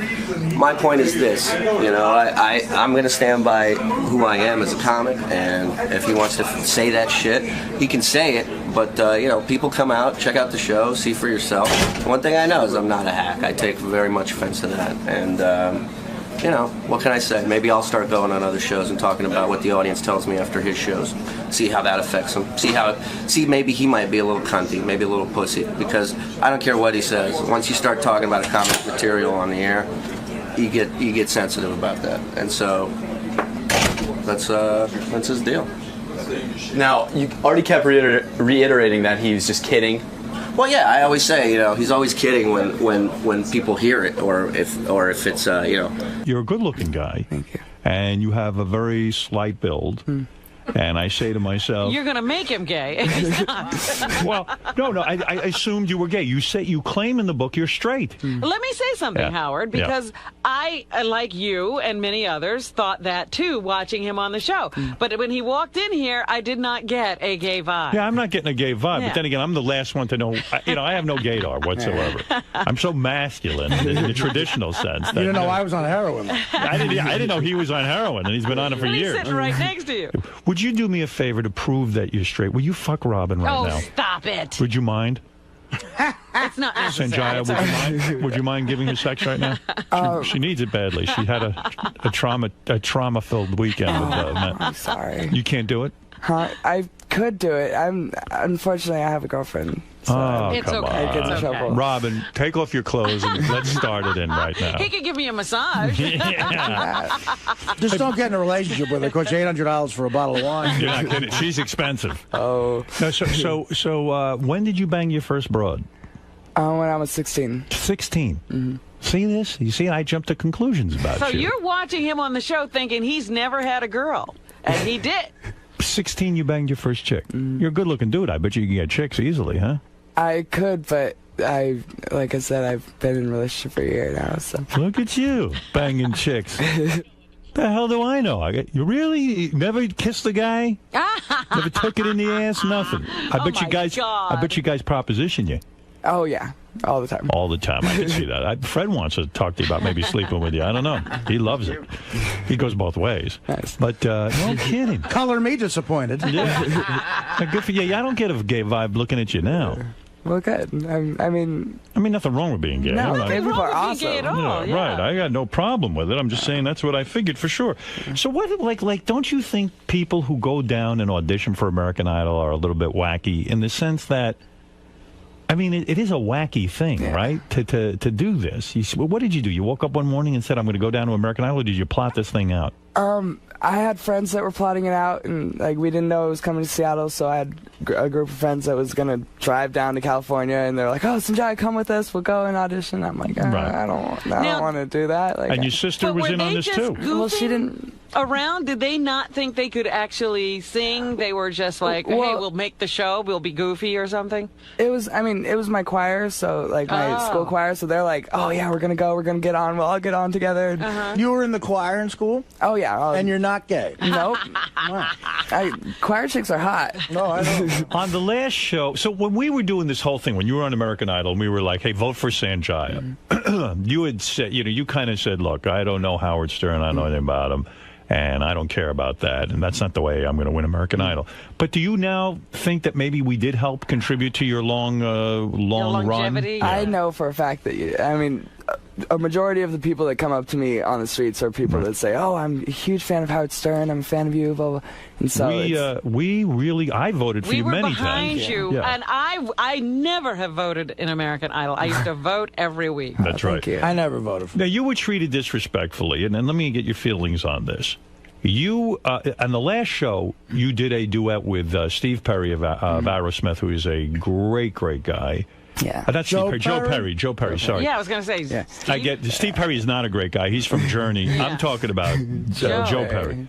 My point is this, I'm gonna stand by who I am as a comic, and if he wants to say that shit, he can say it. But people come out, check out the show, see for yourself. One thing I know is I'm not a hack. I take very much offense to that, and. What can I say? Maybe I'll start going on other shows and talking about what the audience tells me after his shows. See how that affects him. See maybe he might be a little cunty, maybe a little pussy. Because I don't care what he says. Once you start talking about a comic material on the air, you get sensitive about that. And so that's his deal. Now, you already kept reiterating that he was just kidding. Well, yeah, I always say, he's always kidding when people hear it, or if it's, You're a good-looking guy. Thank you. And you have a very slight build. And I say to myself, You're going to make him gay. well, no, I assumed you were gay. You claim in the book you're straight. Let me say something, Howard, because I, like you and many others, thought that too, watching him on the show. But when he walked in here, I did not get a gay vibe. Yeah, I'm not getting a gay vibe. But then again, I'm the last one to know. I have no gaydar whatsoever. I'm so masculine in the traditional sense. You didn't know I was on heroin. I didn't know he was on heroin, and he's been on it for And he's years. sitting right next to you. Would you do me a favor to prove that you're straight? Will you fuck Robin right now? Oh, stop it. Would you mind? It's not necessary. Sanjaya, would you mind giving her sex right now? She needs it badly. She had a trauma-filled weekend with Matt. I'm sorry. You can't do it? Huh? I could do it. Unfortunately, I have a girlfriend. So come on. I get in trouble. Robin, take off your clothes and let's start it in right now. He could give me a massage. Just don't get in a relationship with her. Cost you $800 for a bottle of wine. You're not kidding. She's expensive. Oh. No, so when did you bang your first broad? When I was 16. 16? Mm-hmm. See this? You see, I jumped to conclusions about So you. you're watching him on the show thinking he's never had a girl. And he did. 16, you banged your first chick. You're a good-looking dude. I bet you can get chicks easily, huh? I could, but like I said, I've been in a relationship for a year now. So look at you banging chicks. The hell do I know? You really never kissed a guy? Never took it in the ass? Nothing. I bet you guys proposition you. Oh yeah, all the time. All the time. I can see that. Fred wants to talk to you about maybe sleeping with you. I don't know. He loves it. He goes both ways. Nice. But no kidding. Color me disappointed. Yeah. Good for you. Yeah, I don't get a gay vibe looking at you now. Well, good. I mean, nothing wrong with being gay. No, I'm not- gay people are awesome. Yeah, right. I got no problem with it. I'm just saying that's what I figured for sure. So what, like, don't you think people who go down and audition for American Idol are a little bit wacky in the sense that, I mean, it is a wacky thing, right? To do this. What did you do? You woke up one morning and said, "I'm going to go down to American Idol," or did you plot this thing out? I had friends that were plotting it out, and like we didn't know it was coming to Seattle, so I had a group of friends that was gonna drive down to California, and they're like, "Oh, Sanjay, come with us. We'll go and audition." I'm like, I don't want to do that. Like, And your sister was in on this too. Well, she didn't. Around, did they not think they could actually sing? They were just like, hey, we'll make the show, we'll be goofy or something? It was my choir, so like my school choir, so they're like, oh yeah, we're gonna get on, we'll all get on together. You were in the choir in school? Oh yeah. And you're not gay? Nope. Choir chicks are hot. No, I don't. On the last show, so when we were doing this whole thing, when you were on American Idol, and we were like, hey, vote for Sanjaya, you had said, you kind of said, look, I don't know Howard Stern, I don't know anything about him, and I don't care about that, and that's not the way I'm going to win American Idol. But do you now think that maybe we did help contribute to your long run? I know for a fact that a majority of the people that come up to me on the streets are people that say, "Oh, I'm a huge fan of Howard Stern. I'm a fan of you." Blah blah. And so I voted for you many times. We were behind you, and I never have voted in American Idol. I used to vote every week. That's right. I never voted for you. Now, you were treated disrespectfully, and let me get your feelings on this. You, on the last show, you did a duet with Steve Perry of Aerosmith, who is a great, great guy. Yeah. That's Joe Perry. Joe Perry, sorry. Yeah, I was going to say. Yeah. Steve Perry is not a great guy. He's from Journey. I'm talking about Joe Perry.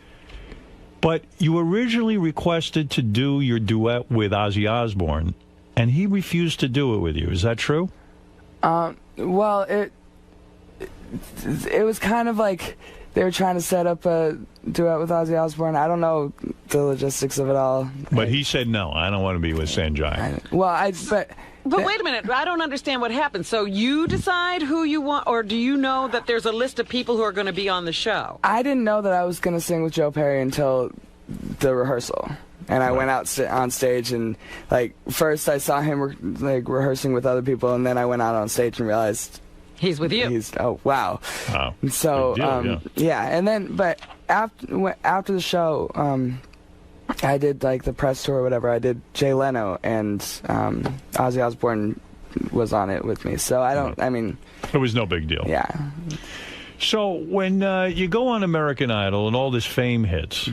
But you originally requested to do your duet with Ozzy Osbourne, and he refused to do it with you. Is that true? Well, it was kind of like they were trying to set up a duet with Ozzy Osbourne. I don't know the logistics of it all. But he said, no, I don't want to be with Sanjay. But wait a minute, I don't understand what happened. So you decide who you want, or do you know that there's a list of people who are going to be on the show? I didn't know that I was going to sing with Joe Perry until the rehearsal. And I went out on stage, and like first I saw him rehearsing with other people, and then I went out on stage and realized he's with you. Oh wow! Wow. So and then but after the show, I did like the press tour or whatever. I did Jay Leno, and Ozzy Osbourne was on it with me. So it was no big deal. Yeah. So when you go on American Idol and all this fame hits.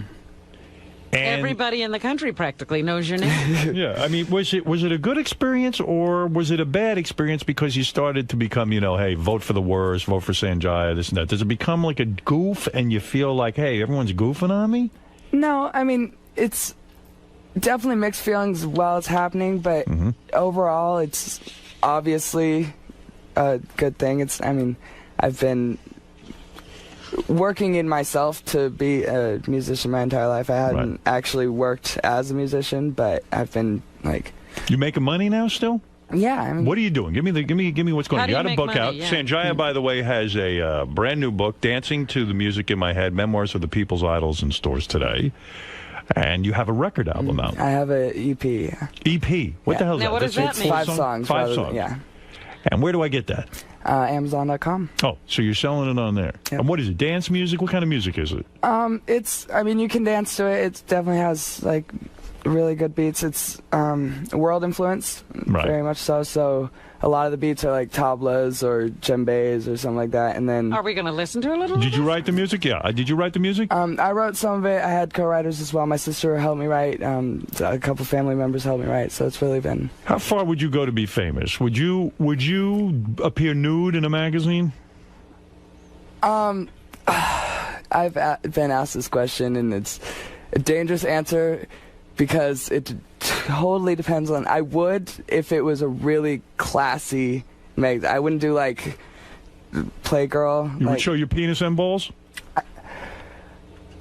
And everybody in the country practically knows your name. Yeah, I mean, was it a good experience or was it a bad experience because you started to become, hey, vote for the worst, vote for Sanjaya, this and that? Does it become like a goof and you feel like, hey, everyone's goofing on me? No, I mean, it's definitely mixed feelings while it's happening, but overall, it's obviously a good thing. I've been working in myself to be a musician my entire life. I hadn't actually worked as a musician, but I've been like. You making money now still? Yeah. What are you doing? Give me what's going on. You got a book out. Yeah. Sanjaya, by the way, has a brand new book, Dancing to the Music in My Head: Memoirs of the People's Idols, in stores today. And you have a record album out. I have an EP. EP? What the hell is now, that? What does that mean? 5 songs. 5 songs. Yeah. And where do I get that? Amazon.com. Oh, so you're selling it on there. Yep. And what is it? Dance music? What kind of music is it? You can dance to it. It definitely has like really good beats. It's world influence, very much so. So a lot of the beats are like tablas or djembes or something like that. And then are we going to listen to a little? Did you write the music? Yeah. Did you write the music? I wrote some of it. I had co-writers as well. My sister helped me write. A couple family members helped me write. So it's really been. How far would you go to be famous? Would you appear nude in a magazine? I've been asked this question, and it's a dangerous answer because it totally depends on. I would if it was a really classy magazine. I wouldn't do like Playgirl. You would show your penis and balls?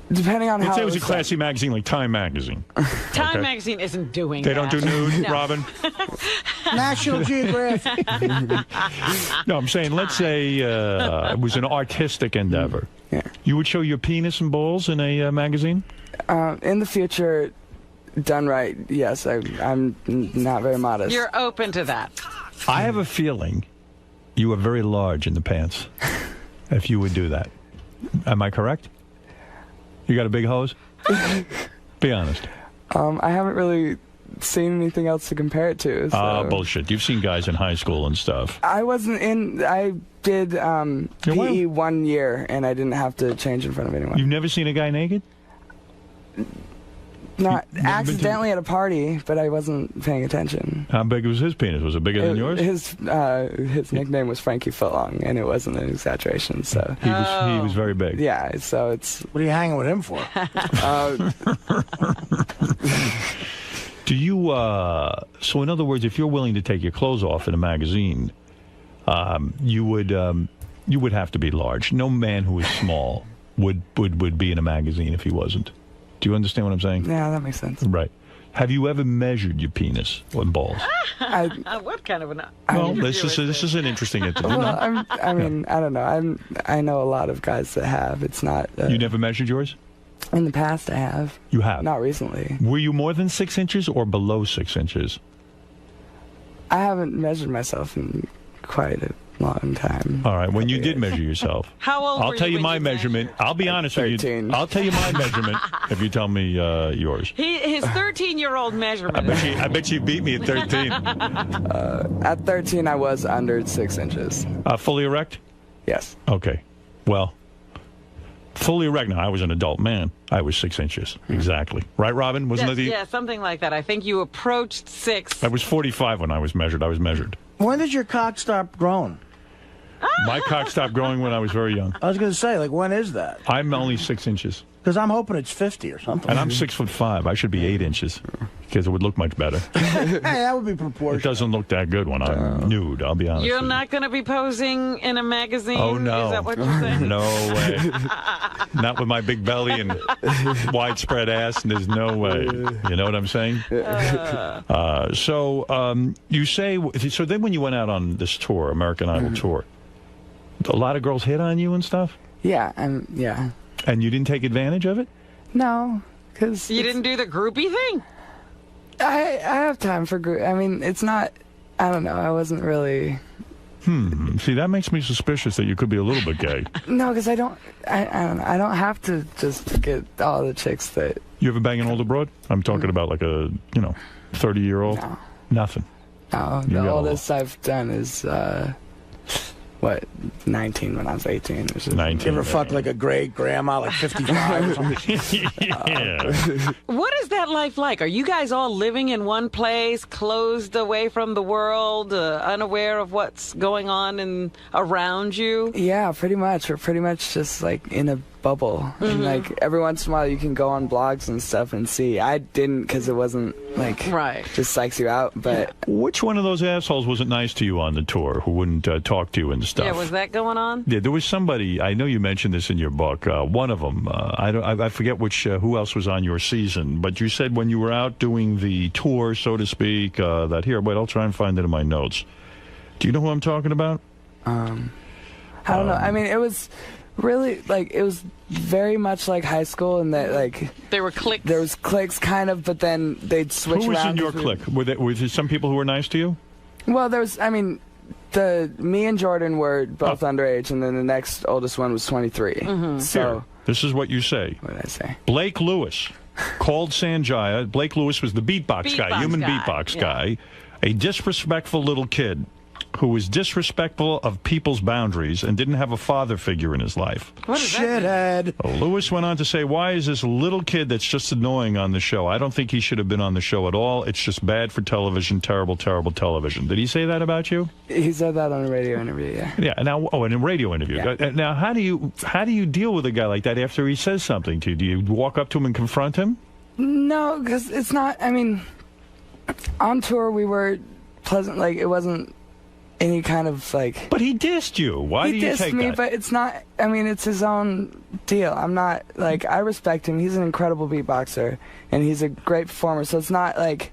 Depending on Let's how say it was a classy magazine like Time Magazine. Time Magazine isn't doing They that. don't do nude, No. Robin? National Geographic. No, I'm saying, let's say it was an artistic endeavor. Yeah. You would show your penis and balls in a magazine? In the future, done right, yes, I'm not very modest. You're open to that. I have a feeling you are very large in the pants if you would do that. Am I correct? You got a big hose? Be honest. I haven't really seen anything else to compare it to. So. Bullshit. You've seen guys in high school and stuff. I did PE 1 year, and I didn't have to change in front of anyone. You've never seen a guy naked? Not accidentally at a party, but I wasn't paying attention. How big was his penis? Was it bigger than yours? His nickname was Frankie Footlong, and it wasn't an exaggeration. So he was very big. Yeah. So it's. What are you hanging with him for? Do you? So in other words, if you're willing to take your clothes off in a magazine, you would have to be large. No man who is small would be in a magazine if he wasn't. Do you understand what I'm saying? Yeah, that makes sense. Right. Have you ever measured your penis and balls? What kind of an? Well, this is an interesting interview. Well, I mean, I don't know. I know a lot of guys that have. It's not. You never measured yours? In the past, I have. You have? Not recently. Were you more than 6 inches or below 6 inches? I haven't measured myself in quite a long time. All right. When you did measure yourself, how old? I'll tell you my measurement. I'll be honest with you. I'll tell you my measurement if you tell me yours. His 13-year-old measurement. I bet you beat me at 13. At 13, I was under 6 inches. Fully erect? Yes. Okay. Well, fully erect. Now, I was an adult man. I was 6 inches. Exactly. Right, Robin? Wasn't it? Yeah, something like that. I think you approached 6. I was 45 when I was measured. I was measured. When did your cock stop growing? My cock stopped growing when I was very young. I was going to say, like, when is that? I'm only 6 inches. Because I'm hoping it's 50 or something. And I'm 6'5". I should be 8 inches because it would look much better. Hey, that would be proportional. It doesn't look that good when I'm nude, I'll be honest. You're not going to be posing in a magazine? Oh, no. Is that what you're saying? No way. Not with my big belly and widespread ass, and there's no way. You know what I'm saying? So you say, so then when you went out on this tour, American Idol tour, a lot of girls hit on you and stuff? Yeah, yeah. And you didn't take advantage of it? No, because you didn't do the groupie thing. I have time for group. I mean, it's not. I don't know. I wasn't really. See, that makes me suspicious that you could be a little bit gay. No, because I don't. I don't know. I don't have to just get all the chicks that. You ever bang an older broad? I'm talking about like a 30-year-old. No. Nothing. No, the oldest I've done is. 19 when I was 18. 19. You ever fucked like a great grandma, like 55 or something? Yeah. What is that life like? Are you guys all living in one place, closed away from the world, unaware of what's going on around you? Yeah, pretty much. We're pretty much just like in a bubble. And like every once in a while you can go on blogs and stuff and see. I didn't because it wasn't like just psychs you out. But which one of those assholes wasn't nice to you on the tour who wouldn't talk to you and stuff? Yeah, was that going on? Yeah, there was somebody. I know you mentioned this in your book. One of them. I forget which. Who else was on your season? But you said when you were out doing the tour, so to speak, that here. Wait, I'll try and find it in my notes. Do you know who I'm talking about? I don't know. I mean, it was. Really, like, it was very much like high school in that, like... There were cliques? There was cliques, kind of, but then they'd switch around. Who was in your clique? Were there some people who were nice to you? Well, there was, I mean, me and Jordan were both underage, and then the next oldest one was 23. So... Here, this is what you say. What did I say? Blake Lewis called Sanjaya. Blake Lewis was the beatbox guy, human beatbox guy. A disrespectful little kid who was disrespectful of people's boundaries and didn't have a father figure in his life. What is that? Shithead. Lewis went on to say, why is this little kid that's just annoying on the show? I don't think he should have been on the show at all. It's just bad for television, terrible, terrible television. Did he say that about you? He said that on a radio interview, yeah. Yeah, now, in a radio interview. Yeah. Now, how do you deal with a guy like that after he says something to you? Do you walk up to him and confront him? No, because it's not, I mean, on tour we were pleasant, like, it wasn't any kind of like. But he dissed you. Why do you take that? He dissed me, but it's not. I mean, it's his own deal. I'm not like I respect him. He's an incredible beatboxer and he's a great performer. So it's not like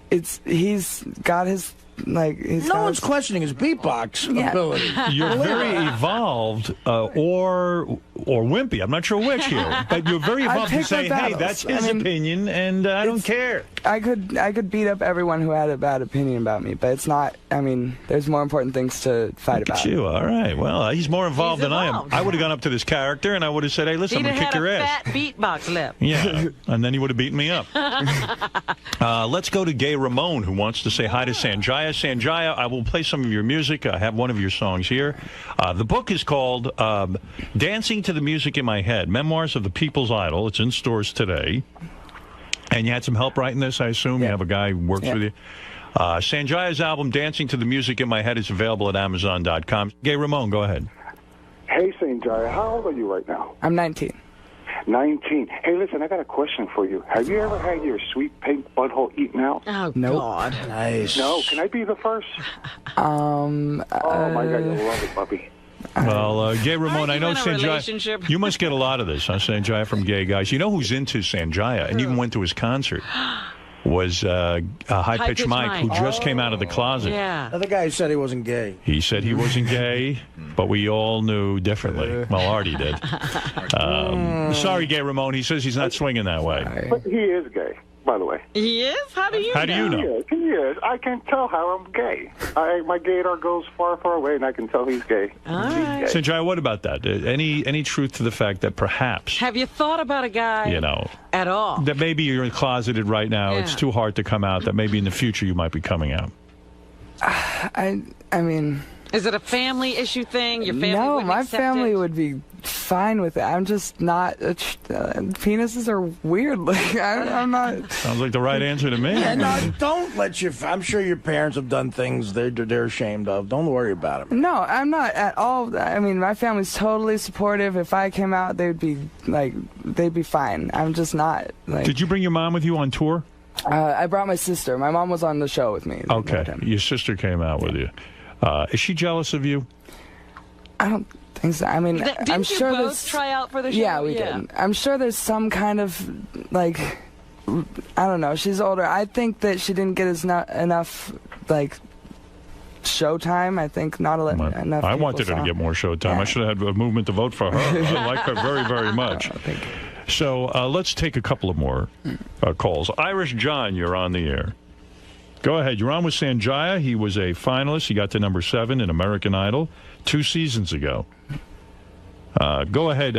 he's got his like. No one's questioning his beatbox ability. You're very evolved, or or wimpy. I'm not sure which here. But you're very involved to say, hey, that's his opinion, and I don't care. I could beat up everyone who had a bad opinion about me, but it's not. I mean, there's more important things to fight about. You all right? Well, he's more involved than I am. I would have gone up to this character and I would have said, "Hey, listen, I'm gonna kick your ass." Fat beatbox lip. Yeah, and then he would have beaten me up. Let's go to Gay Ramon, who wants to say hi to Sanjaya. Sanjaya, I will play some of your music. I have one of your songs here. The book is called "Dancing to the Music in My Head: Memoirs of the People's Idol." It's in stores today. And you had some help writing this, I assume? You have a guy who works with you? Sanjaya's album, Dancing to the Music in My Head, is available at Amazon.com. Gay Ramon, go ahead. Hey, Sanjaya, how old are you right now? I'm 19. 19. Hey, listen, I got a question for you. Have you ever had your sweet pink butthole eaten out? Oh, nope. God. Nice. No, can I be the first? Oh, my God, you'll love it, puppy. Well, Gay Ramon, I know Sanjaya. You must get a lot of this, huh, Sanjaya, from gay guys. You know who's into Sanjaya and even went to his concert? Was High Pitch Mike, who just came out of the closet. Yeah. Another guy who said he wasn't gay. He said he wasn't gay, but we all knew differently. Well, Artie did. Sorry, Gay Ramon. He says he's not swinging that way. But he is gay, by the way. He is? How do you know? How do you know? He is. I can tell how I'm gay. My gaydar goes far, far away, and I can tell he's gay. All right. Sanjaya, what about that? Any truth to the fact that perhaps, Have you thought about a guy at all? that maybe you're closeted right now, it's too hard to come out, that maybe in the future you might be coming out? I mean... Is it a family issue thing? Your family No, wouldn't my accept family it? would be fine with it. I'm just not... penises are weird. Like, I'm not... Sounds like the right answer to me. Yeah, no, don't let your... I'm sure your parents have done things they're ashamed of. Don't worry about it. No, I'm not at all. I mean, my family's totally supportive. If I came out, they'd be fine. I'm just not. Like, Did you bring your mom with you on tour? I brought my sister. My mom was on the show with me. Okay, your sister came out with you. Is she jealous of you? I don't think so. I mean, Didn't I'm you sure both there's... try out for the show? Yeah, we did. I'm sure there's some kind of, like, I don't know. She's older. I think that she didn't get enough, like, showtime. I think not enough. I wanted her to get more showtime. I should have had a movement to vote for her. I like her very, very much. Thank you. So let's take a couple of more calls. Irish John, you're on the air. Go ahead. You're on with Sanjaya. He was a finalist. He got to number 7 in American Idol 2 seasons ago. Go ahead,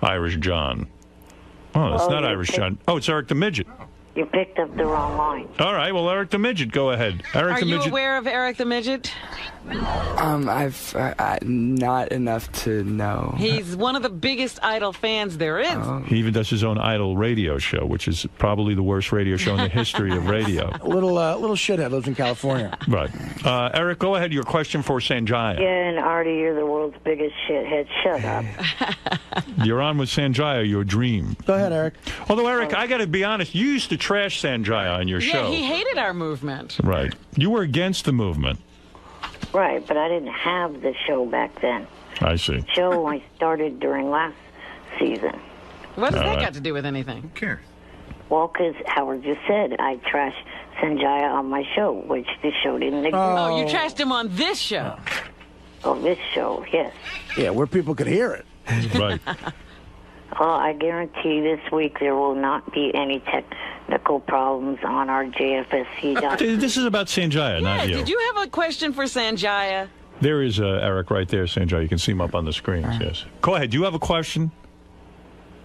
Irish John. Oh, it's not Irish John. Oh, it's Eric the Midget. You picked up the wrong line. All right. Well, Eric the Midget, go ahead. Eric Are the you Midget. aware of Eric the Midget? I've not enough to know. He's one of the biggest Idol fans there is. He even does his own Idol radio show, which is probably the worst radio show in the history of radio. A little shithead lives in California. Right. Eric, go ahead. Your question for Sanjaya. Yeah, and Artie, you're the world's biggest shithead. Shut up. You're on with Sanjaya, your dream. Go ahead, Eric. Although, Eric, I got to be honest, you used to trash Sanjaya on your show. Yeah, he hated our movement. Right. You were against the movement. Right, but I didn't have the show back then. I see. The show I started during last season. What does All that right. got to do with anything? Who cares? Well, because Howard just said I trashed Sanjaya on my show, which the show didn't exist. Oh, you trashed him on this show. Oh, this show, yes. Yeah, where people could hear it. Right. I guarantee this week there will not be any technical problems on our JFSC. This is about Sanjaya, not you. Did you have a question for Sanjaya? There is Eric right there, Sanjaya. You can see him up on the screens, yes. Go ahead. Do you have a question?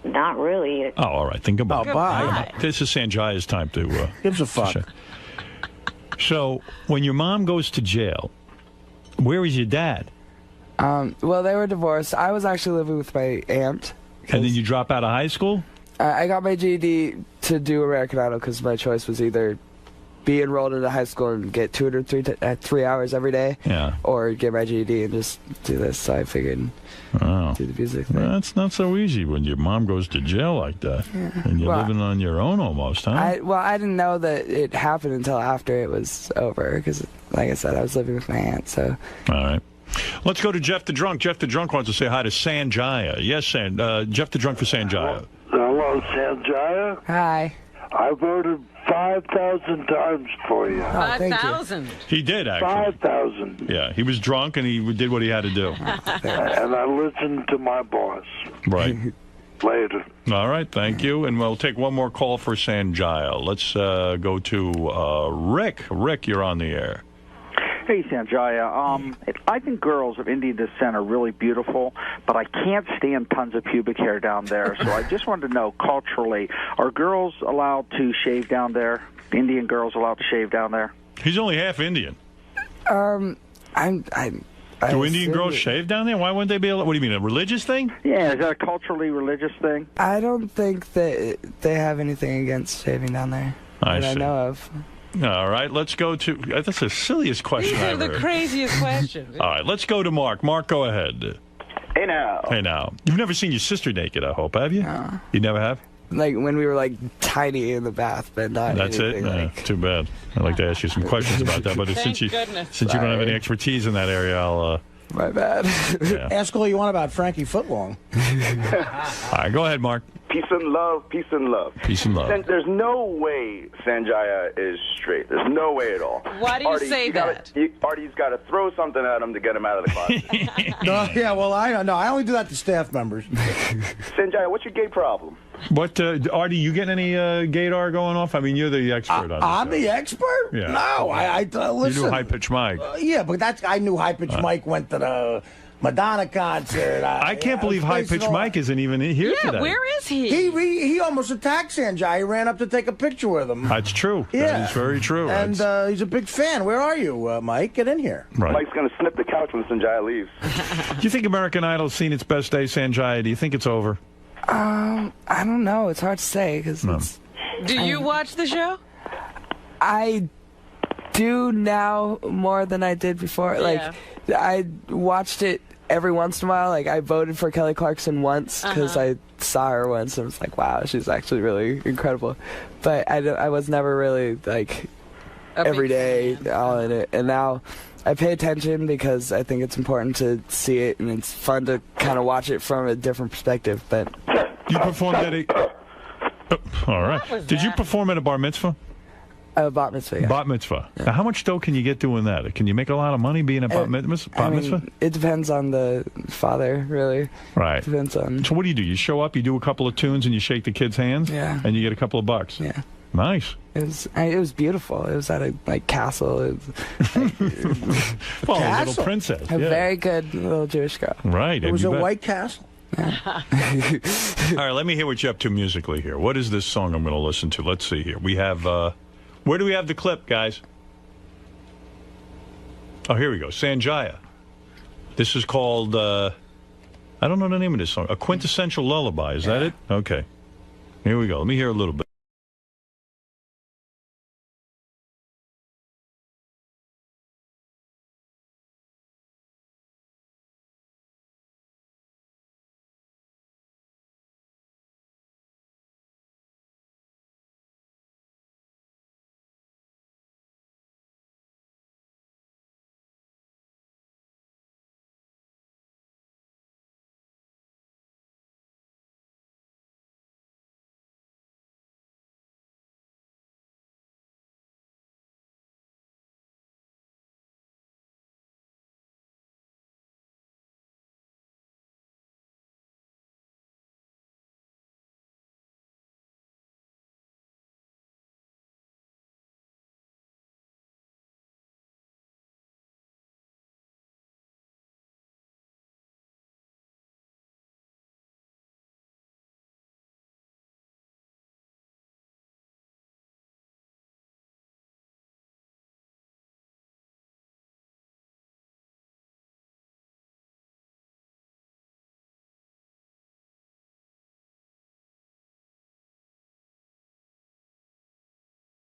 Not really. Oh, all right. Think about it. Bye. This is Sanjaya's time to... Gives a fuck. So, when your mom goes to jail, where is your dad? Well, they were divorced. I was actually living with my aunt. And then you drop out of high school? I got my GED to do American Idol because my choice was either be enrolled in a high school and get tutored 3 hours every day, or get my GED and just do this. So I figured do the music thing. Well, that's not so easy when your mom goes to jail like that. Yeah. And you're Well, living on your own almost, huh? I didn't know that it happened until after it was over because, like I said, I was living with my aunt. So. All right. Let's go to Jeff the Drunk. Jeff the Drunk wants to say hi to Sanjaya. Yes, Jeff the Drunk for Sanjaya. Hello, Sanjaya. Hi. I voted 5,000 times for you. 5,000. He did, actually. 5,000. Yeah, he was drunk and he did what he had to do. And I listened to my boss. Right. Later. All right, thank you. And we'll take one more call for Sanjaya. Let's go to Rick. Rick, you're on the air. Hey, Sanjaya. I think girls of Indian descent are really beautiful, but I can't stand tons of pubic hair down there. So I just wanted to know, culturally, are girls allowed to shave down there? Indian girls allowed to shave down there? He's only half Indian. Do Indian girls shave down there? Why wouldn't they be able? What do you mean, a religious thing? Yeah, is that a culturally religious thing? I don't think that they have anything against shaving down there that I know of. All right, let's go to... That's the silliest question These are I've the heard. craziest questions. All right, let's go to Mark. Mark, go ahead. Hey, now. Hey, now. You've never seen your sister naked, I hope, have you? No. You never have? Like when we were like tiny in the bath, but not That's it? anything like... Too bad. I'd like to ask you some questions about that, but since you don't have any expertise in that area, I'll... My bad. Yeah. Ask all you want about Frankie Footlong. All right, go ahead, Mark. Peace and love, peace and love. Peace and love. There's no way Sanjaya is straight. There's no way at all. Why do you say that? Artie's got to throw something at him to get him out of the closet. No, yeah, well, I only do that to staff members. Sanjaya, what's your gay problem? What, Artie, you getting any gaydar going off? I mean, you're the expert on this. I'm the expert? Yeah. No, I listen. You knew High Pitch Mike. Yeah, but I knew High Pitch Mike went to the Madonna concert. I can't believe High Pitch Mike isn't even here today. Yeah, where is he? He almost attacked Sanjay. He ran up to take a picture with him. That's true. Yeah. That is very true. And he's a big fan. Where are you, Mike? Get in here. Right. Mike's going to snip the couch when Sanjaya leaves. Do you think American Idol's seen its best day, Sanjay? Do you think it's over? I don't know. It's hard to say because Do you watch the show? I do now more than I did before. Yeah. Like I watched it every once in a while. Like I voted for Kelly Clarkson once because I saw her once and was like, wow, she's actually really incredible. But I was never really like every day all in it. And now I pay attention because I think it's important to see it, and it's fun to kind of watch it from a different perspective. But you performed at a... all right. Did you perform at a bar mitzvah? Bat mitzvah, yeah. Bat mitzvah. Yeah. Now, how much dough can you get doing that? Can you make a lot of money being a bat mitzvah? It depends on the father, really. Right. Depends on... So what do? You show up, you do a couple of tunes, and you shake the kids' hands? Yeah. And you get a couple of bucks? Yeah. Nice. It was beautiful. It was at a castle. It was, well, a little princess. A very good little Jewish girl. Right. It was a White Castle. All right, let me hear what you're up to musically here. What is this song I'm going to listen to? Let's see here. We have, where do we have the clip, guys? Oh, here we go. Sanjaya. This is called, I don't know the name of this song. A Quintessential Lullaby. Is that it? Okay. Here we go. Let me hear a little bit.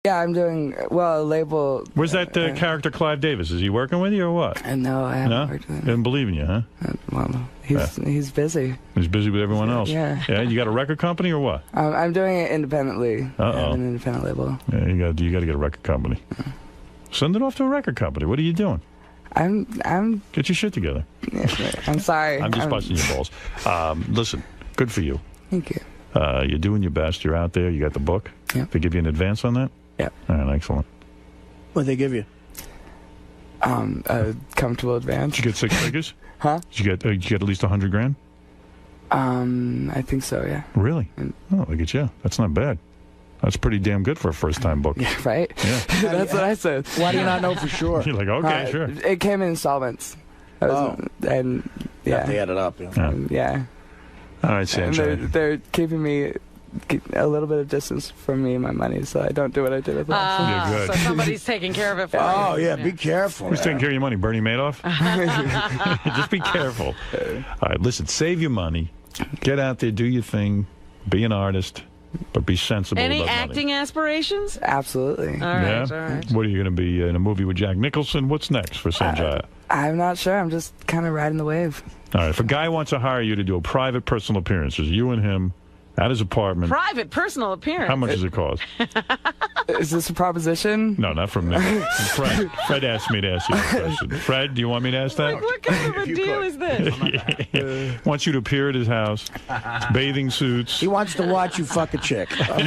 Yeah, I'm doing well. Label. Where's that character Clive Davis? Is he working with you or what? No, I haven't worked with him. Didn't believe in you, huh? Well, he's busy. He's busy with everyone else. Yeah. Yeah. You got a record company or what? I'm doing it independently. I have an independent label. Yeah, you got to get a record company. Send it off to a record company. What are you doing? I'm. Get your shit together. I'm sorry. I'm just busting your balls. Listen, good for you. Thank you. You're doing your best. You're out there. You got the book. Yeah. They give you an advance on that? Yeah. All right, excellent. What'd they give you? A comfortable advance. Did you get 6 figures? Huh? Did you get at least $100,000? I think so, yeah. Really? Oh, look at you. That's not bad. That's pretty damn good for a first-time book. Yeah, right? Yeah. That's what I said. Why do you not know for sure? You're like, okay, sure. It came in installments. And, yeah. They add it up. Yeah. Yeah. All right, And Sanjay. they're keeping me a little bit of distance from me and my money, so I don't do what I did with last time. Yeah, good. So somebody's taking care of it for you. Oh, yeah, be careful. Who's taking care of your money? Bernie Madoff? Just be careful. All right, listen, save your money. Get out there, do your thing, be an artist, but be sensible Any about acting aspirations? Absolutely. All right, all right. What are you going to be in a movie with Jack Nicholson? What's next for Sanjaya? I'm not sure. I'm just kind of riding the wave. All right, if a guy wants to hire you to do a private personal appearance, it's you and him at his apartment. Private personal appearance. How much does it cost? Is this a proposition? No, not from me. Fred. Fred asked me to ask you that question. Fred, do you want me to ask that? What kind of a deal is this? Wants you to appear at his house, bathing suits. He wants to watch you fuck a chick. All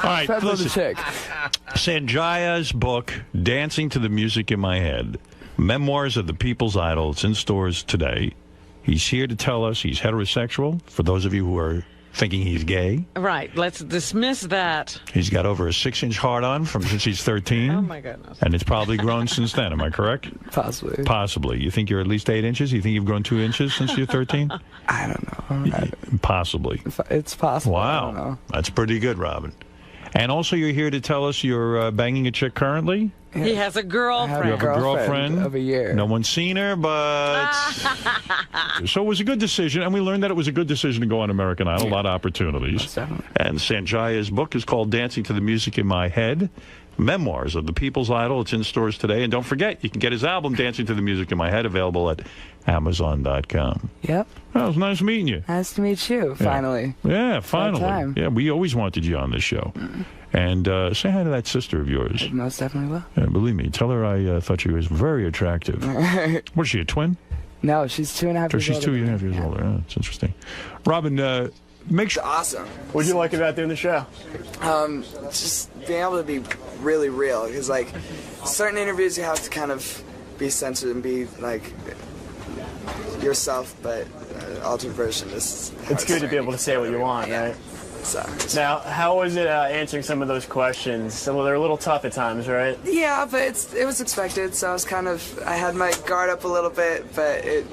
right, Fred loves a listen. chick. Sanjaya's book, Dancing to the Music in My Head, Memoirs of the People's Idol. It's in stores today. He's here to tell us he's heterosexual, for those of you who are thinking he's gay. Right, let's dismiss that. He's got over a 6-inch hard-on from since he's 13. Oh, my goodness. And it's probably grown since then. Am I correct? Possibly. Possibly. You think you're at least 8 inches? You think you've grown 2 inches since you're 13? I don't know. Possibly. It's possible. I don't Wow. know. That's pretty good, Robin. And also, you're here to tell us you're banging a chick currently? He has a girlfriend. You have a girlfriend of a year. No one's seen her, but so it was a good decision, and we learned that it was a good decision to go on American Idol. A lot of opportunities. And Sanjaya's book is called Dancing to the Music in My Head, Memoirs of the People's Idol. It's in stores today, and don't forget, you can get his album Dancing to the Music in My Head available at Amazon.com. Yep. Well, it was nice meeting you. Nice to meet you, finally. Yeah, About finally. time. Yeah, we always wanted you on this show. And say hi to that sister of yours. Most definitely will. Yeah, believe me, tell her I thought she was very attractive. Was she a twin? No, she's 2.5 Or years she's older. 2.5 years older. Yeah, it's interesting. Robin, make sure. Awesome. What'd you like about doing the show? Just being able to be really real, because like certain interviews you have to kind of be censored and be like yourself, but altered version is. It's good to be able to say what you want, right? So, now, how was it answering some of those questions? Well, they're a little tough at times, right? yeah, but it was expected. So I had my guard up a little bit, but it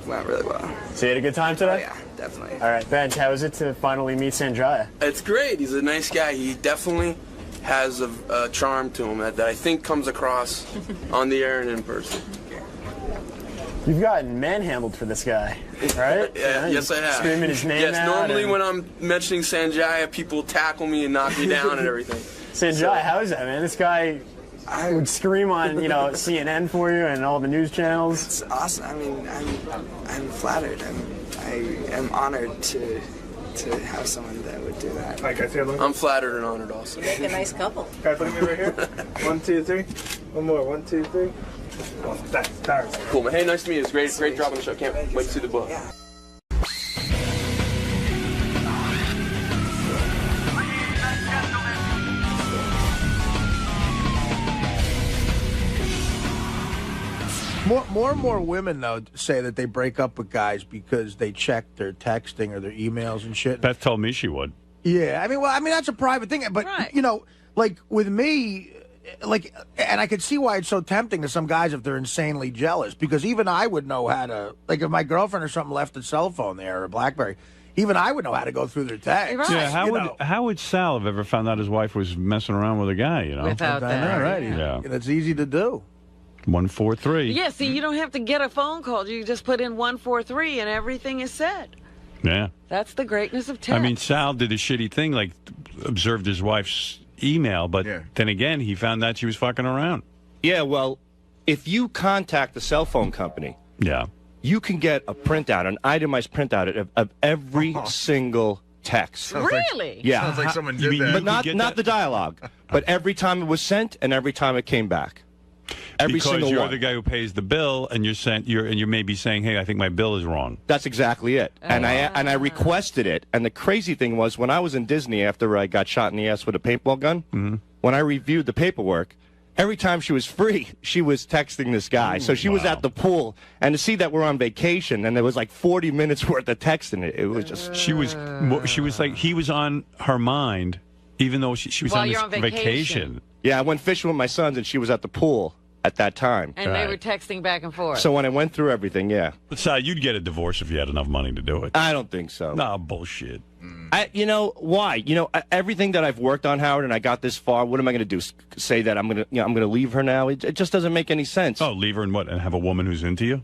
went really well. So you had a good time today? Oh, yeah, definitely. All right, Benj, how was it to finally meet Sanjaya? It's great. He's a nice guy. He definitely has a charm to him that I think comes across on the air and in person. You've gotten manhandled for this guy, right? Yeah, yes, I have. Screaming his name Yes, out normally and- when I'm mentioning Sanjaya, people tackle me and knock me down and everything. Sanjaya, how is that, man? This guy would scream on, CNN for you and all the news channels. It's awesome. I mean, I'm flattered. I am honored to have someone that would do that. I'm flattered and honored also. You make a nice couple. Guys, look at me right here. 1, 2, 3. One more. 1, 2, 3. Cool, man. Hey, nice to meet you. It's great job on the show. Can't wait to see the book. More and more women, though, say that they break up with guys because they check their texting or their emails and shit. Beth told me she would. Yeah, I mean, that's a private thing. But, like, with me, like, and I could see why it's so tempting to some guys if they're insanely jealous, because even I would know how to, like, if my girlfriend or something left a cell phone there or a BlackBerry, even I would know how to go through their texts. Yeah, how would Sal have ever found out his wife was messing around with a guy, Without that. Right. Yeah. That's easy to do. 143. Yeah, see, you don't have to get a phone call. You just put in 143 and everything is said. Yeah. That's the greatness of text. I mean, Sal did a shitty thing, like observed his wife's email, but then again, he found out she was fucking around. Yeah, well, if you contact the cell phone company, you can get a printout, an itemized printout of every single text. Really? Yeah. Sounds like someone did that. But not the dialogue, but every time it was sent and every time it came back. Every because single you're one. the guy who pays the bill, and you're maybe saying, "Hey, I think my bill is wrong." That's exactly it. And I requested it. And the crazy thing was, when I was in Disney after I got shot in the ass with a paintball gun, when I reviewed the paperwork, every time she was free, she was texting this guy. So she was at the pool, and to see that we're on vacation, and there was like 40 minutes worth of texting, it was just... She was like, he was on her mind, even though she was While on this you're on vacation. Yeah, I went fishing with my sons, and she was at the pool at that time. And they were texting back and forth. So when I went through everything, yeah. But Sal, you'd get a divorce if you had enough money to do it. I don't think so. No, bullshit. You know why? You know, everything that I've worked on, Howard, and I got this far. What am I going to do? Say that I'm going to leave her now? It just doesn't make any sense. Oh, leave her and what? And have a woman who's into you?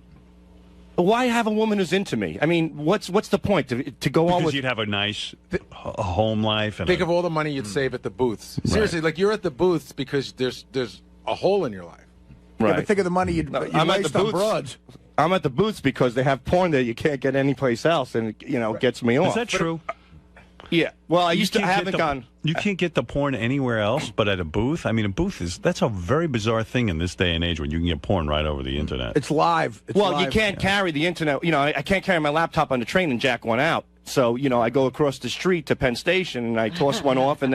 Why have a woman who's into me? I mean, what's the point to go on with? Because you'd have a nice home life. And Think of all the money you'd save at the booths. Seriously, like you're at the booths because there's a hole in your life. Right. Yeah, but think of the money you'd waste on broads. I'm at the booths because they have porn there you can't get anyplace else, and it gets me off. Is that true? Yeah. Well, I haven't gone. You can't get the porn anywhere else but at a booth? I mean, that's a very bizarre thing in this day and age when you can get porn right over the internet. It's live. You can't carry the internet. You know, I can't carry my laptop on the train and jack one out. So, I go across the street to Penn Station and I toss one off, and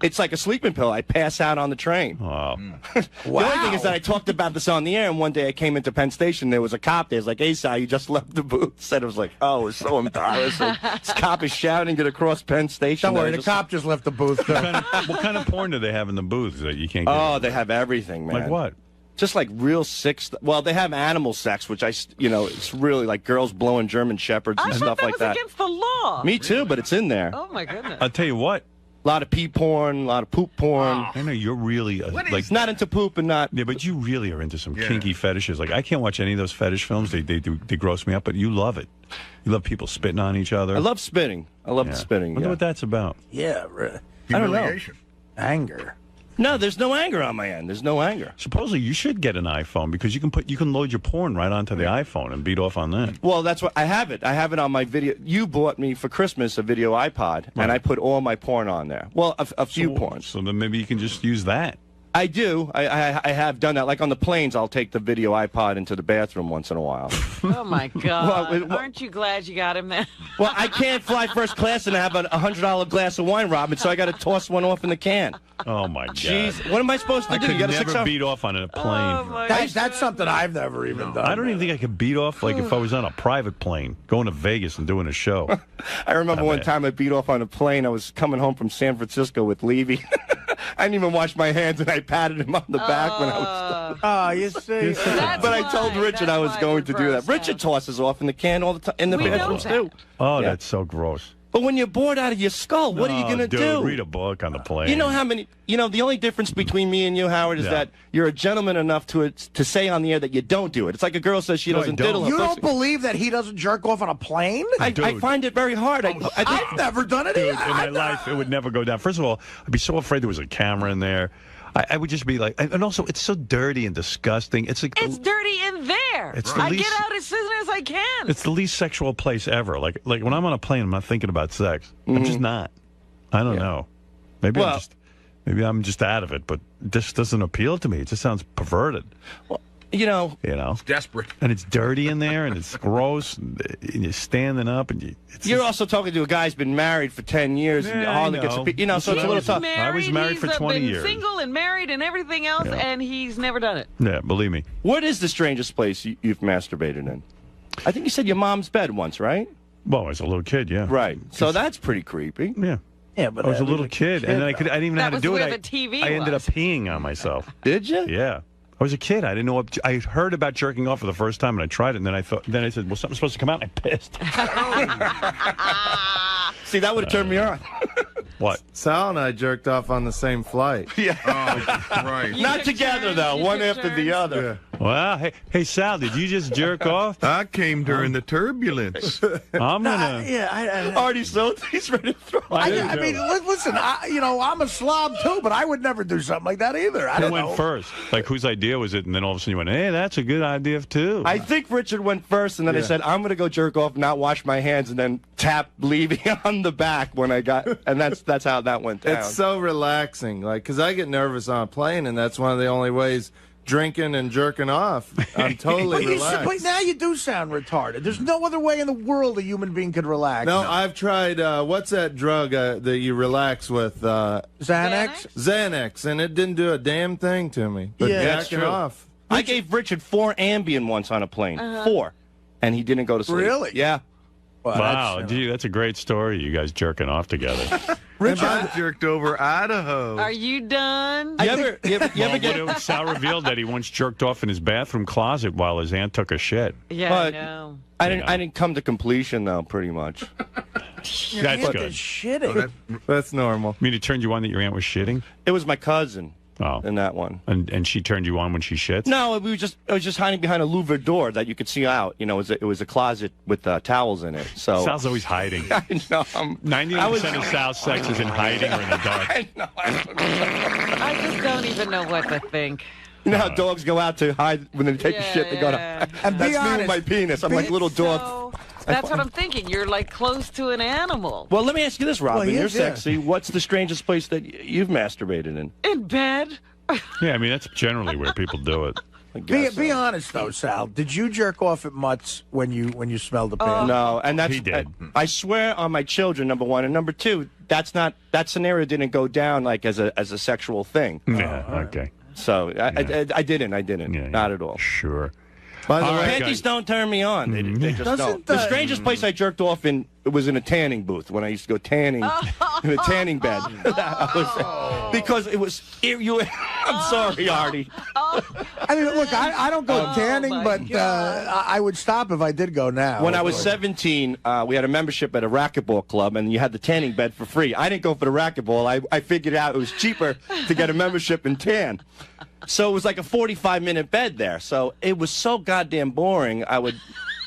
it's like a sleeping pill. I pass out on the train. Wow. The only thing is that I talked about this on the air, and one day I came into Penn Station, there was a cop there. It's like, "Hey, Sal, you just left the booth." Said it was like, oh, it was so embarrassing. This cop is shouting it across Penn Station. Don't worry, the cop just left the booth. What kind of porn do they have in the booth that you can't get? Oh, they have everything, man. Like what? Just like real sick Well, they have animal sex, which it's really like girls blowing German shepherds and stuff like that. Against the law. Me too, but it's in there. Oh my goodness. I'll tell you what. A lot of pee porn, a lot of poop porn. I know you're really not into poop and not. Yeah, but you really are into some kinky fetishes. Like I can't watch any of those fetish films. They gross me up. But you love it. You love people spitting on each other. I love spitting. I love the spitting. Wonder what that's about. Yeah, I don't know. Anger. No, there's no anger on my end. There's no anger. Supposedly, you should get an iPhone because you can load your porn right onto the iPhone and beat off on that. Well, that's what I have it. I have it on my video. You bought me for Christmas a video iPod, and I put all my porn on there. Well, a few porns. So then maybe you can just use that. I do. I have done that. Like on the planes, I'll take the video iPod into the bathroom once in a while. Oh my God! Aren't you glad you got him there? Well, I can't fly first class and have a $100 glass of wine, Robin. So I got to toss one off in the can. Oh my God! Jeez, what am I supposed to do? I You got could a never beat off on a plane. That's something I've never even done. I don't even think I could beat off like if I was on a private plane going to Vegas and doing a show. I remember one time I beat off on a plane. I was coming home from San Francisco with Levy. I didn't even wash my hands, and I patted him on the back when I was. Oh, you see. But I told Richard I was going to do that. Richard tosses off in the can all the time in the bathrooms too. Oh, that's so gross. But when you're bored out of your skull, what are you going to do? Read a book on the plane. You know how many? The only difference between me and you, Howard, is that you're a gentleman enough to say on the air that you don't do it. It's like a girl says she doesn't diddle her You pussy. don't believe that he doesn't jerk off on a plane? I find it very hard. I've never done it. Dude, in my life, it would never go down. First of all, I'd be so afraid there was a camera in there. I would just be like, and also it's so dirty and disgusting. It's like it's dirty in there. It's I get out as soon as I can. It's the least sexual place ever. Like when I'm on a plane, I'm not thinking about sex. I'm just not. I don't know. Maybe I'm just out of it. But this doesn't appeal to me. It just sounds perverted. Well, it's desperate, and it's dirty in there, and it's gross, and you're standing up, and you're also talking to a guy who's been married for 10 years, and hardly gets so it's a little tough. I was married for 20 years. Single and married and everything else, and he's never done it. Yeah, believe me. What is the strangest place you've masturbated in? I think you said your mom's bed once, right? Well, as a little kid, yeah. Right. So that's pretty creepy. Yeah. Yeah, but I was a little kid, and then I didn't even know how to do it. Where the TV I ended up was. peeing on myself. Did you? Yeah. I was a kid. I didn't know what. I heard about jerking off for the first time, and I tried it. And then I said, "Well, something's supposed to come out." And I pissed. See, that would have turned me on. What? Sal and I jerked off on the same flight. Yeah. Oh, right. Not together though, one after the other. Yeah. Well, hey, Sal, did you just jerk off? I came during the turbulence. I'm gonna. Artie Soth, he's ready to throw. I mean, listen, I'm a slob too, but I would never do something like that either. Who went first? Like, whose idea was it? And then all of a sudden you went, "Hey, that's a good idea too." I think Richard went first, and then I said, "I'm going to go jerk off, not wash my hands," and then tap Levy on the back when I got, and that's how that went down. It's so relaxing, like, because I get nervous on a plane, and that's one of the only ways drinking and jerking off. I'm totally relaxed. But now you do sound retarded. There's no other way in the world a human being could relax. No, I've tried, what's that drug that you relax with? Xanax? Xanax, and it didn't do a damn thing to me. But that's jacking true. off. I gave Richard 4 Ambien once on a plane. 4. And he didn't go to sleep. Really? Yeah. Well, Wow, gee, that's a great story. You guys jerking off together. Richard, I jerked over Idaho. Are you done? You ever get... Sal revealed that he once jerked off in his bathroom closet while his aunt took a shit. Yeah, But I know. I didn't come to completion though, pretty much. That's aunt good. is shitting. That's normal. I mean, it turned you on that your aunt was shitting? It was my cousin Oh. in that one. And she turned you on when she shits? No, I was just hiding behind a louvered door that you could see out. You know, it was a closet with towels in it. So Sal's always hiding. I know. 99% of Sal's sex is in hiding or in the dark. I know. I just don't even know what to think. You know how dogs go out to hide when they take a shit? They go to. And That's be me with honest. my penis. I'm like a little dog. So, that's what I'm thinking. You're like close to an animal. Well, let me ask you this, Robin. Well, he You're is, yeah. sexy. What's the strangest place that you've masturbated in? In bed. Yeah, I mean, that's generally where people do it. Be honest though, Sal. Did you jerk off at Mutt's when you smelled the pan? No, and that's He did. I swear on my children, number one, and number two. That scenario didn't go down like as a sexual thing. Yeah, okay. So I didn't. Yeah, Not at all. Sure. By the way, Panties don't turn me on. They just don't. The strangest place I jerked off in was in a tanning booth when I used to go tanning in a tanning bed. Because it was. I'm sorry, Artie. I mean, look, I don't go tanning, but I would stop if I did go now. When I was 17, we had a membership at a racquetball club, and you had the tanning bed for free. I didn't go for the racquetball. I figured out it was cheaper to get a membership and tan. So it was like a 45-minute bed there. So it was so goddamn boring.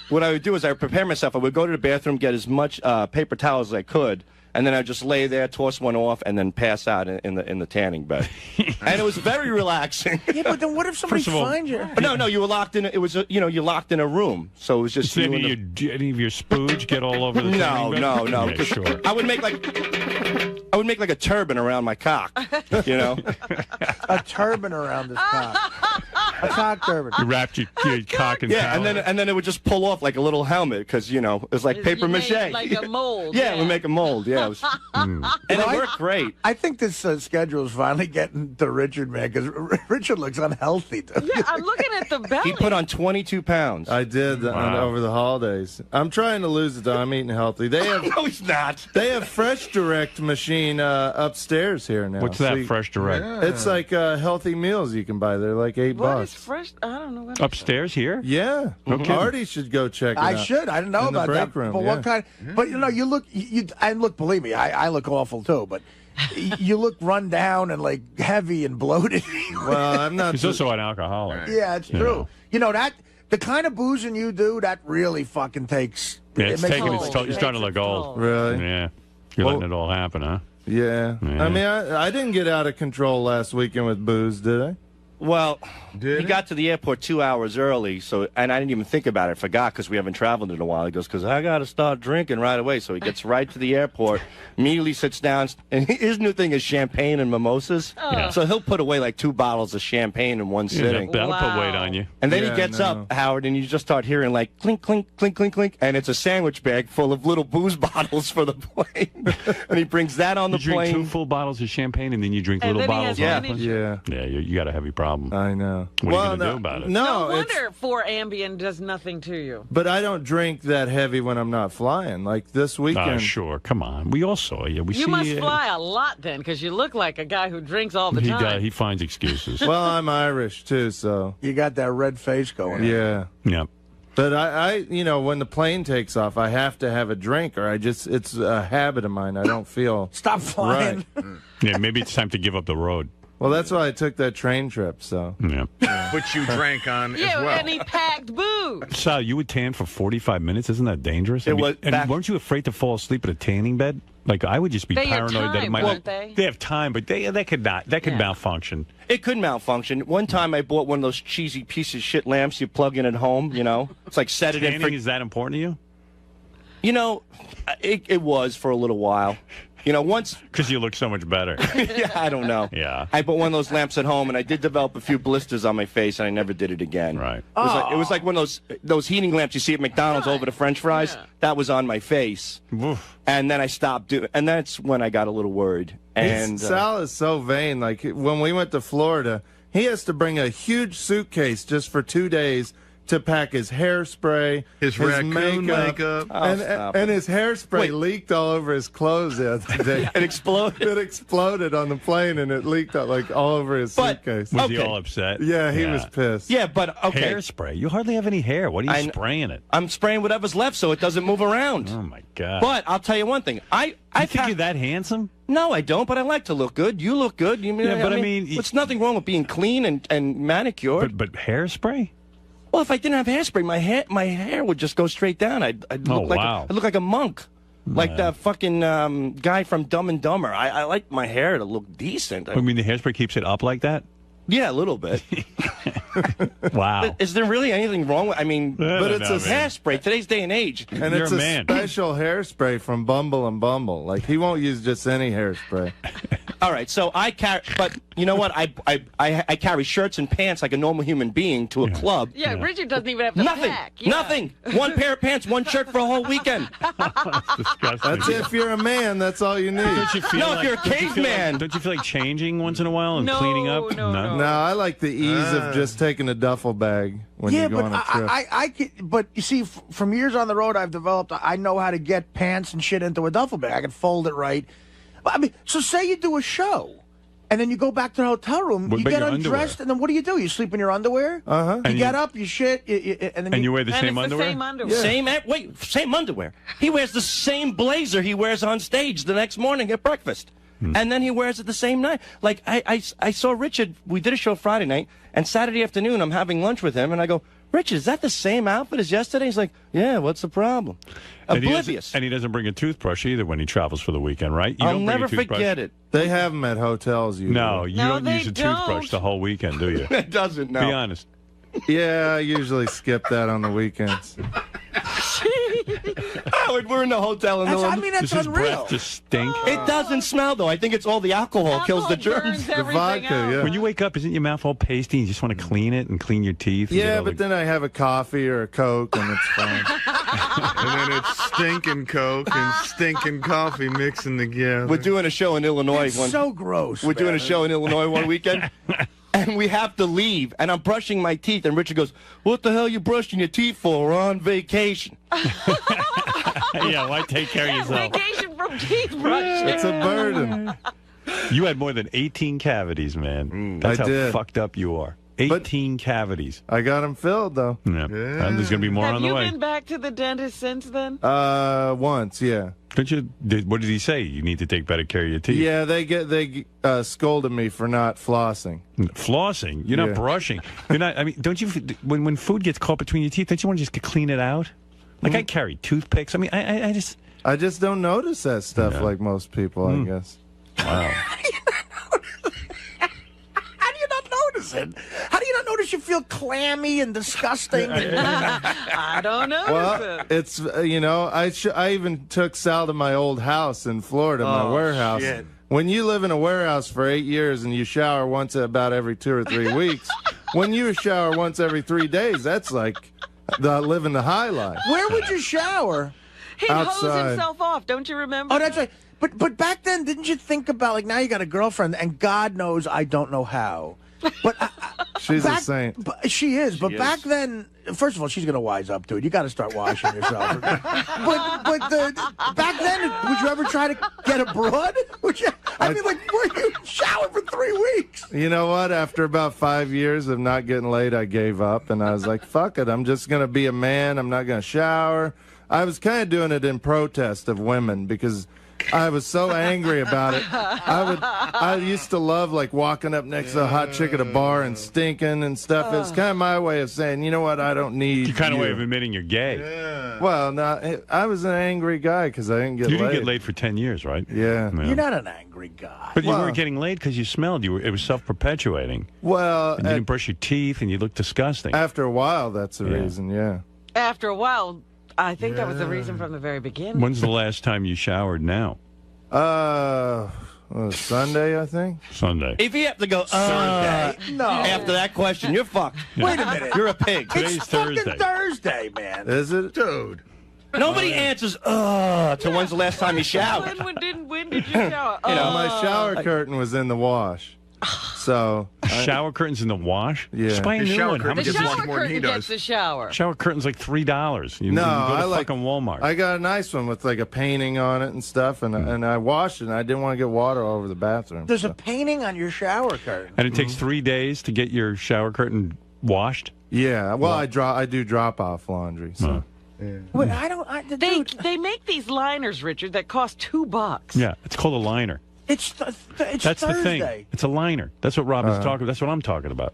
What I would do is I would prepare myself. I would go to the bathroom, get as much paper towels as I could, and then I'd just lay there, toss one off, and then pass out in the tanning bed. And it was very relaxing. Yeah, but then what if somebody finds you? No, you were locked in. It was you're locked in a room, so it was just. Did any of your spooge get all over the tanning bed? No. Yeah, sure. I would make like a turban around my cock. You know, A turban around his cock. A cock turban. You wrapped your cock in yeah, towel. and then it would just pull off like a little helmet because it was like paper You mache. made like a mold. Yeah, we make a mold. Yeah, it was, and it worked great. I think this schedule is finally getting to Richard, man, because Richard looks unhealthy. Yeah, I'm looking at the belly. He put on 22 pounds. I did over the holidays. I'm trying to lose it, though. I'm eating healthy. They have No, he's not. They have Fresh Direct machine upstairs here now. What's that, Fresh Direct? It's like healthy meals you can buy. They're like $8. What is fresh? I don't know. What Upstairs here? Yeah. Okay. Artie should go check it out. I should. I didn't know In the about that. break room, But yeah. what kind? But you look. And look. Believe me, I look awful too. But you look run down and like heavy and bloated. Well, I'm not. He's also an alcoholic. Yeah, it's true. You know that the kind of boozing you do that really fucking takes. Yeah, it's makes taking it its toll. You're starting to look old. Really? Yeah. You're letting it all happen, huh? Yeah. Yeah. I mean, I didn't get out of control last weekend with booze, did I? Well, he got to the airport 2 hours early, and I didn't even think about it. I forgot because we haven't traveled in a while. He goes, because I got to start drinking right away. So he gets right to the airport, immediately sits down, and his new thing is champagne and mimosas. Yeah. So he'll put away like 2 bottles of champagne in one sitting. That'll put weight on you. And then he gets up, Howard, and you just start hearing like clink, clink, clink, clink, clink, and it's a sandwich bag full of little booze bottles for the plane. And he brings that on the You drink plane. 2 full bottles of champagne and then you drink And little then he bottles has on the plane? Yeah. Yeah, you got a heavy problem. I know. What are you going to do about it? No wonder 4 Ambien does nothing to you. But I don't drink that heavy when I'm not flying. Like this weekend. Sure. Come on. We all saw you. We You see must fly a lot then, because you look like a guy who drinks all the He time. he finds excuses. Well, I'm Irish too, so You got that red face going. yeah. Yeah. But I, when the plane takes off, I have to have a drink, or it's a habit of mine. I don't feel Stop flying. right. Yeah, maybe it's time to give up the road. Well, that's why I took that train trip. So Yeah. Which you drank on as Yeah, well. and he packed booze. Sal, you would tan for 45 minutes? Isn't that dangerous? It was and back- weren't you afraid to fall asleep at a tanning bed? Like, I would just be They have paranoid that it time, might wouldn't not. they? have time, but that could malfunction. It could malfunction. One time I bought one of those cheesy piece of shit lamps you plug in at home, It's like set it in Tanning for... is that important to you? It was for a little while. You know, once because you look so much better. yeah, I don't know. Yeah. I bought one of those lamps at home, and I did develop a few blisters on my face, and I never did it again. Right. It was like one of those heating lamps you see at McDonald's over the French fries. Yeah. That was on my face. Oof. And then I stopped doing, and that's when I got a little worried. And Sal is so vain. Like when we went to Florida, he has to bring a huge suitcase just for 2 days to pack his hairspray, his raccoon makeup. And his hairspray leaked all over his clothes the other day. It exploded. It exploded on the plane, and it leaked out, like all over his suitcase. Was he all upset? Yeah, he was pissed. Yeah, but okay. Hairspray? You hardly have any hair. What are you spraying it? I'm spraying whatever's left so it doesn't move around. Oh my God! But I'll tell you one thing. I think you're that handsome? No, I don't. But I like to look good. You look good. I mean, there's nothing wrong with being clean and manicured. But hairspray? Well, if I didn't have hairspray, my hair would just go straight down. I'd look I'd look like a monk, like that fucking guy from Dumb and Dumber. I like my hair to look decent. I mean, the hairspray keeps it up like that? Yeah, a little bit. Wow. Is there really anything wrong with? I mean, but it's a hairspray. Today's day and age, and it's a special hairspray from Bumble and Bumble. Like he won't use just any hairspray. All right, so I carry, but you know what? I carry shirts and pants like a normal human being to a club. Yeah, Richard doesn't even have to pack. Yeah. Nothing. One pair of pants, one shirt for a whole weekend. That's disgusting. That's if you're a man. That's all you need. Don't you feel if you're a caveman. Don't you feel like changing once in a while and cleaning up? No, I like the ease of just taking a duffel bag when you go on a trip. But you see, from years on the road, I've developed. I know how to get pants and shit into a duffel bag. I can fold it right. I mean, so say you do a show, and then you go back to the hotel room. You get undressed, and then what do? You sleep in your underwear. You get up, you shit, and then you wear the same underwear. The same underwear. Same underwear. He wears the same blazer he wears on stage the next morning at breakfast. And then he wears it the same night. Like, I saw Richard, we did a show Friday night, and Saturday afternoon I'm having lunch with him, and I go, Richard, is that the same outfit as yesterday? He's like, yeah, what's the problem? Oblivious. And he doesn't bring a toothbrush either when he travels for the weekend, right? I'll never forget it. They have them at hotels usually. No, you don't use a toothbrush the whole weekend, do you? It doesn't, no. Be honest. Yeah, I usually skip that on the weekends. Howard, we're in the hotel. That's Does his unreal. breath just stink? It doesn't smell, though. I think it's all the alcohol kills the germs. The vodka, yeah. When you wake up, isn't your mouth all pasty and you just want to clean it and clean your teeth? Yeah, but then I have a coffee or a Coke and it's fine. And then it's stinking Coke and stinking coffee mixing together. We're doing a show in Illinois. It's so gross. We're doing a show in Illinois one weekend. And we have to leave, and I'm brushing my teeth, and Richard goes, what the hell are you brushing your teeth for? We're on vacation. Yeah, why take care of yourself? Vacation from teeth brushing. It's a burden. You had more than 18 cavities, man. That's I how did. fucked up you are. 18 cavities. I got them filled, though. Yeah. And there's going to be more on the way. Have you been back to the dentist since then? Once, yeah. What did he say? You need to take better care of your teeth. Yeah, they scolded me for not flossing. Flossing? You're not brushing. You're not. I mean, don't you? When food gets caught between your teeth, don't you want to just clean it out? Like I carry toothpicks. I mean, I just don't notice that stuff like most people. I guess. Wow. How do you not notice you feel clammy and disgusting? I don't know. Well, it's I even took Sal to my old house in Florida, my warehouse. Shit. When you live in a warehouse for 8 years and you shower once about every 2 or 3 weeks, when you shower once every 3 days, that's like living the high life. Where would you shower? He'd hose himself off. Don't you remember? Oh, that's right. But back then, didn't you think about, like, now you got a girlfriend, and God knows I don't know how. But she's a saint. She is. But back then, first of all, she's going to wise up to it. You got to start washing yourself. But back then, would you ever try to get abroad? I mean, like, were you shower for 3 weeks? You know what? After about 5 years of not getting laid, I gave up, and I was like, fuck it. I'm just going to be a man. I'm not going to shower. I was kind of doing it in protest of women because I was so angry about it. I used to love like walking up next to a hot chick at a bar and stinking and stuff. It's kind of my way of saying, you know what, I don't need your kind of way of admitting you're gay. Yeah. Well, no, I was an angry guy because I didn't get laid. You didn't get laid for 10 years, right? Yeah. You're not an angry guy. But you weren't getting laid because you smelled. It was self-perpetuating. Well, and you didn't brush your teeth and you looked disgusting. After a while, that's the reason, yeah. After a while, I think that was the reason from the very beginning. When's the last time you showered now? Sunday, I think. Sunday. If you have to go, No. after that question, you're fucked. Wait a minute. You're a pig. Today's It's fucking Thursday. Thursday, man. Is it? Dude. Nobody answers, to when's the last time you showered. When did you shower? My shower curtain was in the wash. So Shower curtains in the wash? Yeah. Just buy a His new shower one. How curtain much The is gets one? shower more than he curtain does. gets the shower. Shower curtain's like $3. You No, can go to I like fucking Walmart. I got a nice one with like a painting on it and stuff, and I washed it. And I didn't want to get water all over the bathroom. There's a painting on your shower curtain. And it takes 3 days to get your shower curtain washed? Yeah, well, I do drop off laundry. So. Wait, I don't. They make these liners, Richard, that cost $2. Yeah, it's called a liner. It's That's Thursday. the thing. It's a liner. That's what Rob is talking. That's what I'm talking about.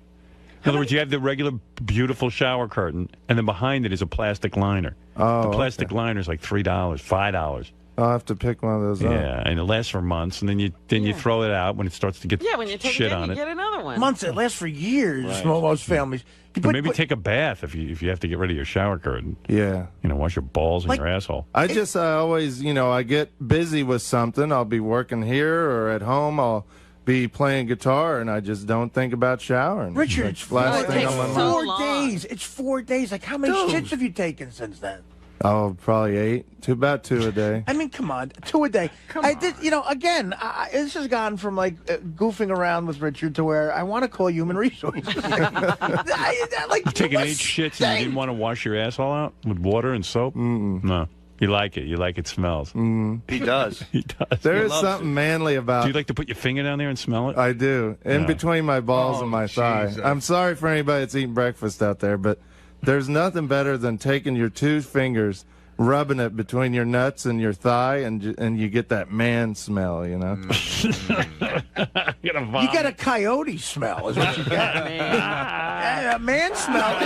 In other words, you have the regular beautiful shower curtain, and then behind it is a plastic liner. Oh, the plastic liner is like $3, $5. I'll have to pick one of those up. Yeah, and it lasts for months, and then you throw it out when it starts to get When you take shit it in, on you it. get another one. Months. It lasts for years. Right. Most families. But maybe take a bath if you have to get rid of your shower curtain. Yeah. Wash your balls and your asshole. I always, I get busy with something. I'll be working here or at home. I'll be playing guitar, and I just don't think about showering. Richard, It's the last thing on my mind. 4 days. It's 4 days. Like, how many shits have you taken since then? Oh, probably 8. About 2 a day. I mean, come on, 2 a day. Again, this has gone from like goofing around with Richard to where I want to call human resources. You're taking 8 shits and you didn't want to wash your asshole out with water and soap? No. You like it. You like it smells. He does. He does. There He is loves something manly about. Do you like to put your finger down there and smell it? I do. In Yeah. between my balls and my thigh. Jesus. I'm sorry for anybody that's eating breakfast out there, but there's nothing better than taking your 2 fingers, rubbing it between your nuts and your thigh, and you get that man smell, Mm. You get a coyote smell, is what you get. A man smell.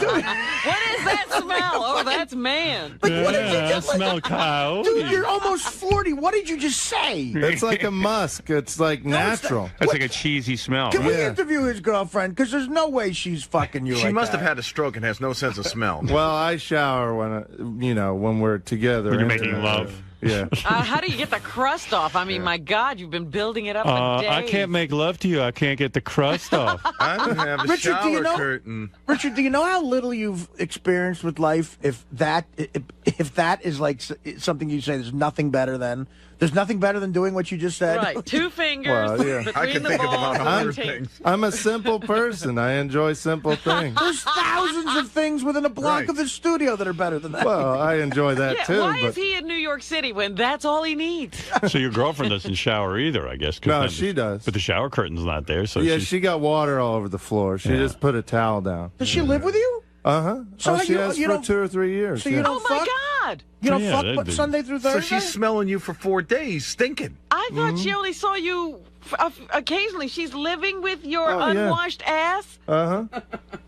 Dude. What is that smell? Oh, that's man. Like, what did you I just smell coyote. Dude, you're almost 40. What did you just say? It's like a musk. It's like natural. That's like a cheesy smell. Can we interview his girlfriend? Because there's no way she's fucking you. She like must that. have had a stroke and has no sense of smell. Well, I shower when we're together. When you're making love. Yeah. How do you get the crust off? I mean, my God, you've been building it up for days. I can't make love to you. I can't get the crust off. I don't have a Richard, do you shower know- curtain. Richard, do you know how little you've experienced with life? If that is like something you say, there's nothing better than. There's nothing better than doing what you just said. Right, 2 fingers Well, yeah. between I can the think of balls about and 100 the things. I'm a simple person. I enjoy simple things. There's thousands of things within a block Right. of this studio that are better than that. Well, I enjoy that Yeah, too. why but is he in New York City when that's all he needs? So your girlfriend doesn't shower either, I guess. 'cause No, then she does. But the shower curtain's not there, so yeah, she's, she got water all over the floor. She Yeah. just put a towel down. Does she live with you? Uh-huh. So she you- has you for don't- 2 or 3 years. So you yeah. don't Oh, my fuck? God. You don't Yeah, fuck that'd but be- Sunday through So Thursday? she's smelling you for 4 days, stinking. I thought she only saw you occasionally. She's living with your Oh, yeah. unwashed ass? Uh-huh.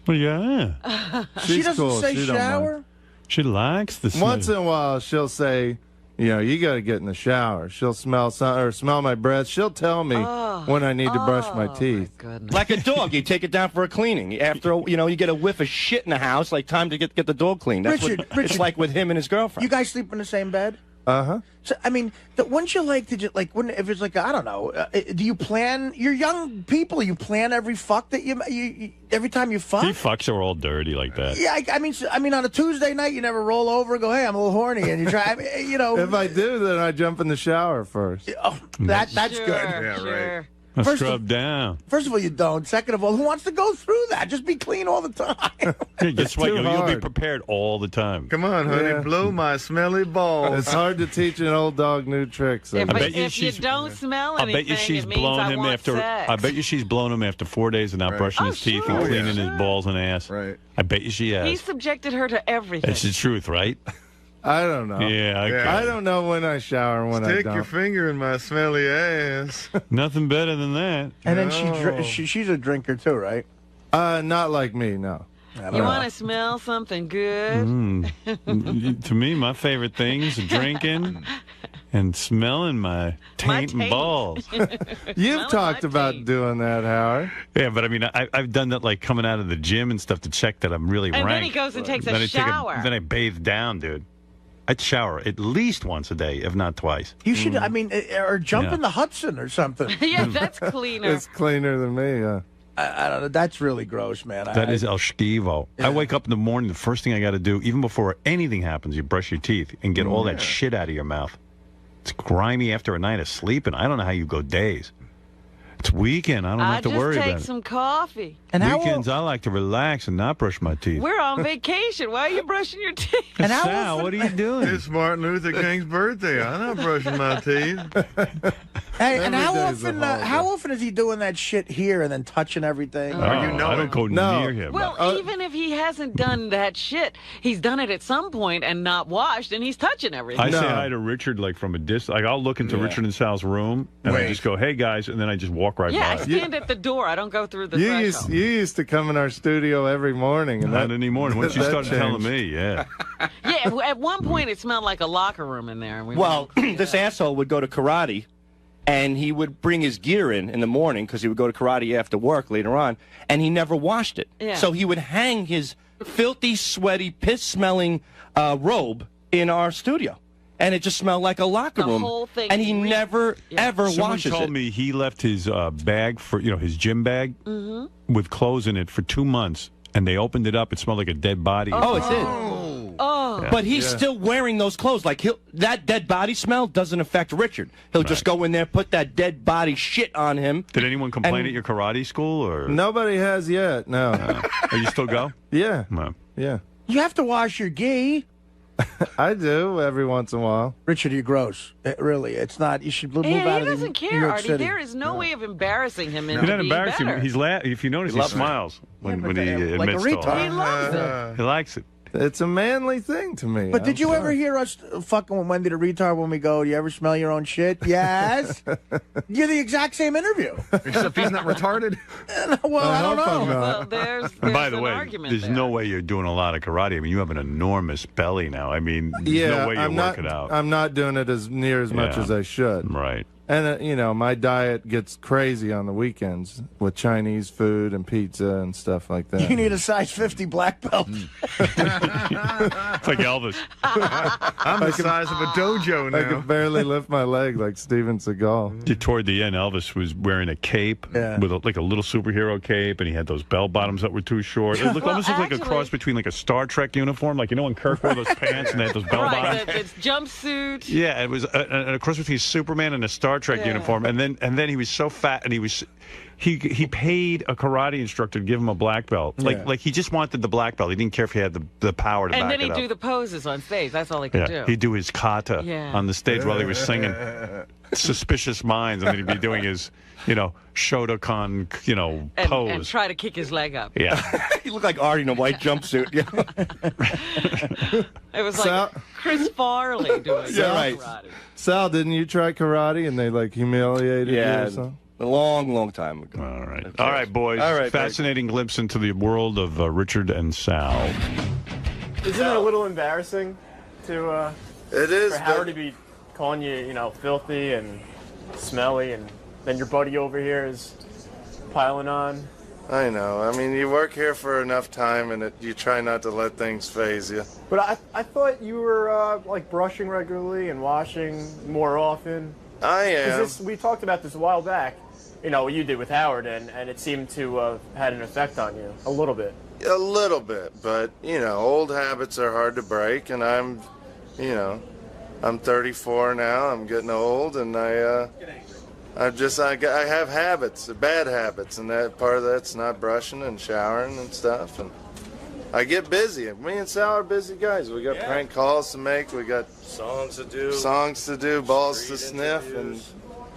Well, yeah. She She's doesn't cool. say She don't mind. shower? She likes the smell. Once in a while, she'll say, you got to get in the shower. She'll smell smell my breath. She'll tell me when I need to brush my teeth. Like a dog, you take it down for a cleaning. After you get a whiff of shit in the house, like time to get the dog cleaned. That's Richard, what Richard. it's like with him and his girlfriend. You guys sleep in the same bed? Uh-huh. So, I mean, wouldn't you like to just, like, wouldn't, if it's like, I don't know, do you plan, you're young people, you plan every fuck that you every time you fuck? He fucks her all dirty like that. Yeah, I mean, on a Tuesday night, you never roll over and go, hey, I'm a little horny, and you try, If I do, then I jump in the shower first. Oh, that's Sure, good. Yeah, sure. right. I First scrub down. First of all, you don't. Second of all, who wants to go through that? Just be clean all the time. Hey, guess what? too You'll be hard. prepared all the time. Come on, honey, Yeah. blow my smelly balls. It's hard to teach an old dog new tricks. If, bet you if you she's- don't smell I anything, bet you she's it means blown I him want after. sex. I bet you she's blown him after 4 days of not Right. brushing Oh, his teeth sure, and cleaning sure. his balls and ass. Right. I bet you she has. He subjected her to everything. That's the truth, right? I don't know. Yeah, okay. I don't know when I shower and when I Stick don't. your finger in my smelly ass. Nothing better than that. And then No. she's a drinker too, right? Not like me, no. You want to smell something good? To me, my favorite things are drinking and smelling my taint and taint. balls. You've talked about doing that, Howard. Yeah, but I mean, I've done that like coming out of the gym and stuff to check that I'm really And rank. then he goes and takes a Then I shower. then I bathe down, dude. I'd shower at least once a day, if not twice. You should, I mean, or jump Yeah. in the Hudson or something. Yeah, that's cleaner. It's cleaner than me, yeah. I don't know. That's really gross, man. That is El Schkivo. I wake up in the morning, the first thing I got to do, even before anything happens, you brush your teeth and get all that shit out of your mouth. It's grimy after a night of sleeping. I don't know how you go days. It's weekend. I don't have to worry just about take it. some coffee. Weekends, I like to relax and not brush my teeth. We're on vacation. Why are you brushing your teeth? Sal, what are you doing? It's Martin Luther King's birthday. I'm not brushing my teeth. Hey, and Every day's a holiday. how often is he doing that shit here and then touching everything? I don't go near him. Well, even if he hasn't done that shit, he's done it at some point and not washed, and he's touching everything. I say hi to Richard like from a distance. Like I'll look into Richard and Sal's room and I just go, "Hey guys," and then I just walk right Yeah, I by. stand at the door. I don't go through the You threshold. used to come in our studio every morning. And Not anymore. Once you started telling me, yeah. Yeah, at one point it smelled like a locker room in there. And we Well, this asshole would go to karate, and he would bring his gear in the morning because he would go to karate after work later on, and he never washed it. Yeah. So he would hang his filthy, sweaty, piss-smelling robe in our studio, and it just smelled like a locker room. whole thing and he never, ever Someone washes told it. me he left his bag for his gym bag with clothes in it for 2 months, and they opened it up. It smelled like a dead body. Oh, it did. Oh. But he's still wearing those clothes. Like that dead body smell doesn't affect Richard. He'll just go in there, put that dead body shit on him. Did anyone complain And- at your karate school or? Nobody has yet, no. Oh, you still go? Yeah. No. Yeah. You have to wash your gi. I do every once in a while. Richard, you're gross. Really, it's not. You should move And out he of doesn't New care, York Artie. City. There is no way of embarrassing him You're into not being embarrassing. better. He's if you notice, he loves it. smiles when he like a admits to all retard. that. He loves it. He likes it. It's a manly thing to me. But did you I'm ever hear us fucking with Wendy the retard when we go, do you ever smell your own shit? Yes. You're the exact same interview. Except he's not retarded. Well, I don't know. Well, there's And by the an way, argument there's there. no way you're doing a lot of karate. I mean, you have an enormous belly now. I mean, there's Yeah, no way you I'm work not. it out. I'm not doing it as near as much Yeah. as I should. Right. And my diet gets crazy on the weekends with Chinese food and pizza and stuff like that. You need a size 50 black belt. It's like Elvis. I'm the size of a dojo I now. can barely lift my leg like Steven Seagal. Toward the end, Elvis was wearing a cape with like a little superhero cape, and he had those bell bottoms that were too short. It looked, almost looked like a cross between like a Star Trek uniform, like when Kirk wore those pants and they had those bell bottoms. Right, it's jumpsuit. Yeah, it was a cross between Superman and a Star Trek uniform, and then he was so fat, and he paid a karate instructor to give him a black belt. Like he just wanted the black belt. He didn't care if he had the power to And back then it he'd up. do the poses on stage. That's all he could do. He'd do his kata Yeah. on the stage while he was singing Suspicious Minds, and then he'd be doing his, Shotokan, pose. And try to kick his leg up. Yeah. He looked like Artie in a white jumpsuit. It was like Chris Farley doing karate. Sal, didn't you try karate and they humiliated you or something? A long time ago. All right, boys. All right, Fascinating glimpse into the world of Richard and Sal. Isn't it a little embarrassing to It is, for Howard to be calling you, filthy and smelly, and then your buddy over here is piling on? I know. I mean, you work here for enough time, and you try not to let things faze you. But I thought you were brushing regularly and washing more often. I am. 'Cause we talked about this a while back. What you did with Howard, and it seemed to have had an effect on you a little bit. A little bit, but old habits are hard to break, and I'm 34 now. I'm getting old, and I have habits, bad habits, and that part of that's not brushing and showering and stuff. And I get busy. Me and Sal are busy guys. We got prank calls to make. We got songs to do, balls to sniff, and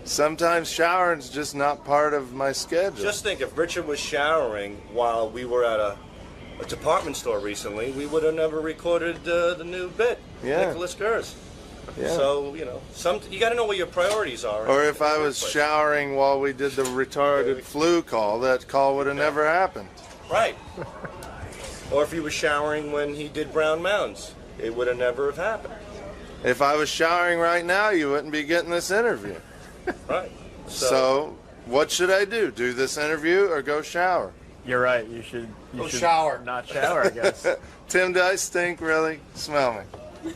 sometimes showering's just not part of my schedule. Just think, if Richard was showering while we were at a department store recently, we would have never recorded the new bit, Nicholas Gers. Yeah. So, you got to know what your priorities are. Or if I was showering while we did the retarded flu call, that call would have never happened. Right. Or if he was showering when he did Brown Mounds, it would have never have happened. If I was showering right now, you wouldn't be getting this interview. Right. So what should I do? Do this interview or go shower? You're right. You should shower. Not shower, I guess. Tim, do I stink really? Smell me.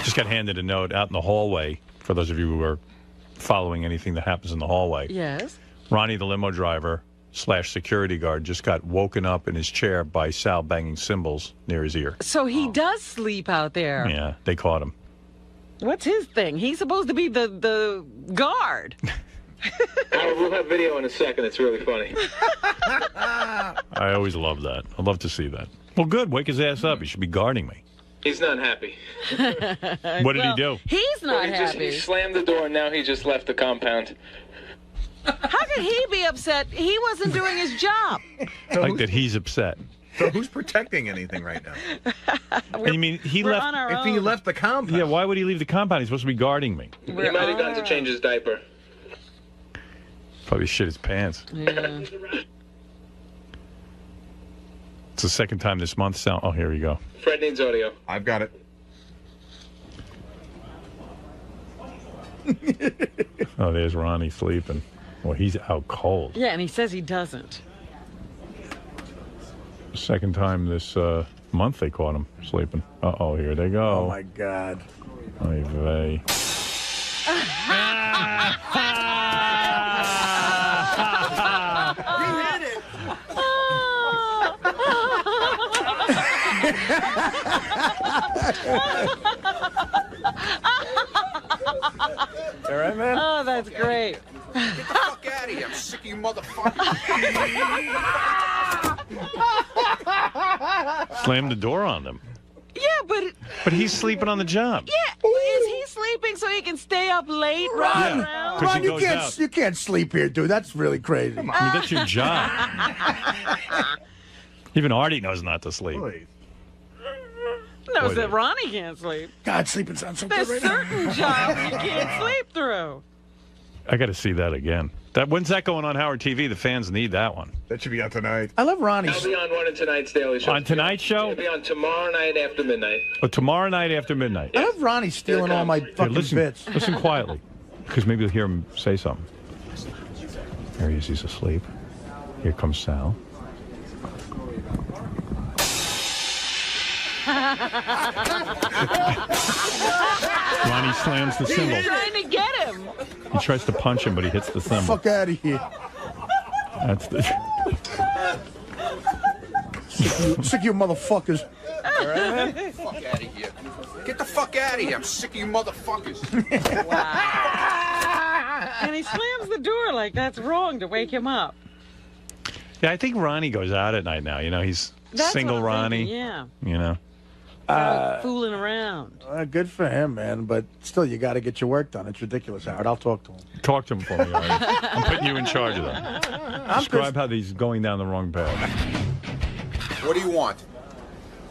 Just got handed a note out in the hallway, for those of you who are following anything that happens in the hallway. Yes. Ronnie, the limo driver / security guard, just got woken up in his chair by Sal banging cymbals near his ear. So he does sleep out there. Yeah, they caught him. What's his thing? He's supposed to be the guard. We'll have video in a second. It's really funny. I always love that. I love to see that. Well, good. Wake his ass up. He should be guarding me. He's not happy. What did he do? He's not happy. He slammed the door and now he just left the compound. How could he be upset? He wasn't doing his job. I like that he's upset. So who's protecting anything right now? I mean, he we're left. on our If he own. left the compound. Yeah, why would he leave the compound? He's supposed to be guarding me. He might have gone to change his diaper. Probably shit his pants. Yeah. It's the second time this month. Sal. Oh, here we go. Fred needs audio. I've got it. Oh, there's Ronnie sleeping. Well, he's out cold. Yeah, and he says he doesn't. Second time this month they caught him sleeping. Uh-oh, here they go. Oh, my God. Oy vey. All right, man? Oh, that's great. Get the fuck out of here. I'm sick of you motherfuckers. Slammed the door on them. Yeah, but But he's sleeping on the job. yeah, is he sleeping so he can stay up late, run around? 'Cause he Ron, you goes can't, out. you can't sleep here, dude. That's really crazy. I mean, that's your job. Even Artie knows not to sleep. Knows Boy, that Ronnie can't sleep. God, sleeping sounds so There's good right certain jobs you can't sleep through. I got to see that again. When's that going on Howard TV? The fans need that one. That should be on tonight. I love Ronnie. I'll be on one of tonight's Daily Show. On tonight's show? It'll be on tomorrow night after midnight. Oh, tomorrow night after midnight. I love Ronnie stealing all my Here, fucking listen, bits. listen quietly, because maybe you'll hear him say something. There he is. He's asleep. Here comes Sal. Ronnie slams the cymbal. He's trying to get him. He tries to punch him, but he hits the cymbal. Fuck out of here. That's the. Sick of you motherfuckers. All right, man? Fuck out of here. Get the fuck out of here. I'm sick of you motherfuckers. And he slams the door like that's wrong to wake him up. Yeah, I think Ronnie goes out at night now. You know, he's That's single what I'm Ronnie. thinking, yeah. You know. Fooling around. Good for him, man. But still, you got to get your work done. It's ridiculous, Howard. I'll talk to him. Talk to him for me, Artie. I'm putting you in charge of that. Describe how he's going down the wrong path. What do you want?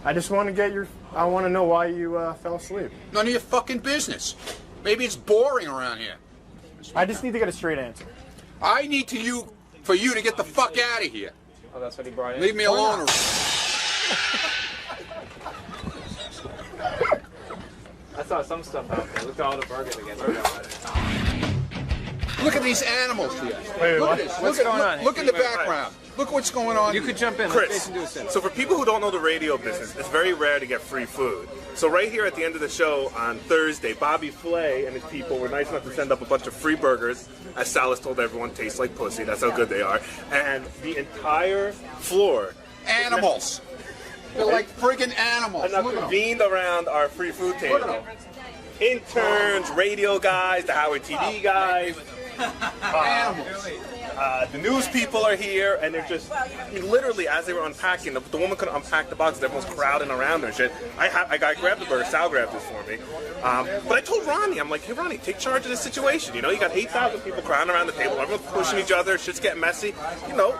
I just want to get your. I want to know why you fell asleep. None of your fucking business. Maybe it's boring around here. I just need to get a straight answer. I need for you to get the fuck out of here. Oh, that's what he brought in. Leave me alone. I saw some stuff out there. Look at all the burgers again. Look at these animals here. Wait, look what? at this. What's Look at- going on? Look at the background. Look what's going on. You could jump in. Chris, so for people who don't know the radio business, it's very rare to get free food. So right here at the end of the show on Thursday, Bobby Flay and his people were nice enough to send up a bunch of free burgers. As Salas told everyone, taste like pussy. That's how good they are. And the entire floor. Animals. They're like friggin' animals. And now Look at 'em. convened around our free food Look at table. 'em. Interns, radio guys, the Howard TV guys. The news people are here, and they're just literally as they were unpacking. The woman couldn't unpack the boxes. Everyone's crowding around her and shit. I grabbed the burger. Sal grabbed this for me. But I told Ronnie, I'm like, hey Ronnie, take charge of this situation. You know, you got 8,000 people crowding around the table. Everyone's pushing each other. Shit's getting messy. You know,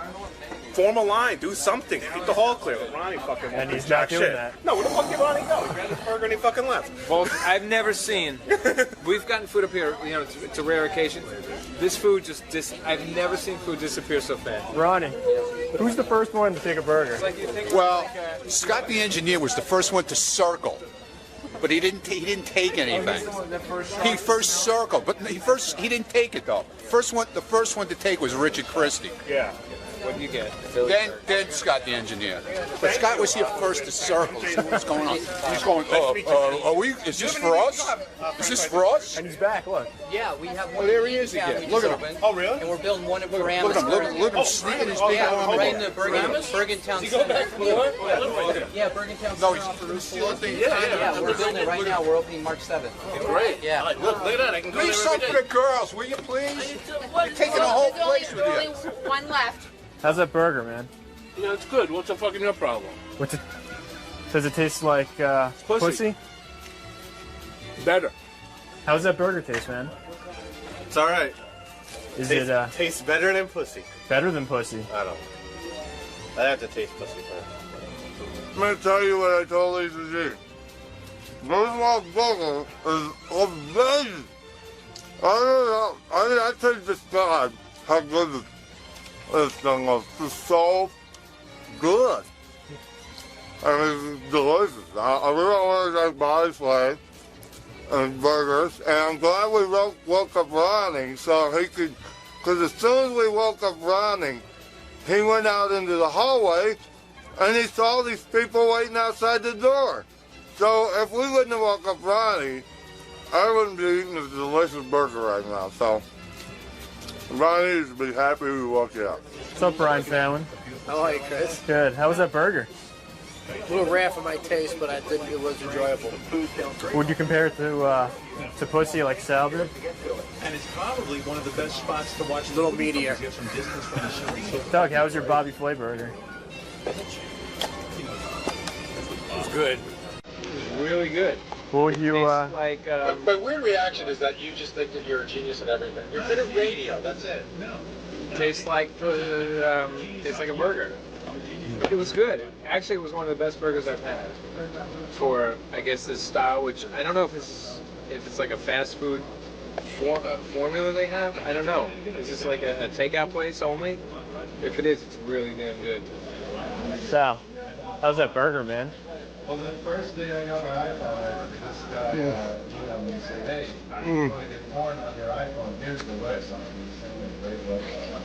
form a line, do something, keep the hall clear. But Ronnie fucking And he's jack not doing shit. that. No, where the fuck did Ronnie go? He grabbed his burger and he fucking left. Well, I've never seen. We've gotten food up here. You know, it's a rare occasion. This food I've never seen food disappear so fast. Ronnie, who's the first one to take a burger? Well, Scott the engineer was the first one to circle, but he didn't take anything. He first circled, but he didn't take it though. The first one to take was Richard Christie. Yeah. What do you get? Then Scott the engineer. But Scott was here first to circle. See what's going on. He's going, are we, is this for us? Is this for us? And he's back, look. Yeah, we have one. Oh, there he is again. Look at him. Oh, really? And we're building one at Paramus. Look at him. Look at him sneaking his big arm right in. in the Bergentown Center. Yeah, Bergentown No, Center. he's still thing. Yeah, we're building it right now. We're opening March 7th. Great. Yeah. Look at that. I can go Leave there some every for day. the girls, will you please? You're taking the whole place with you. One left. How's that burger, man? You know, it's good. What's the fucking your problem? What's it? Does it taste like pussy? Better. How's that burger taste, man? It's all right. Is Tastes- it tastes better than pussy? better than pussy? I don't know. I have to taste pussy first. I'm going to tell you what I told Lisa G. This motherfucker is amazing. I don't know. I mean, I can't describe how good this thing was. It's so good. I mean, it's delicious. I really want to thank Bobby Flay and burgers, and I'm glad we woke up Ronnie so he could, because as soon as we woke up Ronnie, he went out into the hallway and he saw these people waiting outside the door. So if we wouldn't have woke up Ronnie, I wouldn't be eating this delicious burger right now. So Ronnie needs to be happy we woke you up. What's up, Brian Fallon? How are you, Chris? Good. How was that burger? A little rare for my taste, but I think it was enjoyable. Would you compare it to pussy like Sal did? And it's probably one of the best spots to watch. A little meatier. Doug, how was your Bobby Flay burger? It's good. Really good. What would you? Like, My weird reaction is that you just think that you're a genius at everything. You're good at radio. That's it. No. tastes like a burger. It was good. Actually, it was one of the best burgers I've had for, I guess, this style, which I don't know if it's like a fast food formula they have. I don't know. Is this like a takeout place only? If it is, it's really damn good. Sal, how's that burger, man? Well, the first day I got my iPhone, this guy, he said, hey, you want to get porn on your iPhone, here's the website. He sent me a great website.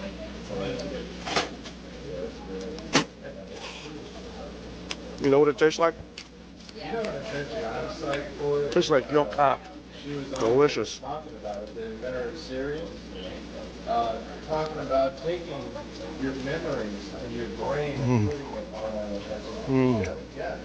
You know what it tastes like? You know what it tastes like? On the site for it. Tastes like milk pop. Delicious. Talking about it, the inventor of cereal, talking about taking your memories and your brain and putting it on a yeah.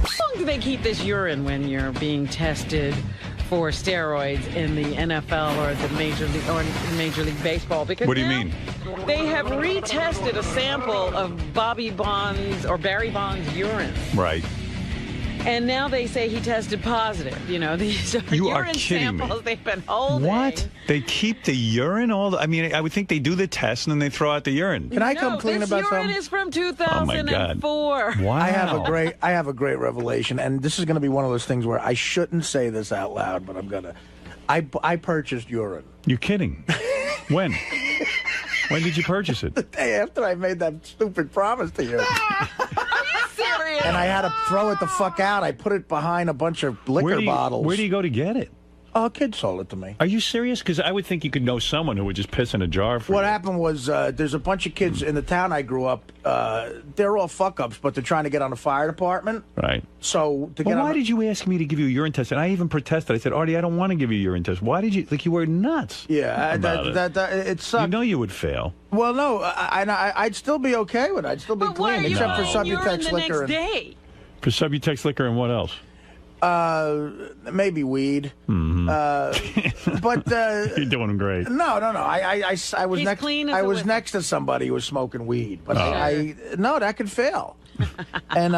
How long do they keep this urine when you're being tested for steroids in the NFL or the Major League Baseball? Because What do you mean? They have retested a sample of Barry Bonds' urine. Right. And now they say he tested positive. You know, these are You are urine kidding me. samples they've been holding. What? They keep the urine I mean, I would think they do the test and then they throw out the urine. Can I come clean this about urine something? is from Oh my God. 2004. Wow. I have a great revelation, and this is going to be one of those things where I shouldn't say this out loud, but I'm gonna. I purchased urine. You're kidding. When? When did you purchase it? The day after I made that stupid promise to you. Serious? And I had to throw it the fuck out. I put it behind a bunch of liquor bottles. Where do you go to get it? Oh, a kid sold it to me. Are you serious? Because I would think you could know someone who would just piss in a jar for What you. happened was there's a bunch of kids in the town I grew up. They're all fuck-ups, but they're trying to get on the fire department. Right. So to Well, get on why did you ask me to give you a urine test? And I even protested. I said, Artie, I don't want to give you a urine test. Why did you? Like, you were nuts. Yeah, about it. it sucked. You know you would fail. Well, no, I'd still be okay with it. I'd still be But why clean, are you except for holding urine Subutex the liquor. next day? For Subutex liquor and what else? Maybe weed. But you're doing great. No. I was He's next. clean as I a was whistle. next to somebody who was smoking weed, but no, that could fail. And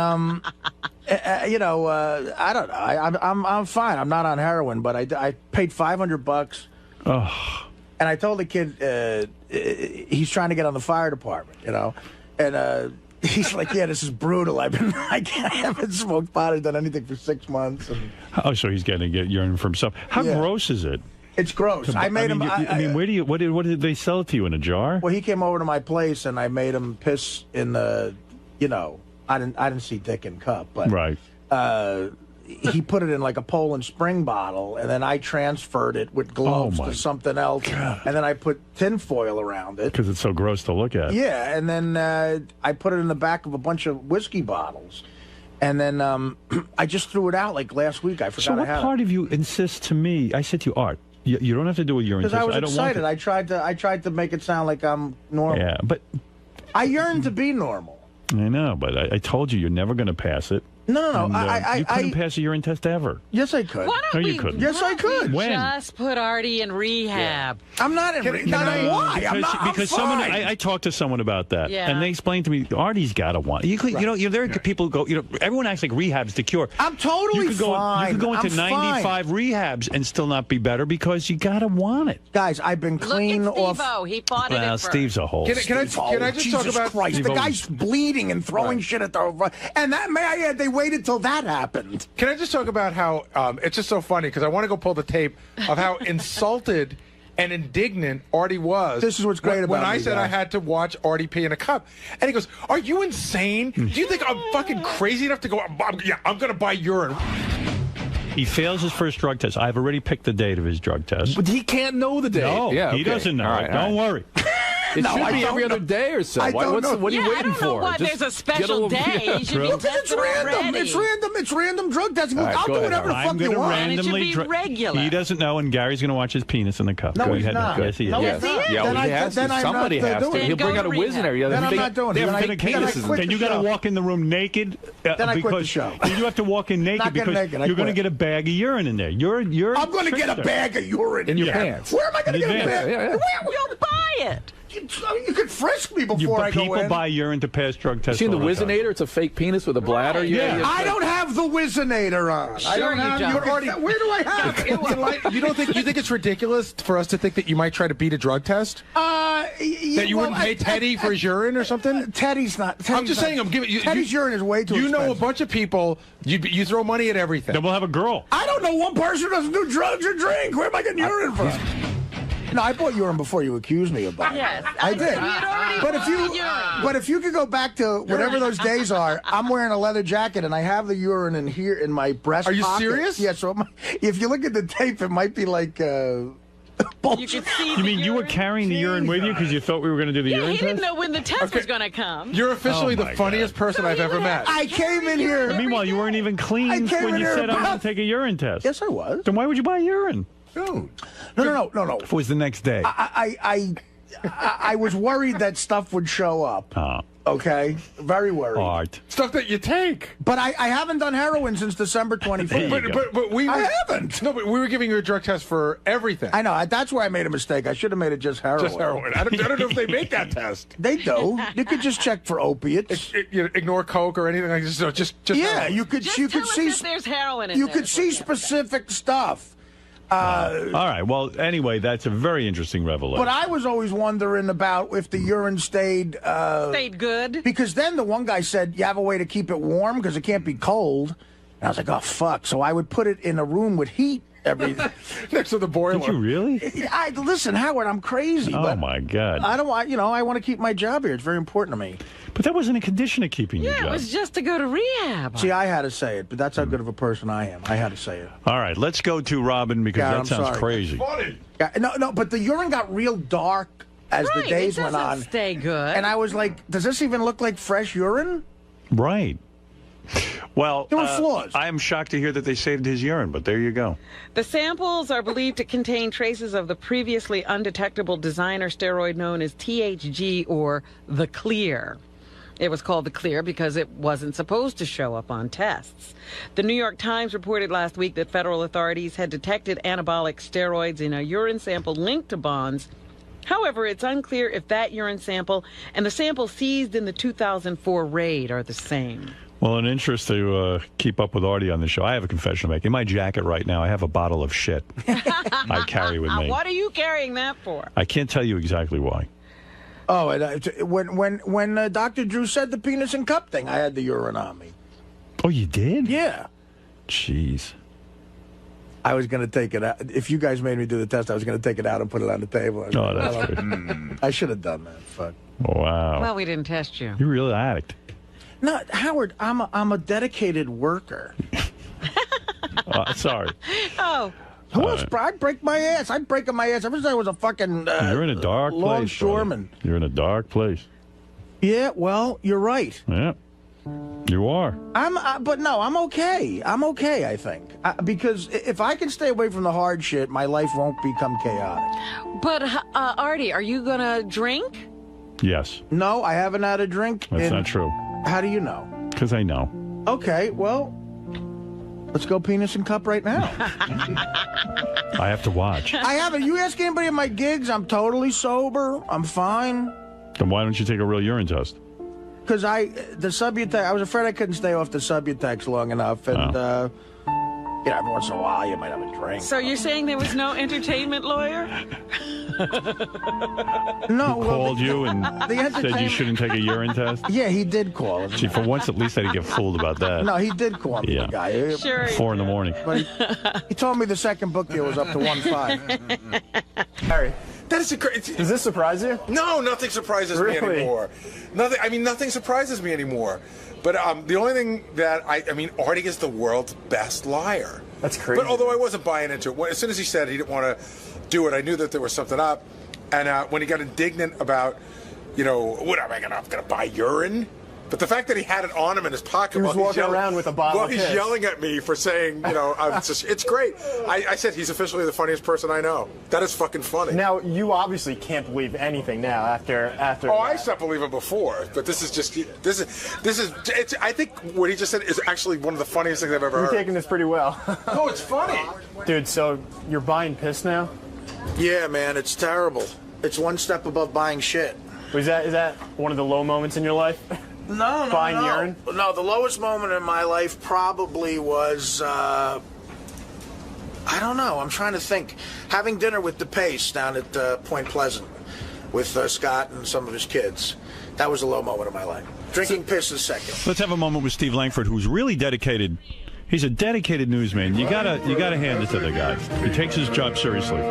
you know, I don't know. I'm fine. I'm not on heroin, but I paid $500. Oh. And I told the kid he's trying to get on the fire department, you know, and he's like, "Yeah, this is brutal. I haven't smoked pot or done anything for 6 months." And Oh, so he's going to get urine for himself. How Yeah. gross is it? it's gross. I made him. Where do you? What did they sell it to you in a jar? Well, he came over to my place, and I made him piss in the, you know, I didn't see dick in cup, but Right. He put it in like a Poland Spring bottle, and then I transferred it with gloves Oh, my to something else, and then I put tin foil around it. Because it's so gross to look at. Yeah, and then I put it in the back of a bunch of whiskey bottles, and then I just threw it out like last week. I forgot So I what had part of you insists to me? I said to you, Art, you don't have to do a urine because test. I was don't excited. Want I tried to make it sound like I'm normal. Yeah, but I yearn to be normal. I know, but I told you you're never going to pass it. No. And, you couldn't pass a urine test ever. Yes, I could. Why No, don't you we? couldn't. Yes, I could. When? Just put Artie in rehab. I'm not in. Why? I'm not. Because I'm someone, fine. I talked to someone about that, Yeah. and they explained to me, Artie's got to want. You could, you know, there are people who go. Everyone acts like rehab's the cure. I'm totally you could go, fine. You could go into I'm 95 rehabs and still not be better because you got to want it. Guys, I've been clean Look at off. Steve-O. He fought it Well, at first. Steve's a hole. Can I just Jesus talk about Christ? Steve The O's- guy's bleeding and throwing shit at the. And that, may I add, they waited till that happened. Can I just talk about how it's just so funny because I want to go pull the tape of how insulted and indignant Artie was. This is what's great when about I me, said guys. I had to watch Artie pee in a cup, and he goes, "Are you insane? Do you think I'm fucking crazy enough to go? I'm going to buy urine." He fails his first drug test. I've already picked the date of his drug test. But he can't know the date. No, yeah, he doesn't know. All right, Don't worry. It No, should I be don't every other know. day or so. I don't know. What are you Yeah, I waiting don't know for? why Just there's a special get day. You should be Because it's tested random. already. It's random drug testing. All right, I'll go do ahead, whatever the I'm fuck you going to want. And it should randomly. be regular. He doesn't know, and Gary's going to watch his penis in the cup. No, Go he's ahead. not. Yes, he is. No, Yeah, he's not. yeah, Then well, he has to. then I'm Somebody not has to. doing He'll it. bring go out a to whiz in there. rehab. Then I'm not doing it. They Then have I- fake then I penises. quit Then the you got to show. walk in the room naked. Then I quit the because show. You have to walk in naked Not getting because naked, I you're going to quit. get a bag of urine in there. You're I'm going to get a bag of urine In your there. pants. Where am I going to In get a advance. bag? Yeah, yeah. You'll buy it. You could frisk me before I go People in. buy urine to pass drug You tests. seen the all time. Wizinator? It's a fake penis with a bladder. Yeah. I don't have the Wizinator on. I Sure don't you have. don't. You're already, where do I have it? You don't think it's ridiculous for us to think that you might try to beat a drug test? That you wouldn't pay Teddy for his urine or something? Teddy's not. I'm just saying. I'm giving you. Teddy's urine is way too You know a expensive. bunch of people. You throw money at everything. Then we'll have a girl. I don't know one person who doesn't do drugs or drink. Where am I getting urine from? No, I bought urine before you accused me about it. Yes, I did. He had already But if you could go back to whatever those days are, I'm wearing a leather jacket and I have the urine in here in my breast Are you pocket. serious? Yeah. So if you look at the tape, it might be like. You could see. You mean you were carrying the urine with you because you thought we were going to do the Yeah, urine he test? didn't know when the test was going to come. You're officially Oh, the my funniest person I've ever met. I came in here. Meanwhile, you weren't even I clean came when in you here said I'm going about- to take a urine test. Yes, I was. Then why would you buy urine? No. If it was the next day. I was worried that stuff would show up. Okay, very worried. Art. Stuff that you take. But I haven't done heroin since December 25th. But we. I haven't. No, but we were giving you a drug test for everything. I know. That's where I made a mistake. I should have made it just heroin. Just heroin. I don't know if they make that test. They do. You could just check for opiates. Ignore coke or anything like this. So just yeah, heroin. you could. Just You tell could us see. that there's heroin in You there. could see specific stuff. All right. Well, anyway, that's a very interesting revelation. But I was always wondering about if the urine stayed good. Because then the one guy said you have a way to keep it warm because it can't be cold. And I was like, oh fuck! So I would put it in a room with heat every next to the boiler. Did you really? Listen, Howard, I'm crazy. Oh but my God! I don't want. I want to keep my job here. It's very important to me. But that wasn't a condition of keeping your Yeah, job. it was just to go to rehab. See, I had to say it, but that's how good of a person I am. I had to say it. All right, let's go to Robin because God, that I'm sounds sorry. crazy. Yeah, no, but the urine got real dark as the Right, days it went doesn't on. stay good. And I was like, does this even look like fresh urine? Right. Well, There were flaws. I am shocked to hear that they saved his urine, but there you go. The samples are believed to contain traces of the previously undetectable designer steroid known as THG or the Clear. It was called the clear because it wasn't supposed to show up on tests. The New York Times reported last week that federal authorities had detected anabolic steroids in a urine sample linked to Bonds. However, it's unclear if that urine sample and the sample seized in the 2004 raid are the same. Well, in interest to keep up with Artie on the show, I have a confession to make. In my jacket right now, I have a bottle of shit I carry with me. What are you carrying that for? I can't tell you exactly why. Oh, when Dr. Drew said the penis and cup thing, I had the urine on me. Oh, you did? Yeah. Jeez. I was going to take it out. If you guys made me do the test, I was going to take it out and put it on the table. Oh, that's good. I should have done that. Fuck. Wow. Well, we didn't test you. You're really an addict. No, Howard, I'm a dedicated worker. Sorry. Oh. Who else? I'd break my ass. I'd break my ass ever since I was a fucking You're in a dark place, longshoreman. brother. You're in a dark place. Yeah, well, you're right. Yeah, you are. But no, I'm okay. I'm okay, I think. Because if I can stay away from the hard shit, my life won't become chaotic. But, Artie, are you going to drink? Yes. No, I haven't had a drink. That's not true. How do you know? Because I know. Okay, well, let's go penis and cup right now. I have to watch. I haven't. You ask anybody at my gigs, I'm totally sober. I'm fine. Then why don't you take a real urine test? Because I was afraid I couldn't stay off the Subutex long enough. And, every once in a while you might have a drink. So you're saying there was no entertainment lawyer? No. Who called you and said you shouldn't take a urine test? Yeah, he did call. See, for once at least I didn't get fooled about that. No, he did call me, the guy. Sure. 4 in the morning. But he told me the second book deal was up to 1.5. Harry, that is crazy. Does this surprise you? No, nothing surprises me Really? anymore. Nothing surprises me anymore. But the only thing that Artie is the world's best liar. That's crazy. But although I wasn't buying into it, as soon as he said he didn't want to do it, I knew that there was something up. And when he got indignant about, what am I going to buy urine? But the fact that he had it on him in his pocket, He was walking around with a bottle while of he's piss. yelling at me for saying, it's great. I said he's officially the funniest person I know. That is fucking funny. Now, you obviously can't believe anything now after. Oh, I stopped believing before, but this is. I think what he just said is actually one of the funniest things I've ever You're heard. taking this pretty well. No, it's funny. Dude, so you're buying piss now? Yeah, man, it's terrible. It's one step above buying shit. Is that one of the low moments in your life? No. Buying urine? No, the lowest moment in my life probably was, I don't know, I'm trying to think. Having dinner with DePace down at Point Pleasant with Scott and some of his kids. That was a low moment of my life. Drinking piss is second. Let's have a moment with Steve Langford, who's really dedicated. He's a dedicated newsman. You gotta hand it to the guy. He takes his job seriously.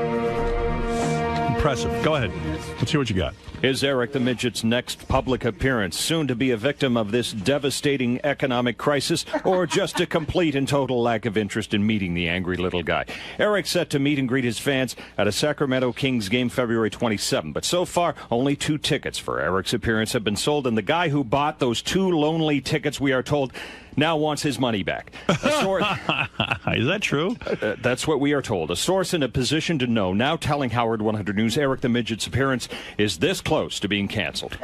Impressive. Go ahead. Let's see what you got. Is Eric the Midget's next public appearance soon to be a victim of this devastating economic crisis, or just a complete and total lack of interest in meeting the angry little guy? Eric's set to meet and greet his fans at a Sacramento Kings game February 27, but so far only 2 tickets for Eric's appearance have been sold, and the guy who bought those 2 lonely tickets, we are told, now wants his money back. Is that true? That's what we are told. A source in a position to know now telling Howard 100 News Eric the Midget's appearance is this close to being canceled.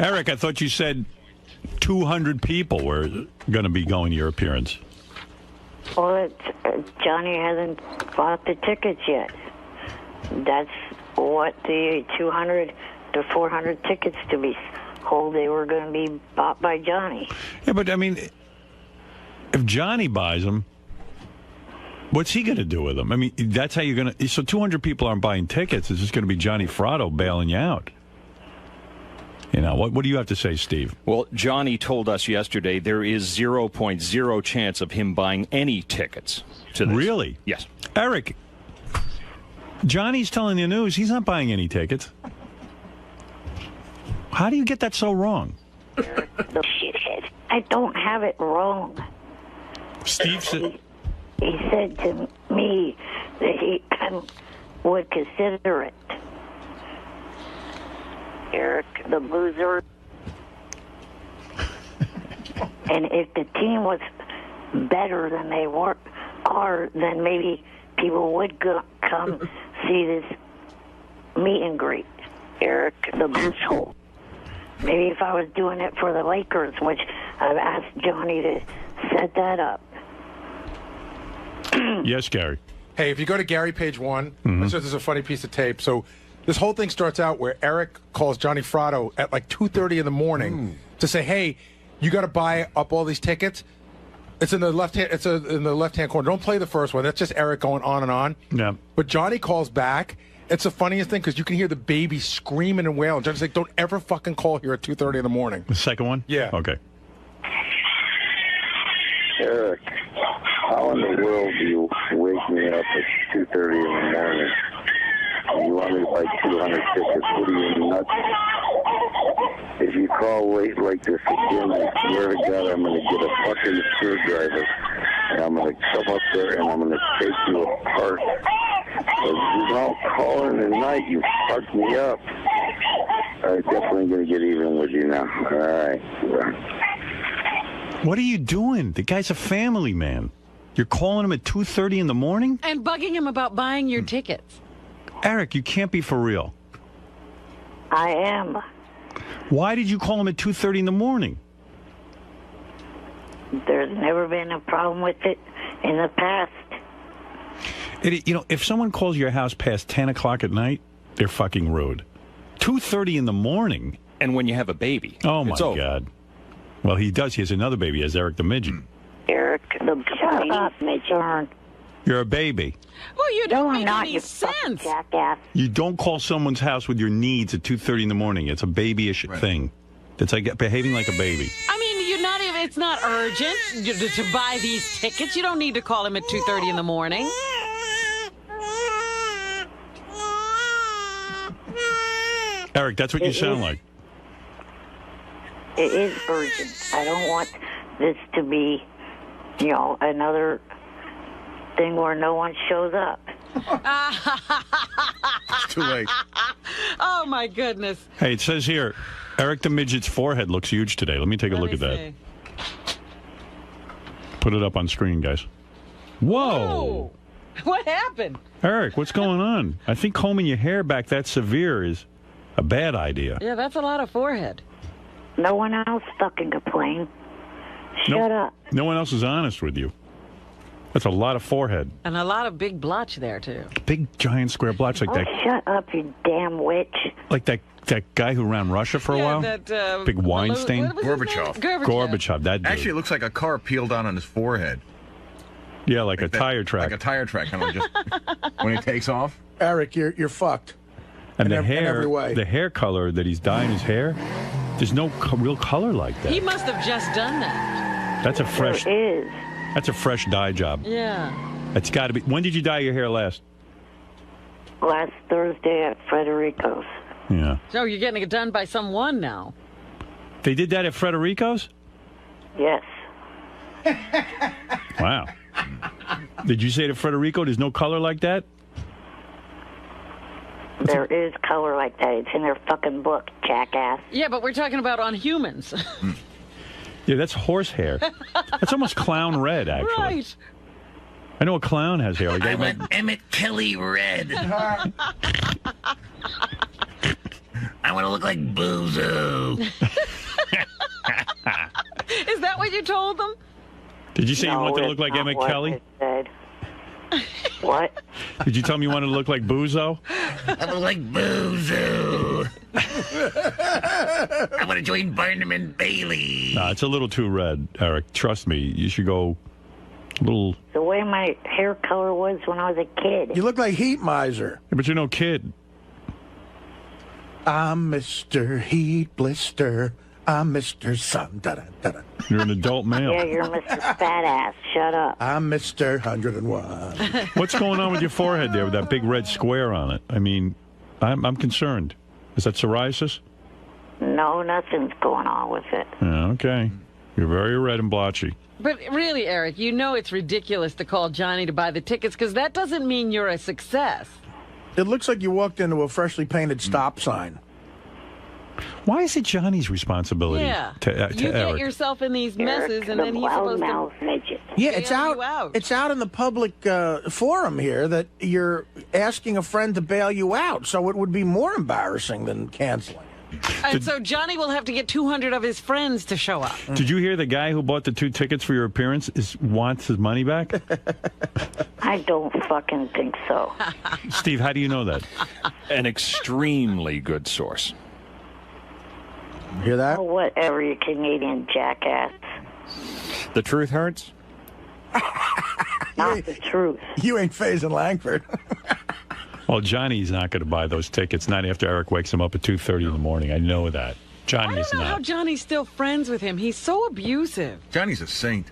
Eric, I thought you said 200 people were going to be going to your appearance. Well, Johnny hasn't bought the tickets yet. That's what the 200 to 400 tickets to be sold. They were going to be bought by Johnny. Yeah, but I mean, if Johnny buys them, what's he going to do with them? I mean, that's how you're going to... So 200 people aren't buying tickets. It's just going to be Johnny Fratto bailing you out. What do you have to say, Steve? Well, Johnny told us yesterday there is 0.0 chance of him buying any tickets to this. Really? Yes. Eric, Johnny's telling the news he's not buying any tickets. How do you get that so wrong? The shithead. I don't have it wrong. Steve said... He said to me that he would consider it. Eric, the loser. And if the team was better than they are, then maybe people would come see this meet and greet. Eric, the asshole. Maybe if I was doing it for the Lakers, which I've asked Johnny to set that up. Yes, Gary. Hey, if you go to Gary page 1, Mm-hmm. this is a funny piece of tape. So this whole thing starts out where Eric calls Johnny Fratto at like 2:30 in the morning to say, "Hey, you got to buy up all these tickets." It's in the left hand. It's in the left hand corner. Don't play the first one. That's just Eric going on and on. Yeah. But Johnny calls back. It's the funniest thing because you can hear the baby screaming and wailing. Johnny's like, "Don't ever fucking call here at 2:30 in the morning." The second one? Yeah. Okay. Eric, how in the world do you wake me up at 2:30 in the morning? You want me to buy 200 tickets? What are you, nuts? If you call late like this again, I swear to God, I'm going to get a fucking screwdriver, and I'm going to come up there and I'm going to take you apart. You don't call in the night, you fucked me up. I'm definitely going to get even with you now. All right. What are you doing? The guy's a family man. You're calling him at 2:30 in the morning? And bugging him about buying your tickets. Eric, you can't be for real. I am. Why did you call him at 2:30 in the morning? There's never been a problem with it in the past. If someone calls your house past 10 o'clock at night, they're fucking rude. 2:30 in the morning? And when you have a baby. Oh, my it's over. God. Well, he does. He has another baby. He has Eric the Midget. Eric, shut up, Midget. You're a baby. Well, you don't make not, any you sense. Jackass. You don't call someone's house with your needs at 2:30 in the morning. It's a babyish thing. That's like behaving like a baby. I mean, you're not even. It's not urgent to buy these tickets. You don't need to call him at 2:30 in the morning. Eric, that's what you sound like. It is urgent. I don't want this to be, another thing where no one shows up. It's too late. Oh, my goodness. Hey, it says here, Eric the Midget's forehead looks huge today. Let me take a look at that. Put it up on screen, guys. Whoa! What happened? Eric, what's going on? I think combing your hair back that severe is a bad idea. Yeah, that's a lot of forehead. No one else fucking complain. Shut up. No one else is honest with you. That's a lot of forehead. And a lot of big blotch there, too. Big, giant square blotch like that. Shut up, you damn witch. Like that guy who ran Russia for a while? That, Big Weinstein? Gorbachev. Gorbachev, that dude. Actually, it looks like a car peeled out on his forehead. Yeah, like a tire track. Like a tire track, kind of just when it takes off. Eric, you're fucked. And in the every hair, way. the hair color that he's dyeing his hair, there's no real color like that. He must have just done that. That's a fresh. There is. That's a fresh dye job. Yeah. It's got to be. When did you dye your hair last? Last Thursday at Frederico's. Yeah. So you're getting it done by someone now. They did that at Frederico's? Yes. Wow. Did you say to Frederico there's no color like that? There is color like that. It's in their fucking book, jackass. Yeah, but we're talking about on humans. Yeah, that's horse hair. That's almost clown red, actually. Right. I know a clown has hair. Like I want Emmett Kelly red. I want to look like Bozo. Is that what you told them? Did you say you wanted to look like Emmett Kelly? What? Did you tell me you wanted to look like Bozo? I look like Bozo. I want to join Barnum and Bailey. No, it's a little too red, Eric. Trust me. You should go a little... The way my hair color was when I was a kid. You look like Heat Miser. Yeah, but you're no kid. I'm Mr. Heat Blister. I'm Mr. Sun. Da-da-da-da. You're an adult male. Yeah, you're Mr. Fat Ass. Shut up. I'm Mr. 101. What's going on with your forehead there with that big red square on it? I mean, I'm concerned. Is that psoriasis? No, nothing's going on with it. Yeah, okay. You're very red and blotchy. But really, Eric, you know it's ridiculous to call Johnny to buy the tickets because that doesn't mean you're a success. It looks like you walked into a freshly painted stop sign. Why is it Johnny's responsibility Yeah. to You Eric? get yourself in these messes, and then he's supposed to... Yeah, it's out. It's out in the public forum here that you're asking a friend to bail you out, so it would be more embarrassing than canceling. And so Johnny will have to get 200 of his friends to show up. Did you hear the guy who bought the 2 tickets for your appearance wants his money back? I don't fucking think so. Steve, how do you know that? An extremely good source. Hear that? Oh, whatever, you Canadian jackass. The truth hurts? Not the truth. You ain't phasing Langford. Well, Johnny's not going to buy those tickets, not after Eric wakes him up at 2:30 in the morning. I know that. Johnny is I don't know how not. Johnny's still friends with him. He's so abusive. Johnny's a saint.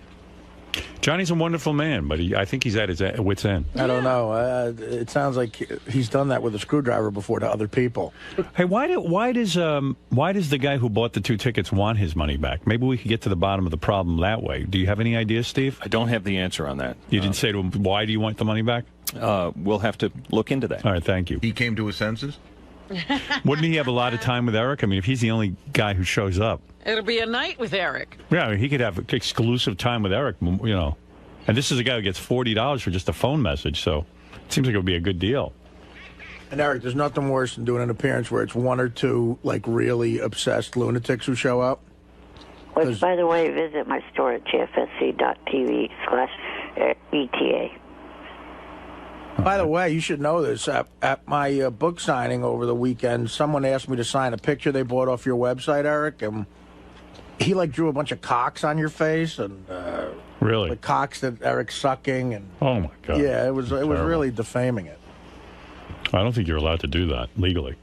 Johnny's a wonderful man, but I think he's at his wit's end. I don't know. It sounds like he's done that with a screwdriver before to other people. Hey, why does the guy who bought the 2 tickets want his money back? Maybe we could get to the bottom of the problem that way. Do you have any ideas, Steve? I don't have the answer on that. You didn't say to him, why do you want the money back? We'll have to look into that. All right, thank you. He came to his senses? Wouldn't he have a lot of time with Eric? I mean, if he's the only guy who shows up. It'll be a night with Eric. Yeah, I mean, he could have exclusive time with Eric, you know. And this is a guy who gets $40 for just a phone message, so it seems like it would be a good deal. And Eric, there's nothing worse than doing an appearance where it's 1 or 2 like really obsessed lunatics who show up. Which, by the way, visit my store at jfsc.tv/ETA. By the way, you should know this. At my book signing over the weekend, someone asked me to sign a picture they bought off your website, Eric, and he like drew a bunch of cocks on your face and really the cocks that Eric's sucking and oh my god, yeah, it was Terrible. really defaming it. I don't think you're allowed to do that legally.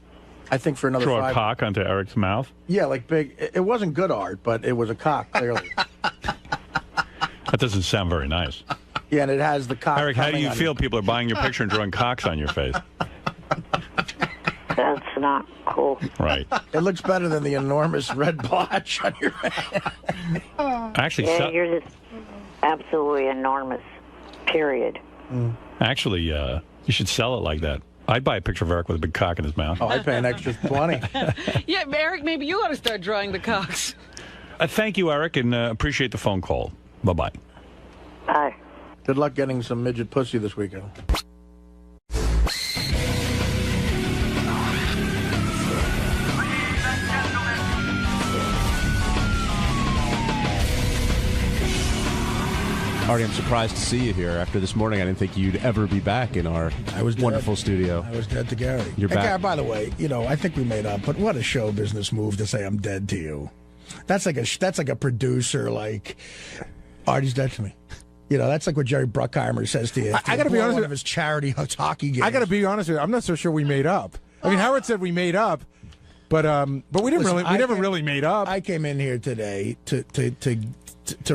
I think for another Draw 5... a cock onto Eric's mouth? Yeah, like big. It wasn't good art, but it was a cock, clearly. That doesn't sound very nice. Yeah, and it has the cock. Eric, how do coming you on feel people are buying your picture and drawing cocks on your face? That's not cool. Right. It looks better than the enormous red blotch on your head. Actually, Yeah, you're just absolutely enormous, period. Actually, you should sell it like that. I'd buy a picture of Eric with a big cock in his mouth. Oh, I'd pay an extra 20. Yeah, Eric, maybe you ought to start drawing the cocks. Thank you, Eric, and appreciate the phone call. Bye-bye. Bye. Good luck getting some midget pussy this weekend. Artie, I'm surprised to see you here after this morning. I didn't think you'd ever be back in our wonderful studio. I was dead to Gary. You're Hey, back. Gary, by the way, you know, I think we made up, but what a show business move to say I'm dead to you. That's like a producer, like, Artie's dead to me. You know, that's like what Jerry Bruckheimer says to you. I got to be honest one with of his charity hockey games. I got to be honest with you. I'm not so sure we made up. I mean, Howard said we made up, but we didn't Listen, really. We never really made up. I came in here today to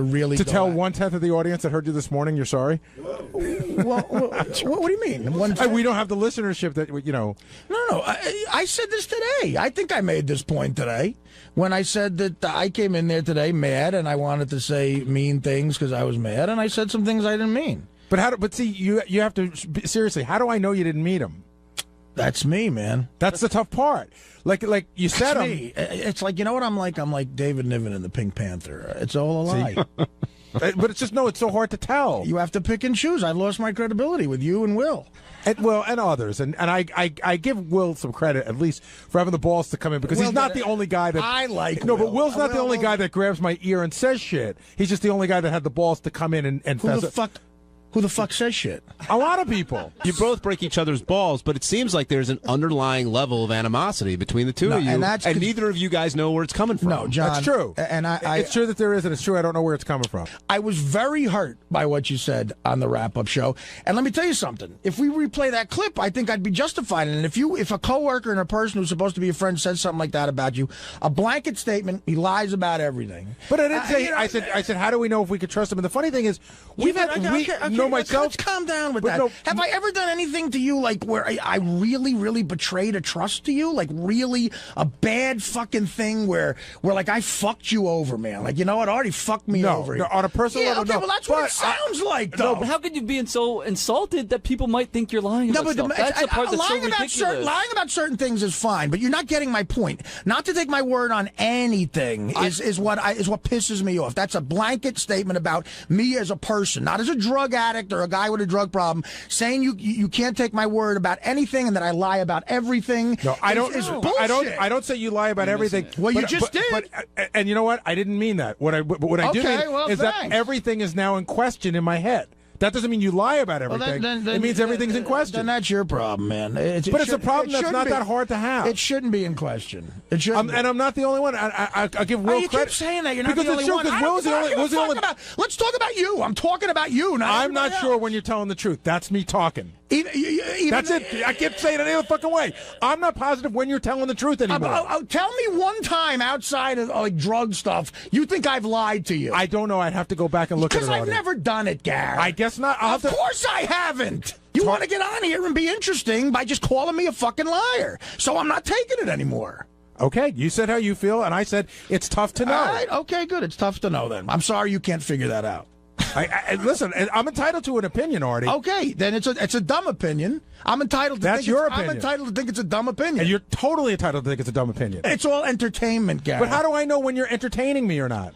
really to go tell out. 1/10 of the audience that heard you this morning you're sorry. Well, what do you mean? We don't have the listenership that you know. No. I said this today. I think I made this point today when I said that I came in there today mad and I wanted to say mean things because I was mad, and I said some things I didn't mean. But see, you have to seriously. How do I know you didn't meet him? That's me, man. That's the tough part. Like you said, It's me. It's like, you know what I'm like? I'm like David Niven in the Pink Panther. It's all a lie. But it's just it's so hard to tell. You have to pick and choose. I've lost my credibility with you and Will. And others. And I give Will some credit, at least, for having the balls to come in, because Will, he's not but the only guy that... I like No, Will. but Will's not the only Will. guy that grabs my ear and says shit. He's just the only guy that had the balls to come in and Who the fuck says shit? A lot of people. You both break each other's balls, but it seems like there's an underlying level of animosity between the two No, of you, and that's 'cause- neither of you guys know where it's coming from. No, John. That's true. And it's true that there is, and it's true I don't know where it's coming from. I was very hurt by what you said on the wrap-up show. And let me tell you something. If we replay that clip, I think I'd be justified. And if a coworker and a person who's supposed to be a friend says something like that about you, a blanket statement, he lies about everything. But I didn't say. you know, I said, how do we know if we could trust him? And the funny thing is, we've had myself. Let's calm down with But that. no- Have I ever done anything to you like where I really, really betrayed a trust to you? Like really a bad fucking thing where like I fucked you over, man. Like, you know what? Already fucked me over. No, on a personal Yeah, level, okay, no. well, that's what But it sounds like, though. No, but how could you be so insulted that people might think you're lying about stuff? That's the part that's so ridiculous. Lying about certain things is fine, but you're not getting my point. Not to take my word on anything is what pisses me off. That's a blanket statement about me as a person, not as a drug addict. addict or a guy with a drug problem saying you can't take my word about anything and that I lie about everything. No, I don't. It's I don't say you lie about everything. Well, you just did. And you know what? I didn't mean that. What I do mean is that everything is now in question in my head. That doesn't mean you lie about everything. Then, it means everything's in question. Then that's your problem, man. It's a problem that's not that hard to have. It shouldn't be in question. It shouldn't. And I'm not the only one. I give Will you credit. keep saying that. You're not because the only one. Let's talk about you. I'm talking about you. I'm not sure when you're telling the truth. That's me talking. That's it. I can't say it any other fucking way. I'm not positive when you're telling the truth anymore. Tell me one time outside of like drug stuff you think I've lied to you. I don't know. I'd have to go back and look at it. Because I've never done it, Gary. I guess not. Of course I haven't. You want to get on here and be interesting by just calling me a fucking liar. So I'm not taking it anymore. Okay, you said how you feel, and I said it's tough to know. All right, okay, good. It's tough to know then. I'm sorry you can't figure that out. Listen, I'm entitled to an opinion, Artie. Okay, then it's a dumb opinion. I'm entitled to That's your opinion. I'm entitled to think it's a dumb opinion. And you're totally entitled to think it's a dumb opinion. It's all entertainment, Gary. But how do I know when you're entertaining me or not?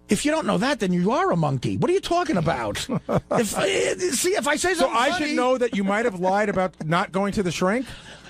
If you don't know that, then you are a monkey. What are you talking about? If I say something So I funny, should know that you might have lied about not going to the shrink?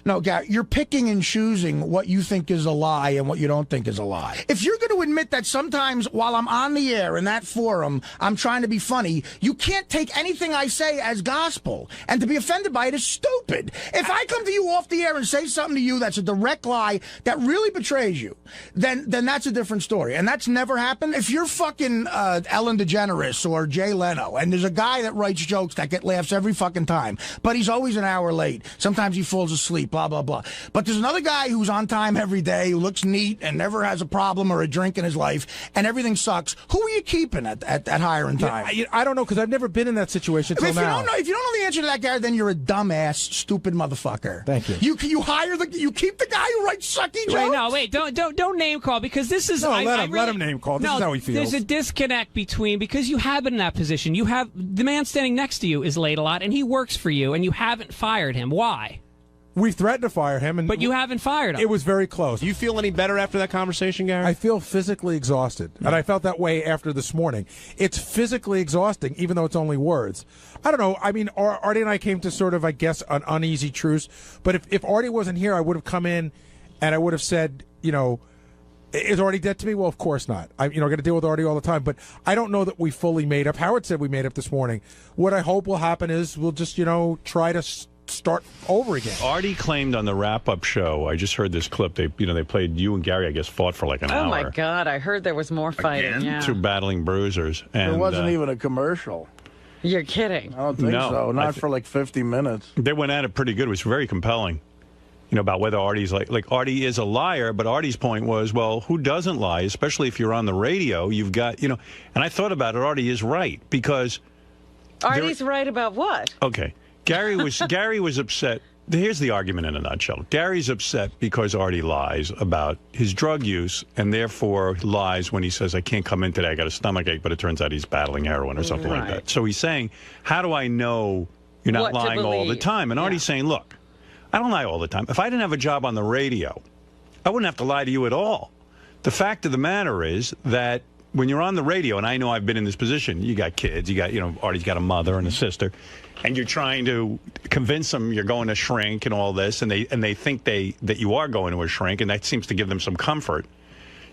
No, Gary, you're picking and choosing what you think is a lie and what you don't think is a lie. If you're going to admit that sometimes while I'm on the air in that forum, I'm trying to be funny, you can't take anything I say as gospel. And to be offended by it is stupid. If I come to you off the air and say something to you that's a direct lie that really betrays you, then that's a different story. And that's never happened. If you're fucking Ellen DeGeneres or Jay Leno, and there's a guy that writes jokes that get laughs every fucking time, but he's always an hour late. Sometimes he falls asleep. Blah, blah, blah. But there's another guy who's on time every day, who looks neat and never has a problem or a drink in his life, and everything sucks. Who are you keeping at hiring time? I don't know, because I've never been in that situation until now. If you don't know the answer to that, Gary, then you're a dumbass, stupid motherfucker. Thank you. You keep the guy who writes sucky jokes? Don't name call, because this is... No, let him name call. This is how he feels. There's a disconnect between, because you have been in that position. The man standing next to you is late a lot, and he works for you, and you haven't fired him. Why? We threatened to fire him, but you haven't fired him. It was very close. Do you feel any better after that conversation, Gary? I feel physically exhausted, and I felt that way after this morning. It's physically exhausting, even though it's only words. I don't know. I mean, Artie and I came to sort of, I guess, an uneasy truce. But if Artie wasn't here, I would have come in and I would have said, is Artie dead to me? Well, of course not. I got to deal with Artie all the time. But I don't know that we fully made up. Howard said we made up this morning. What I hope will happen is we'll just, try to start over again. Artie claimed on the wrap-up show, I just heard this clip, they played you and Gary, I guess, fought for like an hour. Oh, my God. I heard there was more fighting. Yeah. Two battling bruisers. And, it wasn't even a commercial. You're kidding. I don't think so. Not for like 50 minutes. They went at it pretty good. It was very compelling. About whether Artie's like Artie is a liar, but Artie's point was, well, who doesn't lie? Especially if you're on the radio, you've got, and I thought about it, Artie is right, because... Artie's right about what? Okay. Gary was upset. Here's the argument in a nutshell. Gary's upset because Artie lies about his drug use and therefore lies when he says, I can't come in today, I got a stomachache, but it turns out he's battling heroin or something like that. So he's saying, how do I know you're not lying all the time? And Artie's saying, look, I don't lie all the time. If I didn't have a job on the radio, I wouldn't have to lie to you at all. The fact of the matter is that when you're on the radio, and I know I've been in this position, you got kids, you got, Artie's got a mother and a sister, and you're trying to convince them you're going to shrink and all this, and they think that you are going to a shrink, and that seems to give them some comfort.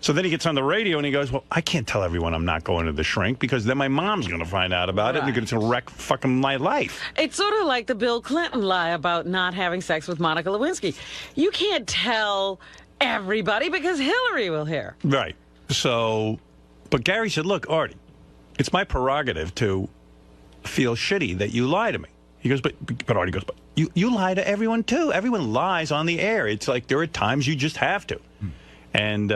So then he gets on the radio and he goes, well, I can't tell everyone I'm not going to the shrink because then my mom's going to find out about it and it's going to wreck fucking my life. It's sort of like the Bill Clinton lie about not having sex with Monica Lewinsky. You can't tell everybody because Hillary will hear. Right. So, but Gary said, look, Artie, it's my prerogative to feel shitty that you lie to me. He goes, but Artie goes, but you lie to everyone too. Everyone lies on the air. It's like there are times you just have to. And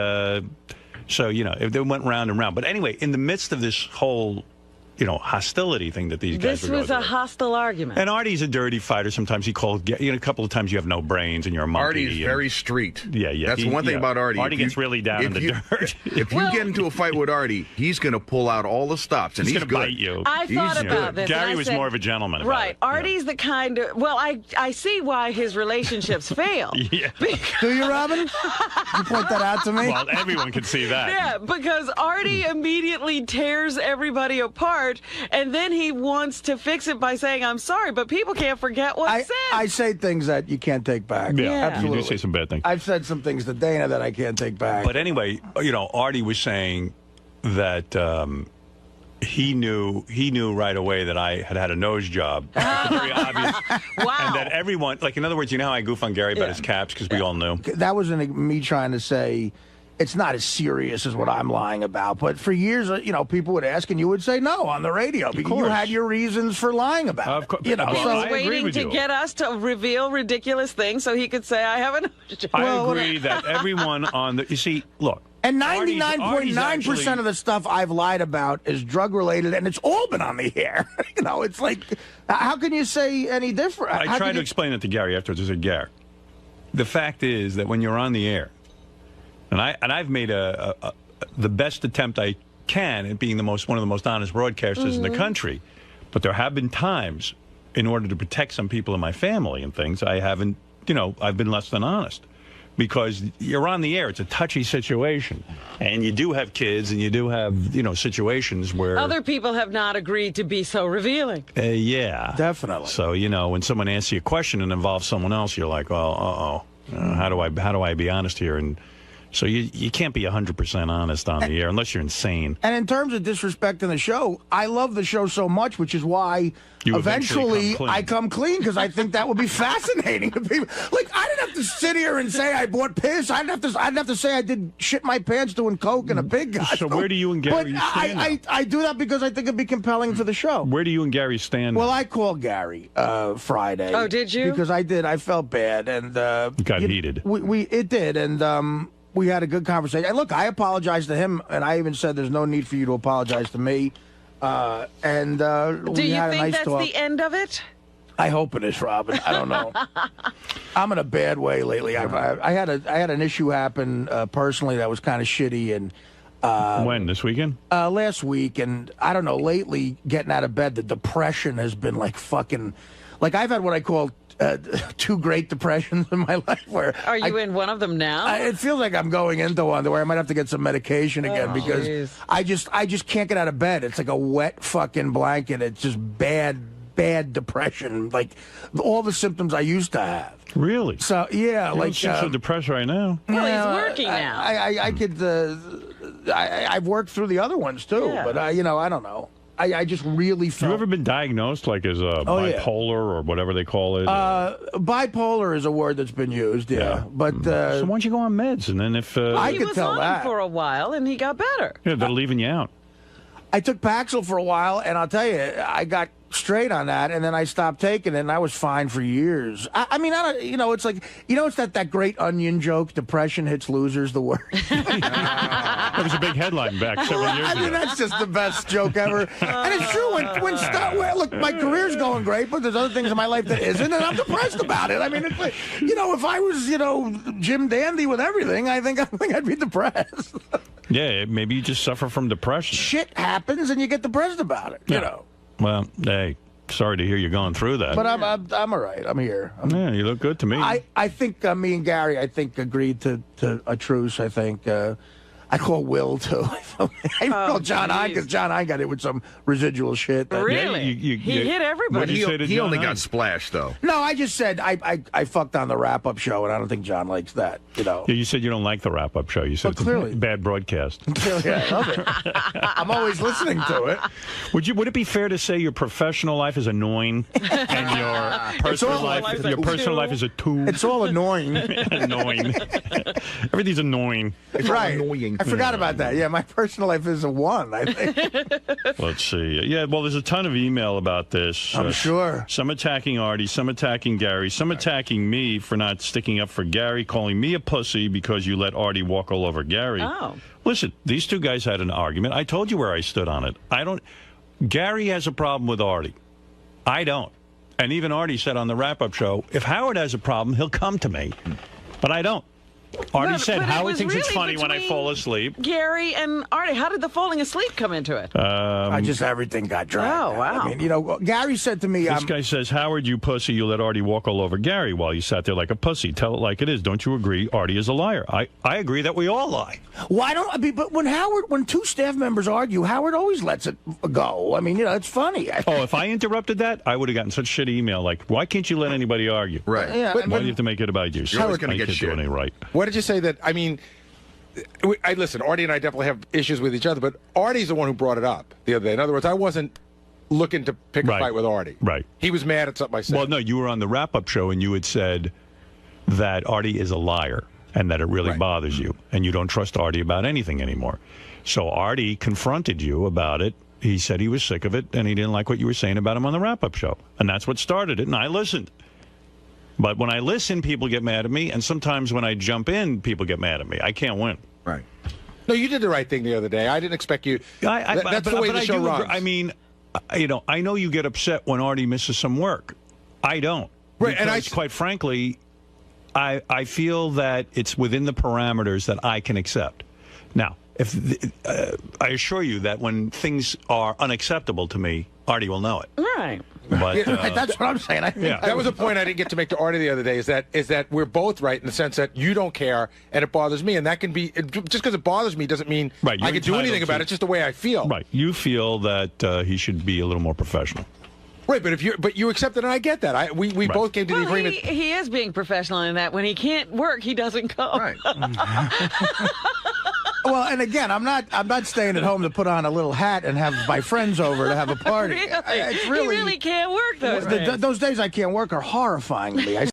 so, they went round and round. But anyway, in the midst of this whole, hostility thing that these guys were going through. This was a hostile argument. And Artie's a dirty fighter. Sometimes he called, a couple of times you have no brains and you're a monkey. Artie's very street. Yeah. That's one thing about Artie. Artie gets really down in the dirt. If you get into a fight with Artie, he's going to pull out all the stops, and he's going to bite you. I thought about this. Gary was more of a gentleman about right. it. Artie's the kind of, I see why his relationships fail. Yeah. Do you, Robin? You point that out to me? Well, everyone can see that. Yeah, because Artie immediately tears everybody apart apart, and then he wants to fix it by saying, I'm sorry, but people can't forget what's said. I say things that you can't take back. Yeah, Absolutely. you do say some bad things. I've said some things to Dana that I can't take back. But anyway, Artie was saying that he knew right away that I had a nose job. Very obvious. Wow. And that everyone, like, in other words, you know how I goof on Gary about his caps because we all knew. That wasn't me trying to say it's not as serious as what I'm lying about. But for years, people would ask and you would say no on the radio because you had your reasons for lying about it. He was waiting to get us to reveal ridiculous things so he could say, I have a nose job. I agree that everyone on the... You see, look. And 99.9% of the stuff I've lied about is drug-related, and it's all been on the air. It's like, how can you say any different? I tried to explain it to Gary afterwards. I said, Gary, the fact is that when you're on the air, and I've made the best attempt I can at being one of the most honest broadcasters in the country, but there have been times, in order to protect some people in my family and things, I haven't, I've been less than honest. Because you're on the air, it's a touchy situation, and you do have kids, and you do have situations where other people have not agreed to be so revealing. Yeah, definitely. So when someone asks you a question and involves someone else, you're like, how do I be honest here? And so you can't be 100% honest on the air unless you're insane. And in terms of disrespecting the show, I love the show so much, which is why eventually I come clean because I think that would be fascinating to people. Like, I didn't have to sit here and say I bought piss. I didn't have to say I did shit my pants doing coke in a pig costume. So where do you and Gary stand? I do that because I think it'd be compelling for the show. Where do you and Gary stand? Well, I called Gary Friday. Oh, did you? Because I did. I felt bad, and it got heated. It did, and we had a good conversation. And look, I apologized to him, and I even said there's no need for you to apologize to me. Do you think that's the end of it? I hope it is, Robin. I don't know. I'm in a bad way lately. I had an issue happen personally that was kind of shitty, and when, this weekend? Last week, and I don't know. Lately, getting out of bed, the depression has been like fucking. Like, I've had what I call 2 great depressions in my life. Where are you in one of them now? It feels like I'm going into one where I might have to get some medication again because I just can't get out of bed. It's like a wet fucking blanket. It's just bad depression. Like all the symptoms I used to have. Really? So yeah, you like don't seem so depressed right now. Well, he's working now. I could. I've worked through the other ones too, but I don't know. I just really felt... You ever been diagnosed like as bipolar or whatever they call it? Bipolar is a word that's been used, But so why don't you go on meds and then if... I he could was tell on that. for a while and he got better. Yeah, they're leaving you out. I took Paxil for a while, and I'll tell you, I got straight on that, and then I stopped taking it, and I was fine for years. I mean, it's like, it's that great Onion joke, depression hits losers the worst. That was a big headline back several years ago. I mean, that's just the best joke ever. And it's true, look, my career's going great, but there's other things in my life that isn't, and I'm depressed about it. I mean, it's like, if I was, Jim Dandy with everything, I think I'd be depressed. Yeah, maybe you just suffer from depression. Shit happens, and you get depressed about it, Well, hey, sorry to hear you're going through that. But I'm all right. I'm here. Yeah, you look good to me. I think me and Gary, agreed to a truce. I think I call Will too. I call John I because John I got hit with some residual shit. Really? He hit everybody. He only got splashed though. No, I just said I fucked on the wrap-up show, and I don't think John likes that. Yeah, you said you don't like the wrap-up show. You said it's clearly a bad broadcast. Clearly, I love it. I'm always listening to it. Would it be fair to say your professional life is annoying and your personal life is a 2? It's all annoying. Annoying. Everything's annoying. It's right. Annoying. I forgot about that. Yeah, my personal life is a 1, I think. Let's see. Yeah, well, there's a ton of email about this. I'm sure. Some attacking Artie, some attacking Gary, some attacking me for not sticking up for Gary, calling me a pussy because you let Artie walk all over Gary. Oh. Listen, these two guys had an argument. I told you where I stood on it. Gary has a problem with Artie. I don't. And even Artie said on the wrap-up show, if Howard has a problem, he'll come to me. But I don't. Artie But- said but it Howard was thinks it's really funny when I between fall asleep. Gary and Artie, how did the falling asleep come into it? Everything got dragged. Oh, out. wow. I mean, you know, Gary said to me, This guy says, Howard, you pussy, you let Artie walk all over Gary while you sat there like a pussy. Tell it like it is. Don't you agree Artie is a liar? I agree that we all lie. why don't I mean, but when two staff members argue, Howard always lets it go. I mean, you know, it's funny. Oh, if I interrupted that, I would have gotten such shitty email like, why can't you let anybody argue? Right. Yeah, Why do you have to make it about you? You're always gonna I get can't shit. do any right. What did you say that? I mean, listen. Artie and I definitely have issues with each other, but Artie's the one who brought it up the other day. In other words, I wasn't looking to pick a fight with Artie. Right. He was mad at something I said. Well, no, you were on the wrap-up show and you had said that Artie is a liar and that it really bothers you and you don't trust Artie about anything anymore. So Artie confronted you about it. He said he was sick of it and he didn't like what you were saying about him on the wrap-up show. And that's what started it, and I listened. But when I listen, people get mad at me, and sometimes when I jump in, people get mad at me. I can't win. Right. No, you did the right thing the other day. I didn't expect you. That's the way the show runs. I mean, you know, I know you get upset when Artie misses some work. I don't. Right, and Because, quite frankly, I feel that it's within the parameters that I can accept. Now, if I assure you that when things are unacceptable to me, Artie will know it. Right. But that's what I'm saying. That was a point I didn't get to make to Artie the other day. Is that we're both right in the sense that you don't care and it bothers me, and that can be just because it bothers me doesn't mean Right, I you're can do anything entitled about to- it. It's just the way I feel. Right. You feel that he should be a little more professional. Right, but you accept it, and I get that. We both came to the agreement. He is being professional in that when he can't work, he doesn't go. Right. Well, and again, I'm not staying at home to put on a little hat and have my friends over to have a party. Really? It's He really can't work those days. Those days I can't work are horrifying to me.